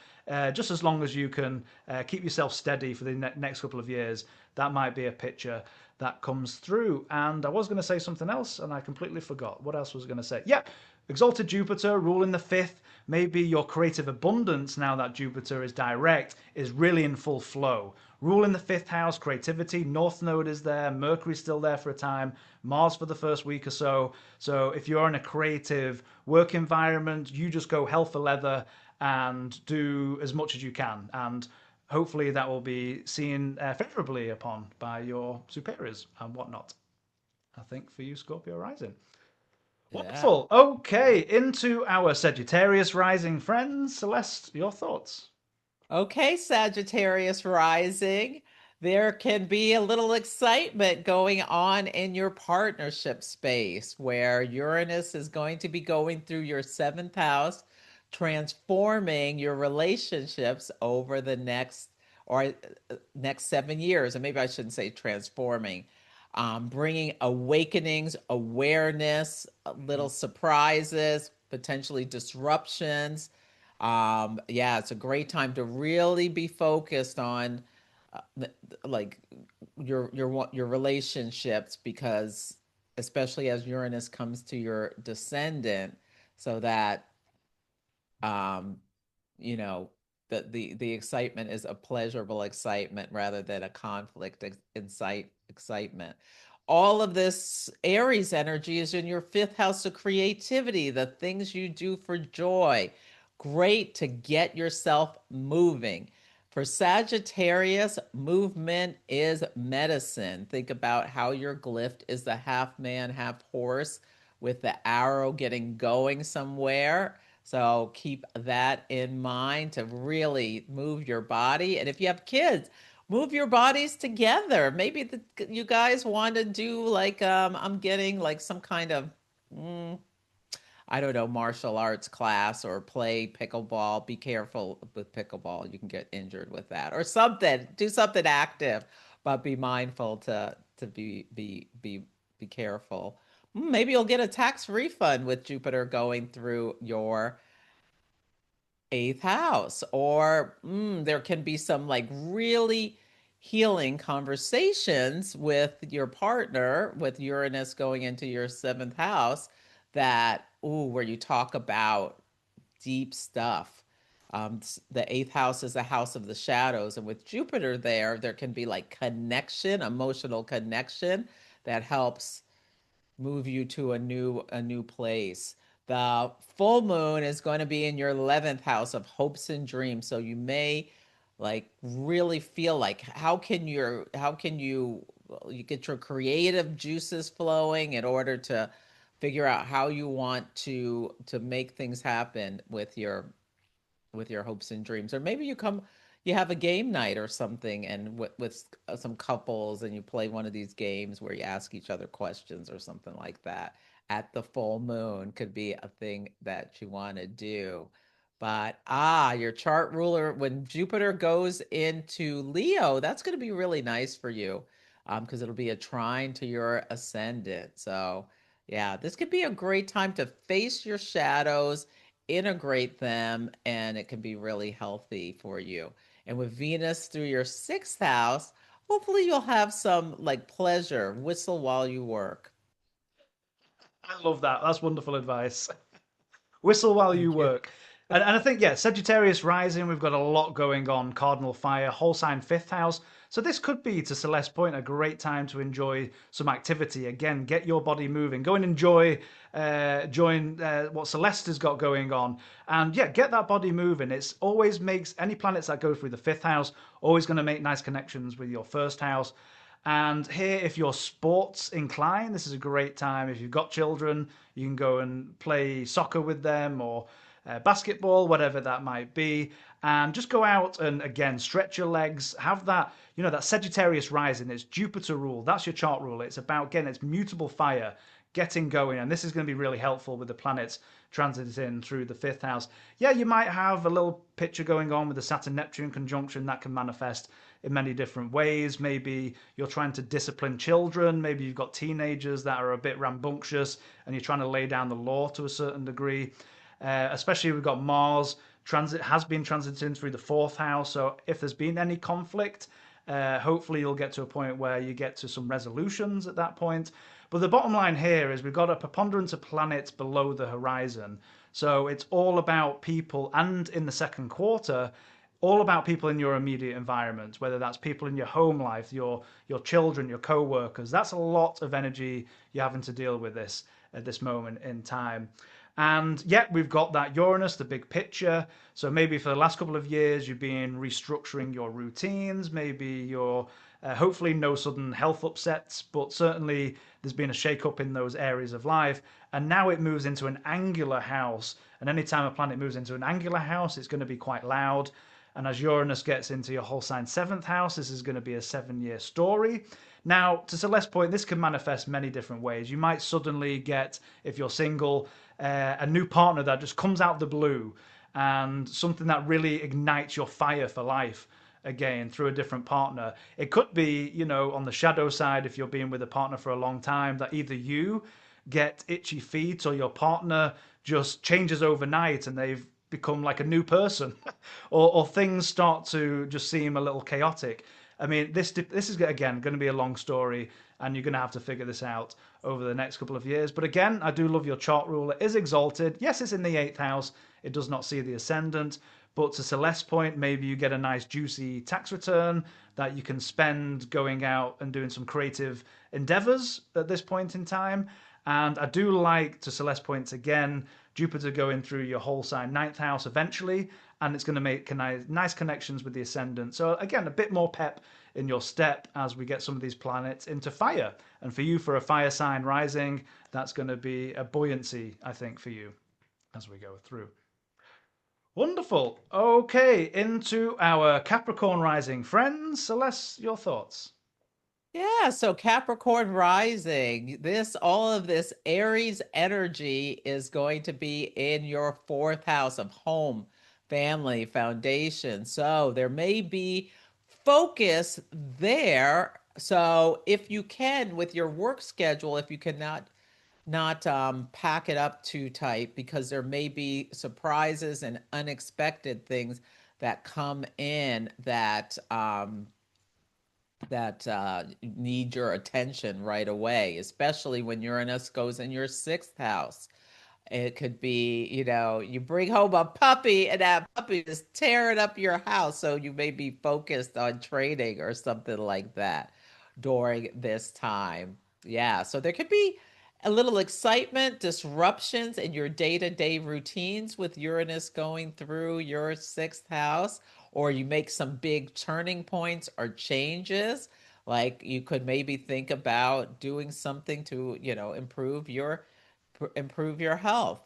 just as long as you can keep yourself steady for the next couple of years, that might be a picture that comes through. And I was going to say something else, and I completely forgot. What else was I going to say? Yeah, exalted Jupiter ruling the fifth. Maybe your creative abundance, now that Jupiter is direct, is really in full flow. Ruling the fifth house, creativity. North Node is there. Mercury's still there for a time. Mars for the first week or so. So if you're in a creative work environment, you just go hell for leather and do as much as you can. And hopefully that will be seen favorably upon by your superiors and whatnot. I think for you, Scorpio Rising. Yeah. Wonderful. Okay, into our Sagittarius Rising friends. Celeste, your thoughts? Okay, Sagittarius rising. There can be a little excitement going on in your partnership space where Uranus is going to be going through your seventh house, transforming your relationships over the next 7 years. And maybe I shouldn't say transforming, bringing awakenings, awareness, little surprises, potentially disruptions. Yeah, it's a great time to really be focused on like your relationships because especially as Uranus comes to your descendant, so that um you know the excitement is a pleasurable excitement rather than a conflict excitement. All of this Aries energy is in your fifth house of creativity, the things you do for joy. Great to get yourself moving. For Sagittarius, movement is medicine. Think about how your glyph is the half man, half horse with the arrow getting going somewhere. So keep that in mind to really move your body. And if you have kids, move your bodies together. Maybe you guys want to do like I'm getting like some kind of mm, I don't know, martial arts class or play pickleball. Be careful with pickleball. You can get injured with that or something. Do something active, but be mindful to be careful. Maybe you'll get a tax refund with Jupiter going through your eighth house, or there can be some like really healing conversations with your partner with Uranus going into your seventh house that, ooh, where you talk about deep stuff. The eighth house is a house of the shadows, and with Jupiter there can be like connection, emotional connection that helps move you to a new place. The full moon is going to be in your 11th house of hopes and dreams. So you may like really feel like how can you get your creative juices flowing in order to figure out how you want to make things happen with your hopes and dreams. Or maybe you have a game night or something and with some couples and you play one of these games where you ask each other questions or something like that at the full moon could be a thing that you want to do. But your chart ruler, when Jupiter goes into Leo, that's going to be really nice for you because it'll be a trine to your ascendant. So yeah, this could be a great time to face your shadows, integrate them, and it can be really healthy for you. And with Venus through your sixth house, hopefully you'll have some like pleasure, whistle while you work. I love that. That's wonderful advice. Whistle while you Thank you. work. And I think, yeah, Sagittarius rising, we've got a lot going on. Cardinal fire, whole sign fifth house. So this could be, to Celeste's point, a great time to enjoy some activity. Again, get your body moving. Go and enjoy, join what Celeste has got going on. And yeah, get that body moving. It's always makes any planets that go through the fifth house, always going to make nice connections with your first house. And here, if you're sports inclined, this is a great time. If you've got children, you can go and play soccer with them or basketball, whatever that might be. And just go out and again, stretch your legs. Have that, that Sagittarius rising. It's Jupiter rule. That's your chart rule. It's about, again, it's mutable fire getting going. And this is going to be really helpful with the planets transiting through the fifth house. Yeah, you might have a little picture going on with the Saturn Neptune conjunction that can manifest in many different ways. Maybe you're trying to discipline children. Maybe you've got teenagers that are a bit rambunctious and you're trying to lay down the law to a certain degree. Especially we've got Mars transit has been transiting through the fourth house. So if there's been any conflict, hopefully you'll get to a point where you get to some resolutions at that point. But the bottom line here is we've got a preponderance of planets below the horizon. So it's all about people, and in the second quarter, all about people in your immediate environment, whether that's people in your home life, your children, your co-workers. That's a lot of energy you're having to deal with this at this moment in time. And yet we've got that Uranus, the big picture. So maybe for the last couple of years, you've been restructuring your routines. Maybe you're hopefully no sudden health upsets, but certainly there's been a shake up in those areas of life. And now it moves into an angular house. And anytime a planet moves into an angular house, it's going to be quite loud. And as Uranus gets into your whole sign seventh house, this is going to be a 7 year story. Now, to Celeste's point, this can manifest many different ways. You might suddenly get, if you're single, a new partner that just comes out of the blue and something that really ignites your fire for life again through a different partner. It could be, on the shadow side, if you're being with a partner for a long time, that either you get itchy feet or your partner just changes overnight and they've become like a new person, or things start to just seem a little chaotic. I mean, this is again going to be a long story, and you're going to have to figure this out over the next couple of years. But again, I do love your chart rule. It is exalted. Yes, it's in the eighth house. It does not see the ascendant. But to Celeste's point, maybe you get a nice juicy tax return that you can spend going out and doing some creative endeavors at this point in time. And I do like, to Celeste's points again, Jupiter going through your whole sign ninth house eventually, and it's going to make nice connections with the ascendant. So again, a bit more pep in your step as we get some of these planets into fire. And for you, for a fire sign rising, that's going to be a buoyancy, I think, for you as we go through. Wonderful. Okay, into our Capricorn rising friends. Celeste, your thoughts? Yeah, so Capricorn Rising, all of this Aries energy is going to be in your fourth house of home, family, foundation. So there may be focus there. So if you can, with your work schedule, if you cannot not pack it up too tight, because there may be surprises and unexpected things that come in that need your attention right away, especially when Uranus goes in your sixth house. It could be, you bring home a puppy and that puppy is tearing up your house. So you may be focused on training or something like that during this time. Yeah. So there could be a little excitement, disruptions in your day-to-day routines with Uranus going through your sixth house, or you make some big turning points or changes. Like you could maybe think about doing something to, improve your health.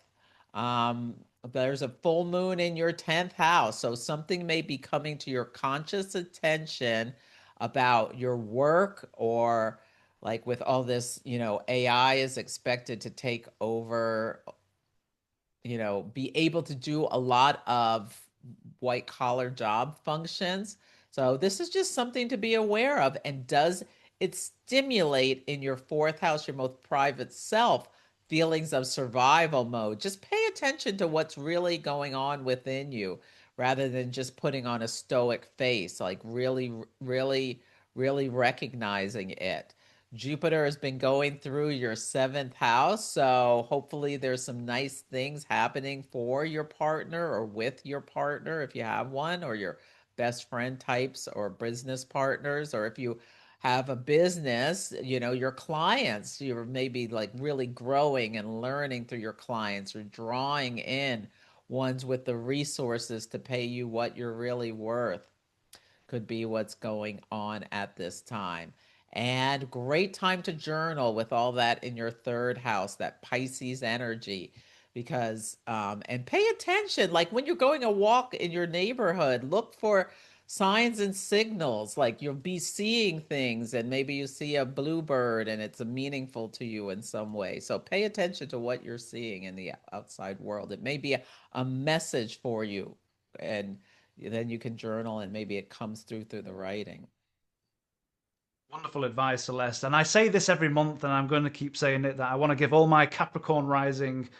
Um, there's a full moon in your 10th house, so something may be coming to your conscious attention about your work, or like with all this, AI is expected to take over, be able to do a lot of white collar job functions. So this is just something to be aware of. And does it stimulate in your fourth house, your most private self, feelings of survival mode? Just pay attention to what's really going on within you rather than just putting on a stoic face, like really, really, really recognizing it. Jupiter has been going through your seventh house, so hopefully there's some nice things happening for your partner or with your partner if you have one, or your best friend types or business partners, or if you have a business, your clients, you're maybe like really growing and learning through your clients, or drawing in ones with the resources to pay you what you're really worth. Could be what's going on at this time. And great time to journal with all that in your third house, that Pisces energy. Because, and pay attention, like when you're going a walk in your neighborhood, look for signs and signals. Like you'll be seeing things, and maybe you see a bluebird and it's meaningful to you in some way. So pay attention to what you're seeing in the outside world. It may be a message for you. And then you can journal, and maybe it comes through the writing. Wonderful advice, Celeste. And I say this every month, and I'm going to keep saying it, that I want to give all my Capricorn Rising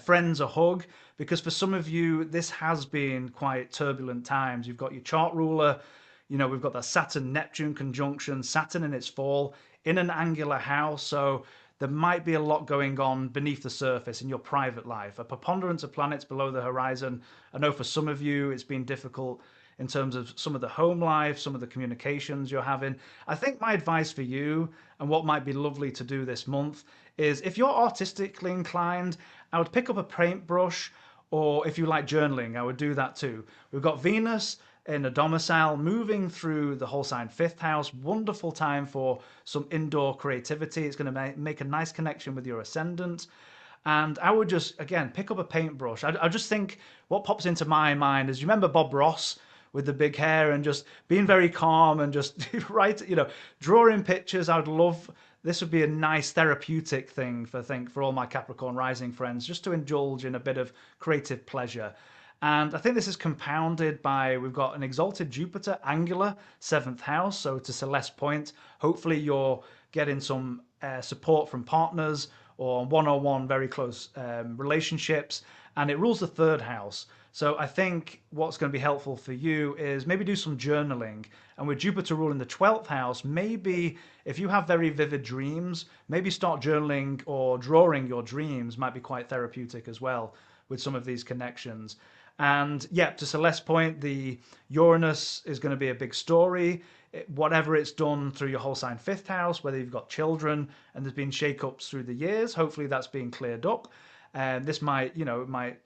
friends a hug, because for some of you, this has been quite turbulent times. You've got your chart ruler, we've got that Saturn Neptune conjunction, Saturn in its fall in an angular house. So there might be a lot going on beneath the surface in your private life, a preponderance of planets below the horizon. I know for some of you, it's been difficult in terms of some of the home life, some of the communications you're having. I think my advice for you and what might be lovely to do this month is if you're artistically inclined, I would pick up a paintbrush, or if you like journaling, I would do that too. We've got Venus in a domicile moving through the whole sign fifth house. Wonderful time for some indoor creativity. It's going to make a nice connection with your ascendant. And I would just, again, pick up a paintbrush. I just think what pops into my mind is, you remember Bob Ross with the big hair and just being very calm and just right, drawing pictures. I would love, this would be a nice therapeutic thing for all my Capricorn rising friends, just to indulge in a bit of creative pleasure. And I think this is compounded by, we've got an exalted Jupiter, angular, seventh house. So to Celeste point, hopefully you're getting some support from partners or one-on-one very close relationships. And it rules the third house. So I think what's going to be helpful for you is maybe do some journaling. And with Jupiter ruling the 12th house, maybe if you have very vivid dreams, maybe start journaling or drawing your dreams might be quite therapeutic as well with some of these connections. And yeah, to Celeste's point, the Uranus is going to be a big story. Whatever it's done through your whole sign fifth house, whether you've got children and there's been shake-ups through the years, hopefully that's being cleared up. And this might, it might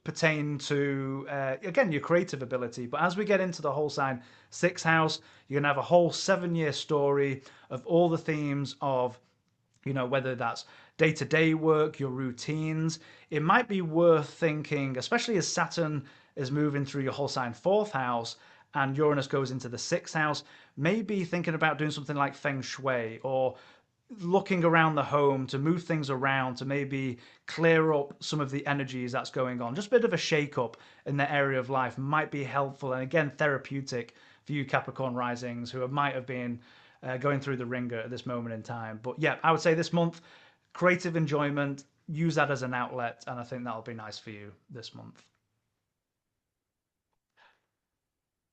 pertain to again your creative ability. But as we get into the whole sign sixth house, you're gonna have a whole 7 year story of all the themes of, whether that's day-to-day work, your routines. It might be worth thinking, especially as Saturn is moving through your whole sign fourth house and Uranus goes into the sixth house, maybe thinking about doing something like feng shui, or looking around the home to move things around to maybe clear up some of the energies that's going on. Just a bit of a shake up in that area of life might be helpful, and again therapeutic for you Capricorn risings who might have been going through the ringer at this moment in time. But yeah, I would say this month, creative enjoyment, use that as an outlet, and I think that'll be nice for you this month.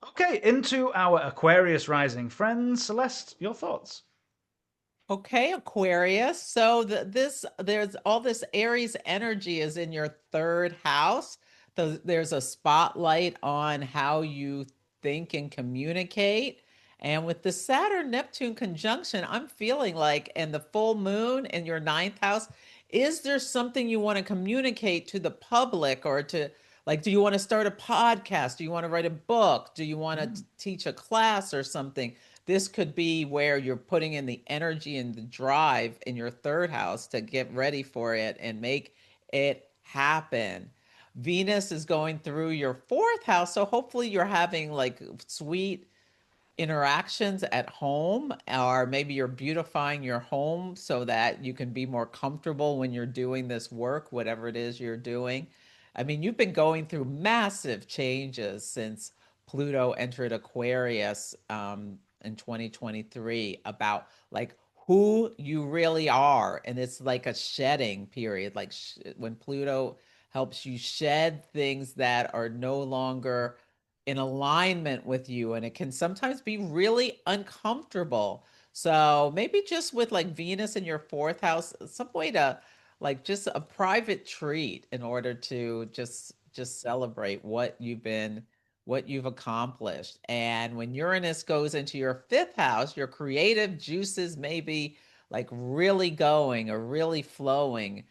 Okay, into our Aquarius rising friends. Celeste, your thoughts? Okay, Aquarius. So there's all this Aries energy is in your third house. There's a spotlight on how you think and communicate. And with the Saturn Neptune conjunction, I'm feeling like, and the full moon in your ninth house, is there something you want to communicate to the public, or to, like, do you want to start a podcast? Do you want to write a book? Do you want to teach a class or something? This could be where you're putting in the energy and the drive in your third house to get ready for it and make it happen. Venus is going through your fourth house. So hopefully you're having like sweet interactions at home, or maybe you're beautifying your home so that you can be more comfortable when you're doing this work, whatever it is you're doing. I mean, you've been going through massive changes since Pluto entered Aquarius in 2023, about like who you really are. And it's like a shedding period, like when Pluto helps you shed things that are no longer in alignment with you, and it can sometimes be really uncomfortable. So maybe just with like Venus in your fourth house, some way to like just a private treat in order to just celebrate what you've accomplished. And when Uranus goes into your fifth house, your creative juices may be like really going or really flowing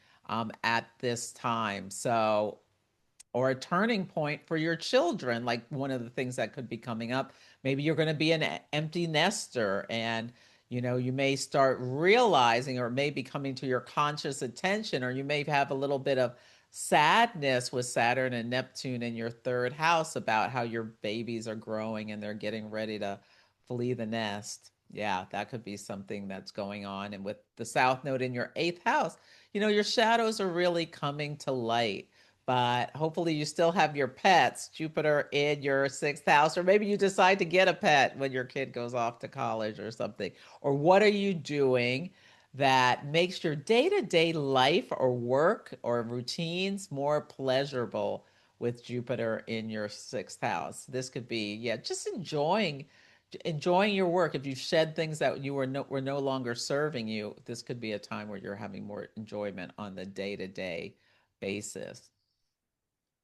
at this time. So, or a turning point for your children. Like one of the things that could be coming up, maybe you're going to be an empty nester, and you may start realizing, or maybe coming to your conscious attention, or you may have a little bit of sadness with Saturn and Neptune in your third house about how your babies are growing and they're getting ready to flee the nest. Yeah, that could be something that's going on. And with the South Node in your eighth house, your shadows are really coming to light. but hopefully you still have your pets, Jupiter in your sixth house, or maybe you decide to get a pet when your kid goes off to college or something. Or what are you doing that makes your day-to-day life or work or routines more pleasurable with Jupiter in your sixth house? This could be, yeah, just enjoying your work. If you shed things that you were no longer serving you, this could be a time where you're having more enjoyment on the day-to-day basis.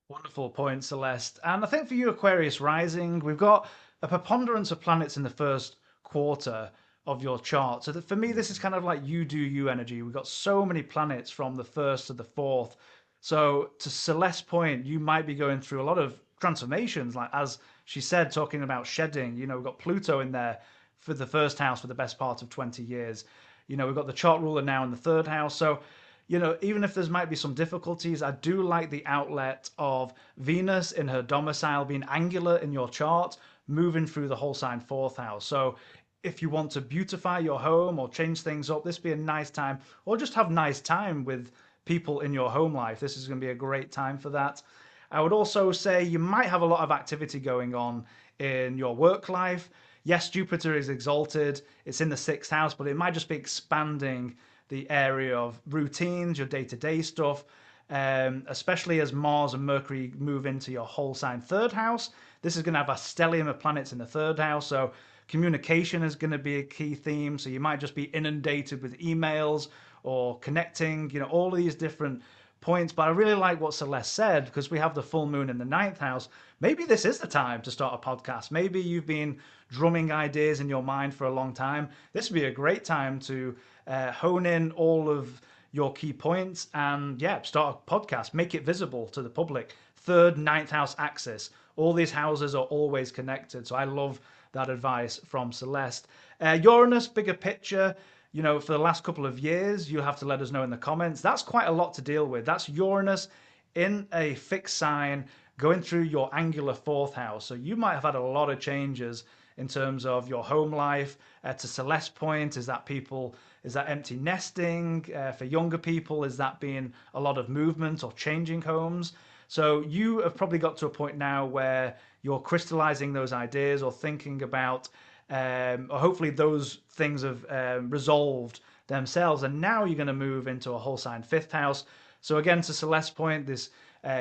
Wonderful point, Celeste. And I think for you, Aquarius Rising, we've got a preponderance of planets in the first quarter of your chart. So that for me, this is kind of like you do you energy. We've got so many planets from the first to the fourth. So to Celeste's point, you might be going through a lot of transformations, like as she said, talking about shedding. We've got Pluto in there for the first house for the best part of 20 years. We've got the chart ruler now in the third house. So even if there's might be some difficulties, I do like the outlet of Venus in her domicile being angular in your chart, moving through the whole sign fourth house. So if you want to beautify your home or change things up, this be a nice time, or just have nice time with people in your home life. This is going to be a great time for that. I would also say you might have a lot of activity going on in your work life. Yes, Jupiter is exalted, it's in the sixth house, but it might just be expanding the area of routines, your day to day stuff, especially as Mars and Mercury move into your whole sign third house. This is going to have a stellium of planets in the third house. So communication is going to be a key theme. So you might just be inundated with emails or connecting, all of these different points. But I really like what Celeste said because we have the full moon in the ninth house. Maybe this is the time to start a podcast. Maybe you've been drumming ideas in your mind for a long time. This would be a great time to hone in all of your key points and, yeah, start a podcast. Make it visible to the public. Third, ninth house axis. All these houses are always connected. So I love that advice from Celeste. Uranus, bigger picture. For the last couple of years, you'll have to let us know in the comments. That's quite a lot to deal with. That's Uranus in a fixed sign going through your angular fourth house. So you might have had a lot of changes in terms of your home life. To Celeste's point, is that empty nesting? For younger people, is that being a lot of movement or changing homes? So you have probably got to a point now where you're crystallizing those ideas or thinking about, or hopefully those things have resolved themselves. And now you're going to move into a whole sign fifth house. So again, to Celeste's point, this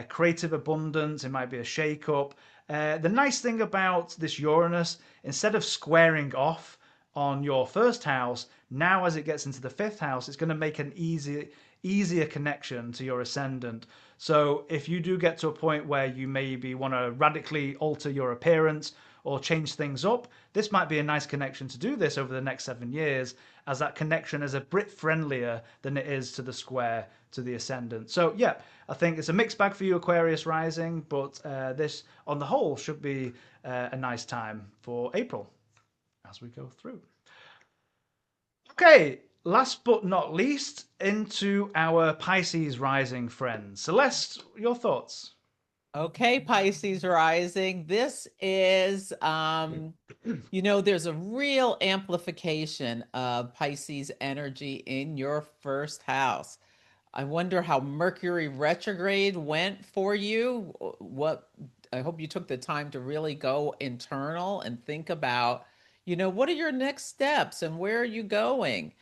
creative abundance, it might be a shake up. The nice thing about this Uranus, instead of squaring off on your first house, now as it gets into the fifth house, it's going to make an easier connection to your ascendant. So if you do get to a point where you maybe want to radically alter your appearance or change things up, this might be a nice connection to do this over the next 7 years, as that connection is a bit friendlier than it is to the square to the ascendant. So yeah, I think it's a mixed bag for you, Aquarius Rising, but this on the whole should be a nice time for April as we go through. Okay, last but not least, into our Pisces Rising friends. Celeste, your thoughts? Okay, Pisces rising. This is, there's a real amplification of Pisces energy in your first house. I wonder how Mercury retrograde went for you. I hope you took the time to really go internal and think about, what are your next steps and where are you going?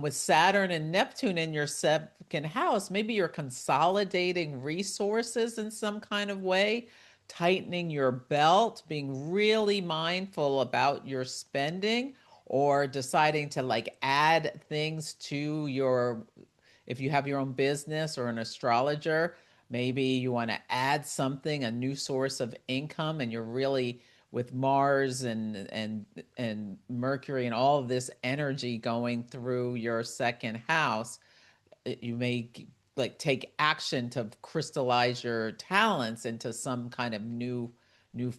With Saturn and Neptune in your second house, maybe you're consolidating resources in some kind of way, tightening your belt, being really mindful about your spending, or deciding to like add things to your, if you have your own business or an astrologer, maybe you want to add something, a new source of income, and you're really with Mars and Mercury and all of this energy going through your second house, you may like take action to crystallize your talents into some kind of new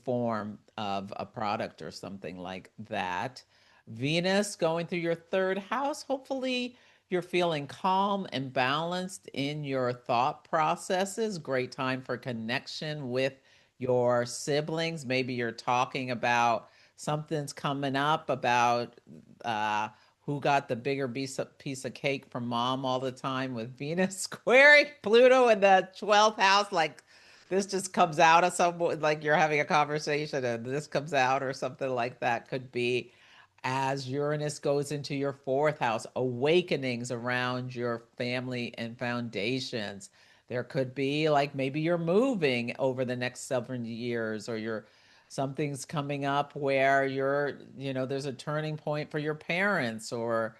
form of a product or something like that. Venus going through your third house, hopefully you're feeling calm and balanced in your thought processes. Great time for connection with your siblings. Maybe you're talking about something's coming up about who got the bigger piece of cake from mom all the time with Venus squaring Pluto in the 12th house. Like this just comes out of some, like you're having a conversation and this comes out or something like that could be as Uranus goes into your fourth house, awakenings around your family and foundations. There could be like maybe you're moving over the next 7 years, or you're something's coming up where there's a turning point for your parents, or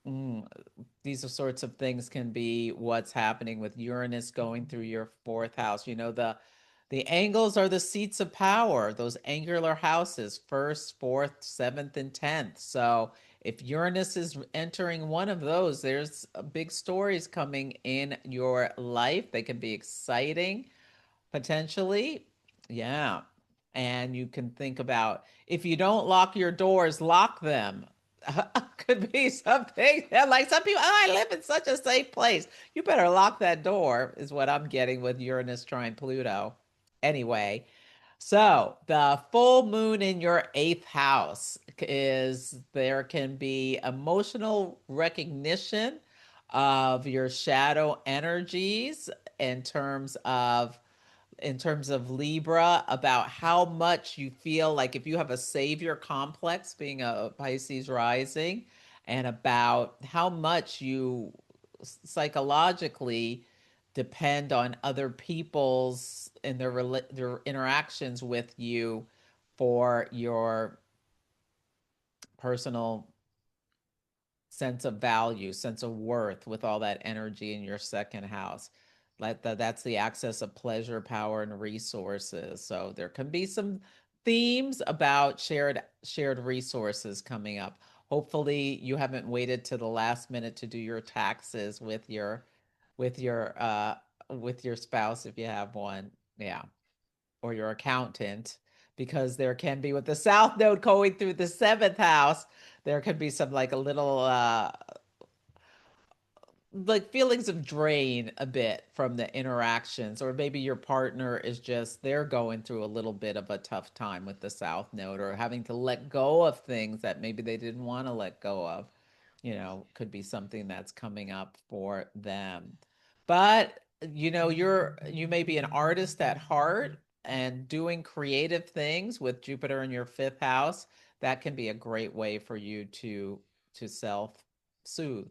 mm, these are sorts of things can be what's happening with Uranus going through your fourth house. The angles are the seats of power, those angular houses, first, fourth, seventh, and 10th. So if Uranus is entering one of those, there's big stories coming in your life. They can be exciting, potentially. Yeah. And you can think about if you don't lock your doors, lock them. Could be something like some people, oh, I live in such a safe place. You better lock that door, is what I'm getting with Uranus trine Pluto. Anyway, so the full moon in your eighth house is there can be emotional recognition of your shadow energies in terms of Libra, about how much you feel like if you have a savior complex being a Pisces rising, and about how much you psychologically depend on other people's and their interactions with you for your personal sense of value, sense of worth, with all that energy in your second house. That's the access of pleasure, power, and resources. So there can be some themes about shared resources coming up. Hopefully, you haven't waited to the last minute to do your taxes with your uh with your spouse if you have one. Yeah, or your accountant, because there can be, with the South Node going through the seventh house, there could be some like a little like feelings of drain a bit from the interactions, or maybe your partner is just they're going through a little bit of a tough time with the South Node, or having to let go of things that maybe they didn't want to let go of. Could be something that's coming up for them. But you may be an artist at heart and doing creative things with Jupiter in your fifth house. That can be a great way for you to self soothe.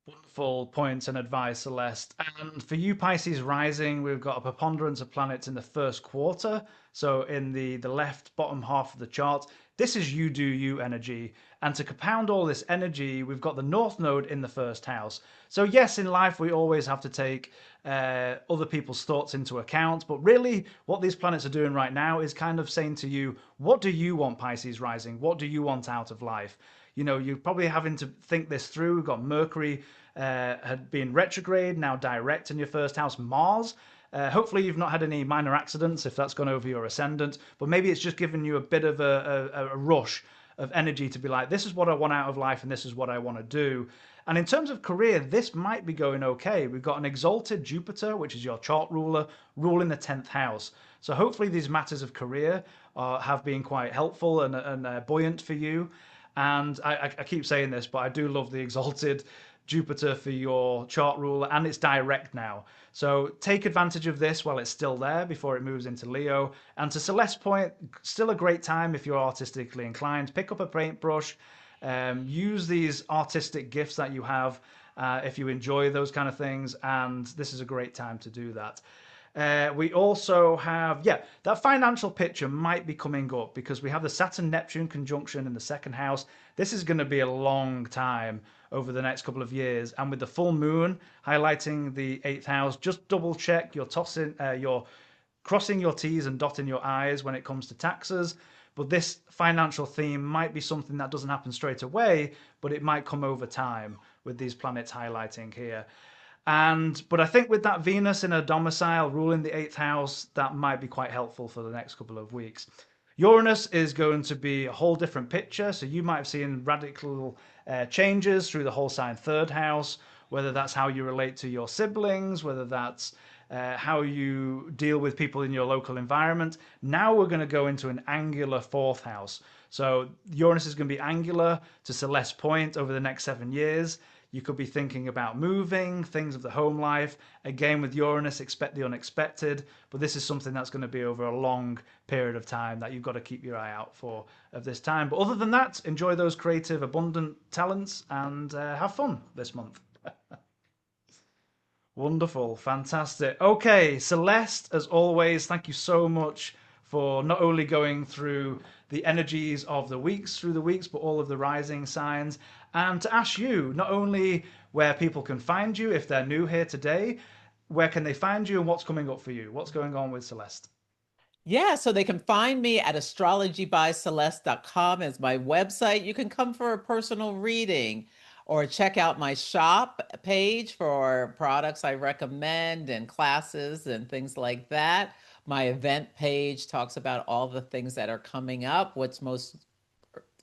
Wonderful points and advice, Celeste. And for you, Pisces rising, we've got a preponderance of planets in the first quarter. So in the left bottom half of the chart, this is you do you energy. And to compound all this energy, we've got the North Node in the first house. So yes, in life we always have to take other people's thoughts into account. But really, what these planets are doing right now is kind of saying to you, what do you want, Pisces rising? What do you want out of life? You're probably having to think this through. We've got Mercury had been retrograde, now direct in your first house. Mars. Hopefully, you've not had any minor accidents if that's gone over your ascendant, but maybe it's just given you a bit of a rush of energy to be like, this is what I want out of life and this is what I want to do. And in terms of career, this might be going okay. We've got an exalted Jupiter, which is your chart ruler, ruling the 10th house. So hopefully these matters of career have been quite helpful and buoyant for you. And I keep saying this, but I do love the exalted Jupiter for your chart ruler, and it's direct now. So take advantage of this while it's still there before it moves into Leo. And to Celeste's point, still a great time if you're artistically inclined. Pick up a paintbrush, use these artistic gifts that you have if you enjoy those kind of things, and this is a great time to do that. We also have, that financial picture might be coming up because we have the Saturn Neptune conjunction in the second house. This is going to be a long time over the next couple of years. And with the full moon highlighting the eighth house, just double check you're crossing your T's and dotting your I's when it comes to taxes. But this financial theme might be something that doesn't happen straight away, but it might come over time with these planets highlighting here. But I think with that Venus in a domicile ruling the eighth house, that might be quite helpful for the next couple of weeks. Uranus is going to be a whole different picture, so you might have seen radical changes through the whole sign third house, whether that's how you relate to your siblings, whether that's how you deal with people in your local environment. Now we're going to go into an angular fourth house. So Uranus is going to be angular to Celeste point over the next 7 years. You could be thinking about moving, things of the home life. Again, with Uranus, expect the unexpected, but this is something that's going to be over a long period of time that you've got to keep your eye out for of this time. But other than that, enjoy those creative, abundant talents and have fun this month. Wonderful, fantastic. Okay, Celeste, as always, thank you so much for not only going through the energies of the weeks through the weeks, but all of the rising signs. And to ask you not only where people can find you if they're new here today, where can they find you and what's coming up for you? What's going on with Celeste? Yeah, so they can find me at astrologybyceleste.com as my website. You can come for a personal reading or check out my shop page for products I recommend and classes and things like that. My event page talks about all the things that are coming up. What's most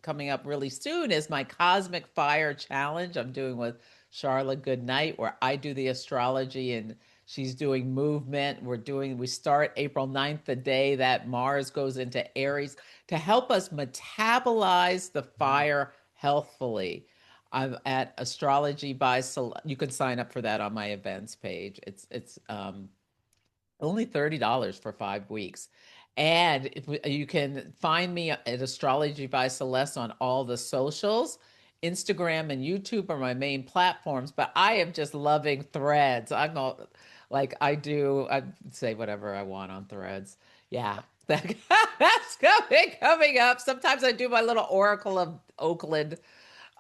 coming up really soon is my Cosmic Fire Challenge I'm doing with Charlotte Goodnight, where I do the astrology and she's doing movement. We start April 9th, the day that Mars goes into Aries, to help us metabolize the fire healthfully. I'm at Astrology by Celeste. You can sign up for that on my events page. It's only $30 for 5 weeks. And you can find me at Astrology by Celeste on all the socials. Instagram and YouTube are my main platforms, but I am just loving threads. I say whatever I want on threads. Yeah. That's coming up. Sometimes I do my little Oracle of Oakland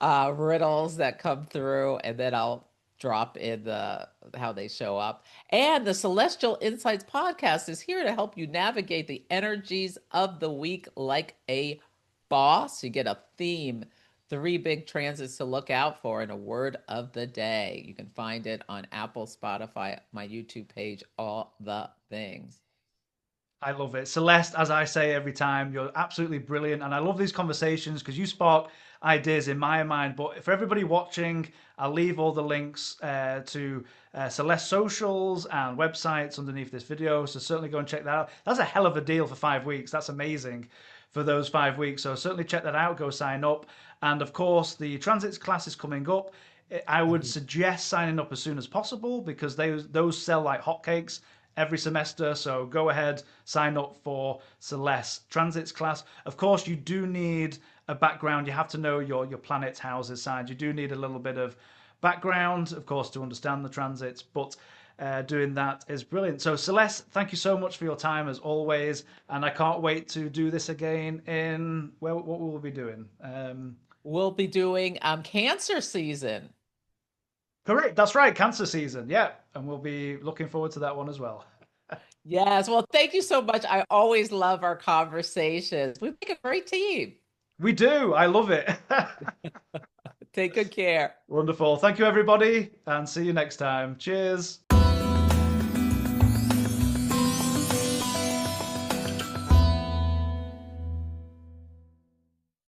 riddles that come through, and then I'll drop in the how they show up. And the Celestial Insights podcast is here to help you navigate the energies of the week like a boss. You get a theme, three big transits to look out for, and a word of the day. You can find it on Apple, Spotify, my YouTube page, all the things. I love it. Celeste, as I say every time, you're absolutely brilliant. And I love these conversations because you spark ideas in my mind. But for everybody watching, I'll leave all the links to Celeste socials and websites underneath this video. So certainly go and check that out. That's a hell of a deal for 5 weeks. That's amazing for those 5 weeks. So certainly check that out. Go sign up. And of course, the transits class is coming up. I would suggest signing up as soon as possible because those sell like hotcakes every semester. So go ahead, sign up for Celeste Transits class. Of course, you do need a background. You have to know your planets, houses, signs. You do need a little bit of background, of course, to understand the transits, but doing that is brilliant. So Celeste, thank you so much for your time as always, and I can't wait to do this again in what will we be doing? We'll be doing Cancer season. Correct, that's right, Cancer season, yeah, and we'll be looking forward to that one as well. Yes. Well, thank you so much. I always love our conversations. We make a great team. We do, I love it. Take good care. Wonderful. Thank you, everybody, and see you next time. Cheers.